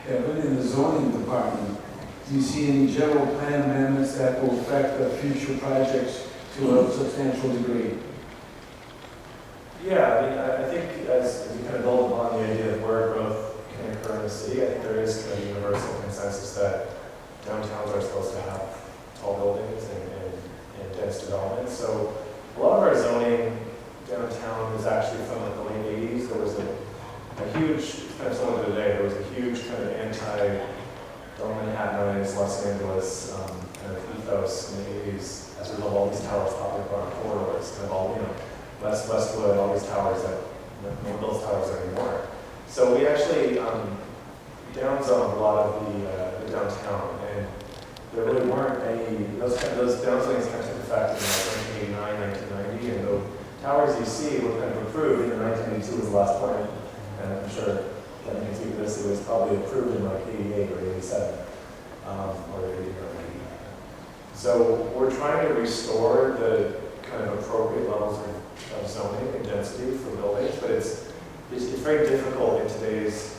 Kevin, in the zoning department, do you see any general plan amendments that will affect the future projects to a substantial degree? Yeah, I think as you kind of build upon the idea of where growth can occur in the city, I think there is kind of a universal consensus that downtowns are supposed to have tall buildings and dense development. So a lot of our zoning downtown is actually from like the late 80s. There was a huge, kind of similar to today, there was a huge kind of don't Manhattanize Los Angeles kind of ethos in the 80s as a result of all these towers popping up on corridors, kind of all, Westwood, all these towers that no one builds towers anymore. So we actually downzoned a lot of the downtown, and there really weren't any, those downzonings kind of took effect in 1989, 1990, and the towers you see were kind of approved in 1982 was the last point, and I'm sure that you can speak to this, it was probably approved in like 88 or 87, or 80 or 89. So we're trying to restore the kind of appropriate levels of zoning and density for buildings, but it's very difficult in today's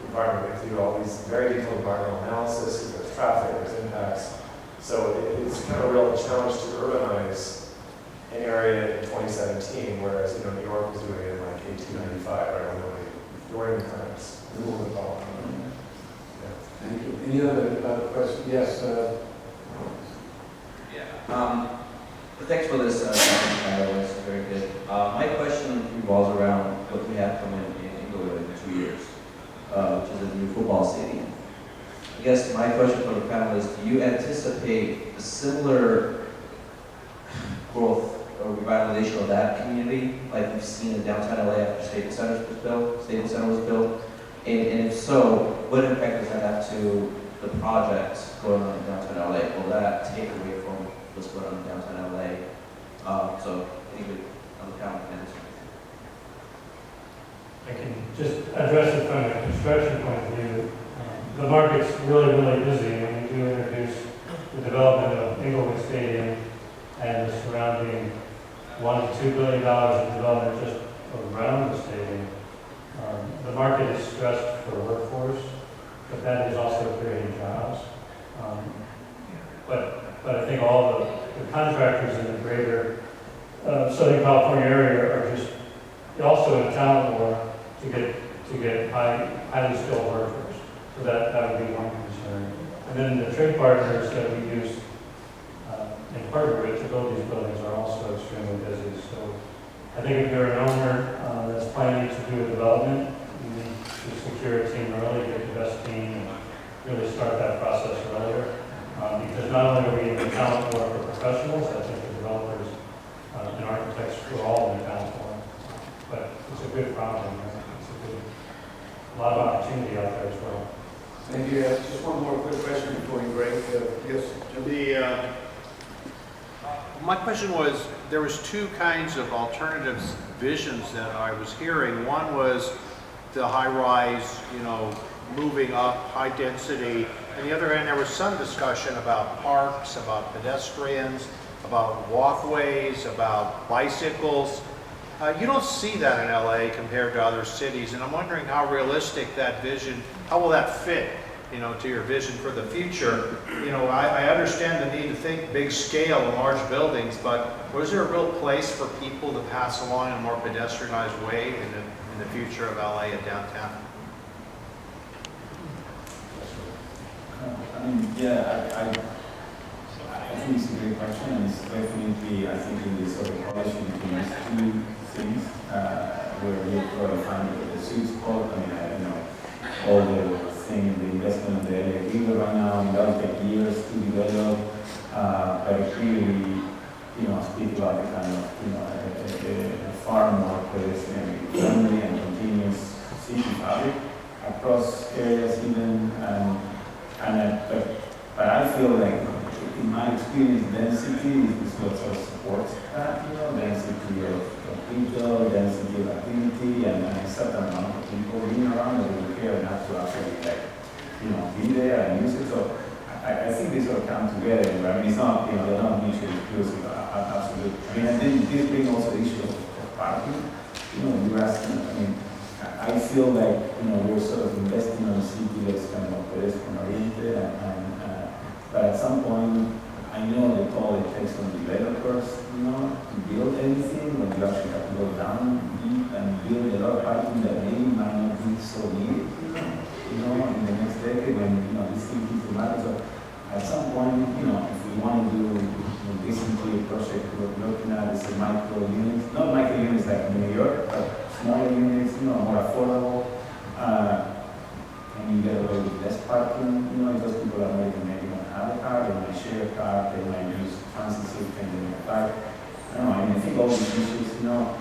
environment. We have to do all these very detailed environmental analysis, there's traffic, there's impacts. So it's kind of a real challenge to urbanize an area in 2017, whereas New York was doing it in like 1895, right? During the times. Thank you. Any other questions? Yes. Thanks for this, this is very good. My question revolves around what we have coming in Inglewood in 2 years, which is a new football stadium. I guess my question for the panel is, do you anticipate a similar growth or revitalization of that community, like we've seen in downtown LA after Staples Center was built? And if so, what impact does that have to the project going on in downtown LA? Will that take away from what's going on in downtown LA? So, anybody on the panel can answer. I can just address it from a construction point of view. The market's really, really busy, and we do introduce the development of Inglewood Stadium and the surrounding $1 to $2 billion of development just around the stadium. The market is stressed for workforce, but that is also creating jobs. But I think all the contractors in the greater Southern California area are just also in talent war to get highly skilled workers. So that would be one concern. And then the trade partners that we use and partner with to build these buildings are also extremely busy. So I think if you're an owner that's planning to do a development, you need to secure a team early, get the best team, and really start that process earlier. Because not only are we in the talent war for professionals, I think the developers and architects are all in the talent war. But it's a good problem. It's a lot of opportunity out there as well. Thank you. Just one more quick question before we break. Yes, my question was, there was two kinds of alternatives visions that I was hearing. One was the high-rise, moving up, high density. On the other end, there was some discussion about parks, about pedestrians, about walkways, about bicycles. You don't see that in LA compared to other cities, and I'm wondering how realistic that vision, how will that fit, to your vision for the future? I understand the need to think big scale and large buildings, but was there a real place for people to pass along in a more pedestrianized way in the future of LA and downtown? I think it's a great question, and it's definitely, I think, in this sort of correlation between these two things, where we probably find the sweet spot. All the thing, the investment in the LA River right now, that'll take years to develop, but it really, speak about the kind of, a far more pedestrian friendly and continuous city fabric across areas even, but I feel like, in my experience, density is what sort of supports that, density of people, density of activity, and a certain amount of people being around that will care enough to actually, be there and use it. So I think these all come together. It's not, they're not mutually exclusive, absolutely. And then this brings also the issue of parking. You were asking, I feel like, we're sort of investing in a city that's kind of pedestrian oriented, but at some point, I know the toll it takes on developers, to build anything, when you actually have to go down deep and build a lot of parking that maybe might not be so needed, in the next decade when, these things hit the market. So at some point, if we want to do recently a project we're looking at is a micro units, not micro units like in New York, but smaller units, more affordable, and you get away with less parking, because people are maybe going to have a car, they might share a car, they might use transit system, they might park. I think all these issues,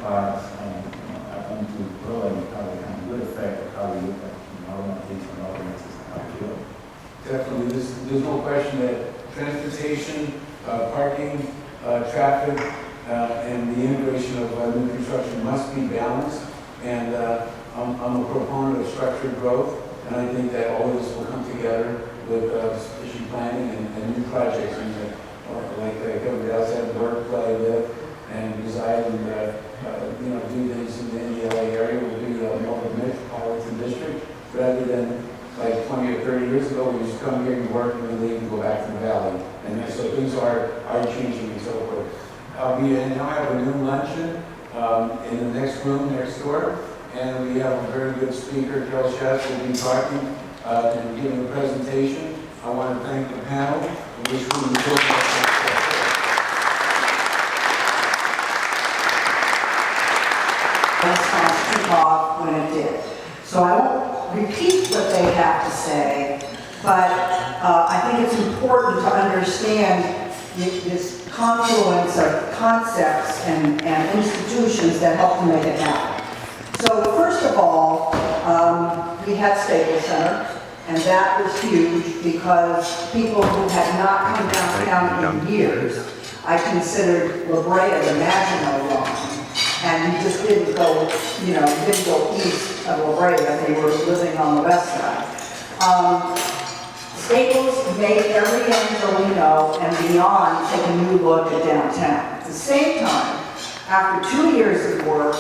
parks, are going to probably have a kind of good effect of how we look at normalization and ordinances and how we do it. definitely. There's no question that transportation, parking, traffic, and the integration of new construction must be balanced. And I'm a proponent of structured growth, and I think that all of this will come together with sufficient planning and new projects. And like Kevin Dale said, work, play, live, and reside and do things in the LA area. We'll be more of a metropolitan district rather than like 20 or 30 years ago, we used to come here and work and then leave and go back to the valley. And so things are changing and so forth. We now have a new luncheon in the next room next door. And we have a very good speaker, Gerro, will be talking and giving a presentation. I want to thank the panel, which we will did. So I won't repeat what they have to say, but I think it's important to understand this confluence of concepts and institutions that help to make it happen. So first of all, we had Staples Center, and that was huge because people who had not come downtown in years, I considered La Brea the Maginot Line, and you just didn't go, didn't go east of La Brea if you were living on the west side. Staples made every Angelino and beyond take a new look at downtown. At the same time, after 2 years of work,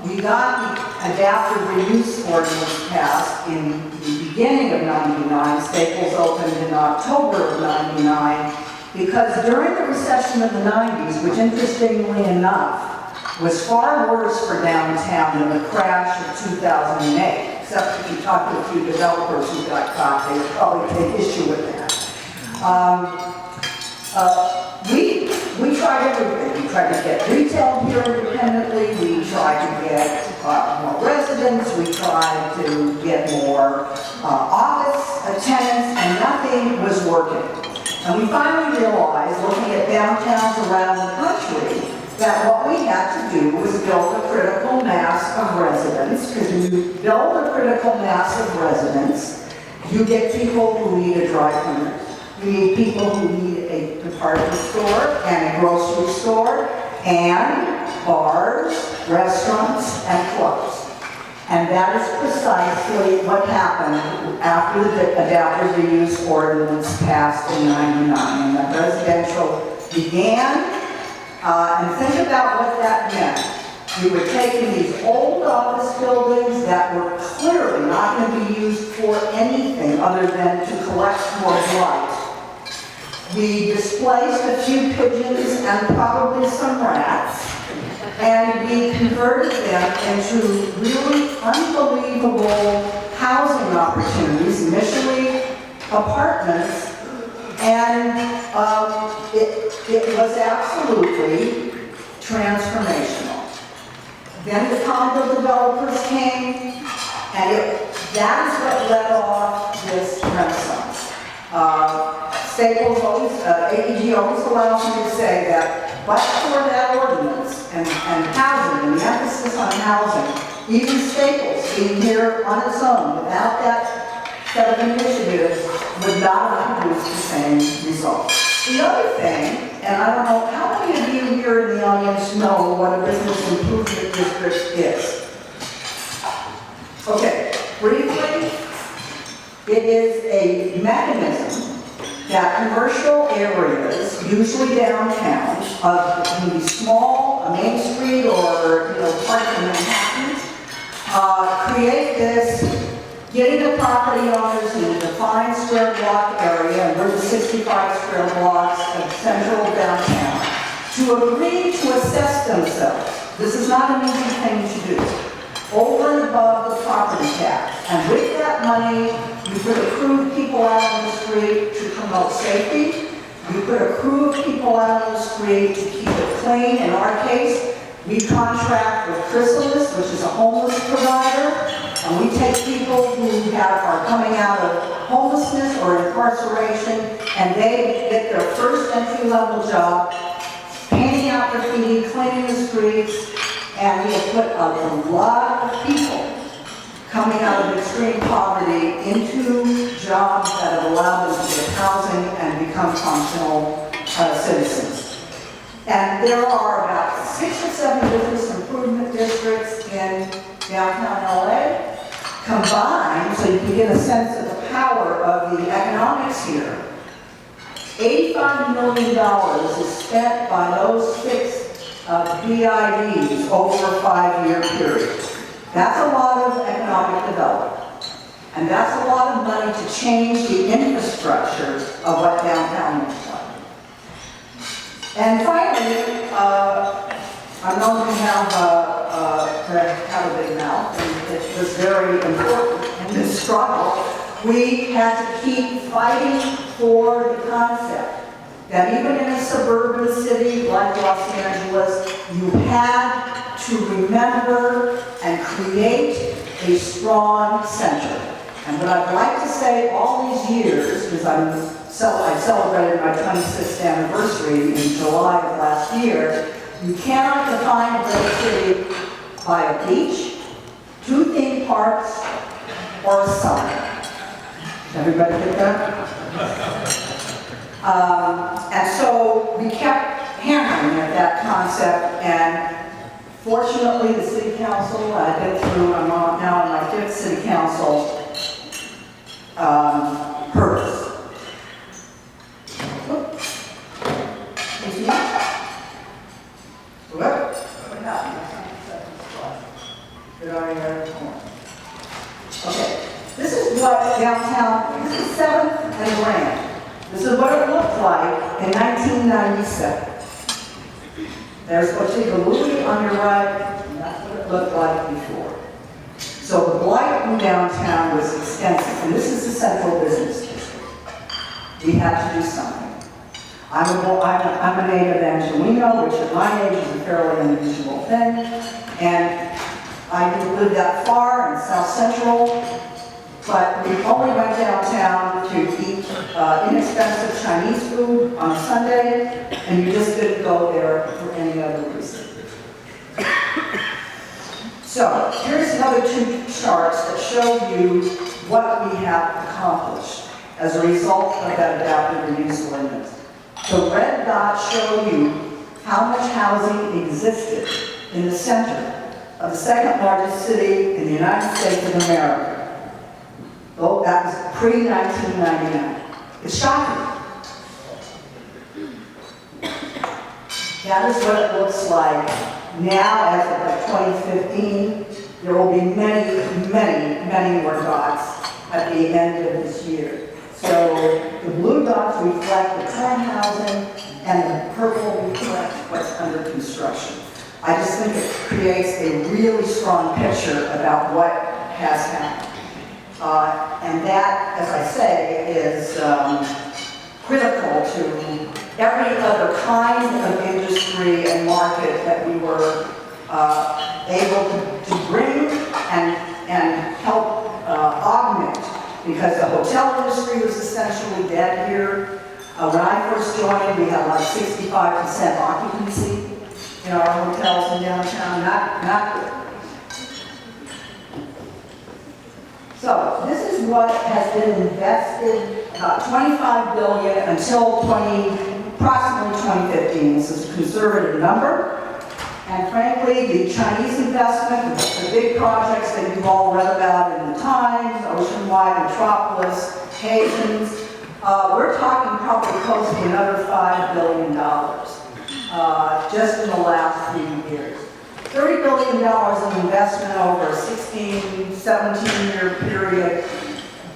we got the adaptive reuse ordinance passed in the beginning of '99. Staples opened in October of '99 because during the recession of the '90s, which interestingly enough was far worse for downtown than the crash of 2008, except if you talk to a few developers who got caught, they would probably take issue with that. We tried everything. We tried to get retail here independently. We tried to get more residents. We tried to get more office tenants, and nothing was working. And we finally realized, looking at downtowns around the country, that what we had to do was build a critical mass of residents, because when you build a critical mass of residents, you get people who need a dry cleaner. You need people who need a department store and a grocery store and bars, restaurants, and clubs. And that is precisely what happened after the adaptive reuse ordinance passed in '99. And the residential began, and think about what that meant. We were taking these old office buildings that were clearly not going to be used for anything other than to collect more blight. We displaced a few pigeons and probably some rats, and we converted them into really unbelievable housing opportunities, initially apartments, and it was absolutely transformational. Then the condo developers came, and that is what led off this renaissance. Staples always, AEG always allows me to say that, but for that ordinance and housing, and the emphasis on housing, even Staples being here on its own, without that set of initiatives, would not have produced the same result. The other thing, and I don't know how many of you here in the audience know what a business improvement district is. Okay, briefly, it is a mechanism that commercial areas, usually downtown, can be small, a main street, or parts of Manhattan, create this, getting the property owners in a defined square block area, and we're the 65 square blocks of central downtown, to agree to assess themselves. This is not an easy thing to do. Over and above the property tax. And with that money, you could accrue people out on the street to promote safety. You could accrue people out on the street to keep it clean. In our case, we contract with Chrysalis, which is a homeless provider. And we take people who are coming out of homelessness or incarceration, and they get their first entry-level job, painting out graffiti, cleaning the streets, and we have put a lot of people coming out of extreme poverty into jobs that have allowed them to get housing and become functional citizens. And there are about 6 or 7 business improvement districts in downtown LA combined, so you can get a sense of the power of the economics here. $85 million is spent by those 6 BIDs over a 5-year period. That's a lot of economic development. And that's a lot of money to change the infrastructure of what downtown looks like. And finally, I'm known to have a big mouth, and it was very important in this struggle. We had to keep fighting for the concept that even in a suburban city like Los Angeles, you had to remember and create a strong center. And what I'd like to say all these years, because I celebrated my 26th anniversary in July of last year, you cannot define a great city by a beach, 2 theme parks, or a sun. Everybody get that? And so we kept hammering at that concept, and fortunately the city council, I've been through, I'm now in my 5th city council, heard us. Okay, this is what downtown, this is 7th and Grand. This is what it looked like in 1997. There's Bottega Louie on your right, and that's what it looked like before. So the blight in downtown was extensive, and this is the central business district. We had to do something. I'm a native Angelino, which at my age is a fairly unusual thing, and I didn't live that far in South Central, but we only went downtown to eat inexpensive Chinese food on Sunday, and you just didn't go there for any other reason. So here's another 2 charts that show you what we have accomplished as a result of that adaptive reuse ordinance. The red dots show you how much housing existed in the center of the 2nd largest city in the United States of America. Oh, that was pre-1999. It's shocking. That is what it looks like now as of 2015. There will be many, many, many more dots at the end of this year. So the blue dots reflect the current housing and the purple reflect what's under construction. I just think it creates a really strong picture about what has happened. And that, as I say, is critical to every other kind of industry and market that we were able to bring and help augment, because the hotel industry was essentially dead here. When I first joined, we had like 65% occupancy in our hotels in downtown, not good. So this is what has been invested, $25 billion until approximately 2015. This is a conservative number. And frankly, the Chinese investment, the big projects that you've all read about in the Times, Oceanwide Metropolis, Hazen's, we're talking probably close to another $5 billion just in the last few years. $30 billion in investment over a 16, 17-year period,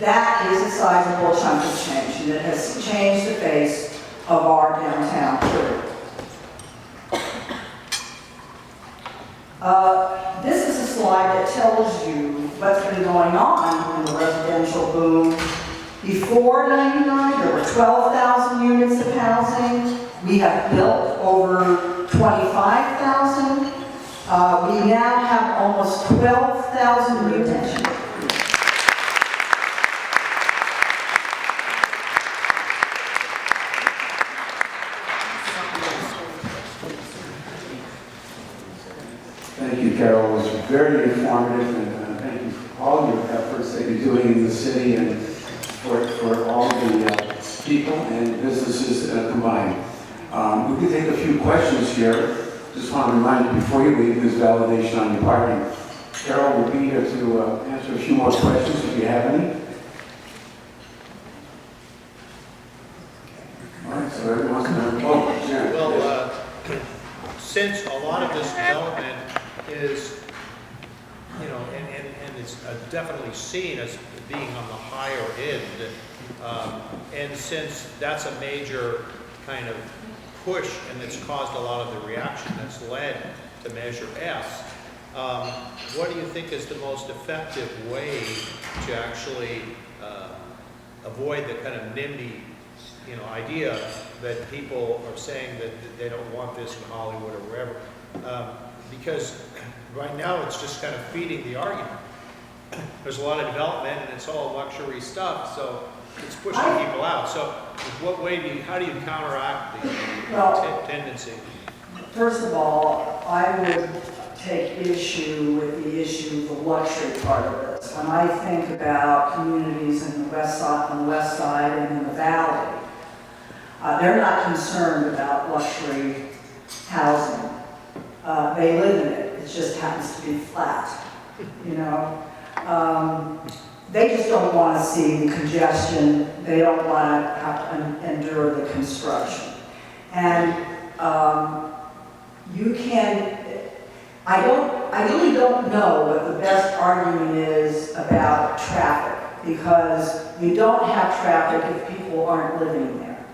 that is a sizable chunk of change, and it has changed the face of our downtown period. This is a slide that tells you what's been going on in the residential boom. Before '99, there were 12,000 units of housing. We have built over 25,000. We now have almost 12,000 units. Thank you, Carol. It was very informative, and thank you for all your efforts that you're doing in the city and for all the people and businesses combined. We can take a few questions here. Just want to remind you before you leave, there's validation on your parking. Carol will be here to answer a few more questions if you have any. All right, so everyone's going to vote. Yeah. Well, since a lot of this development is, you know, and it's definitely seen as being on the higher end, and since that's a major kind of push and it's caused a lot of the reaction that's led to Measure S, what do you think is the most effective way to actually avoid the kind of NIMBY you know, idea that people are saying that they don't want this in Hollywood or wherever. Because right now it's just kind of feeding the argument. There's a lot of development and it's all luxury stuff, so it's pushing people out. So what way how do you counteract the tendency? First of all, I would take issue with the issue of the luxury part of this. When I think about communities in the west side, on the west side and in the valley, they're not concerned about luxury housing. They live in it. It just happens to be flat, you know. They just don't want to see the congestion. They don't want to have to endure the construction. And you can, I really don't know what the best argument is about traffic, because you don't have traffic if people aren't living there.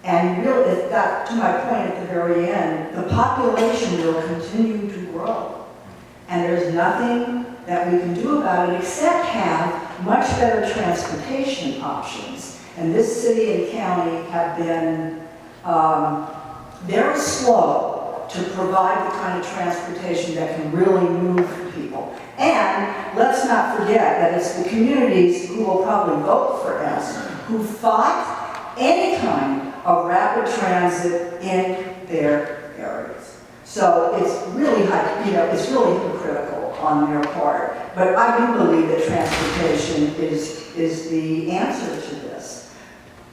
And really, it got to my point at the very end, the population will continue to grow. And there's nothing that we can do about it except have much better transportation options. And this city and county have been very slow to provide the kind of transportation that can really move people. And let's not forget that it's the communities who will probably vote for us who fought any kind of rapid transit in their areas. So it's really, it's really hypocritical on their part. But I do believe that transportation is the answer to this.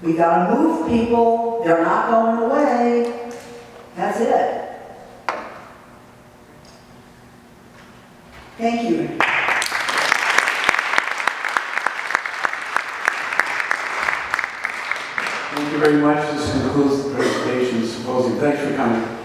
We gotta move people, they're not going away. That's it. Thank you. Thank you very much. This concludes the presentation symposium. Thanks for coming.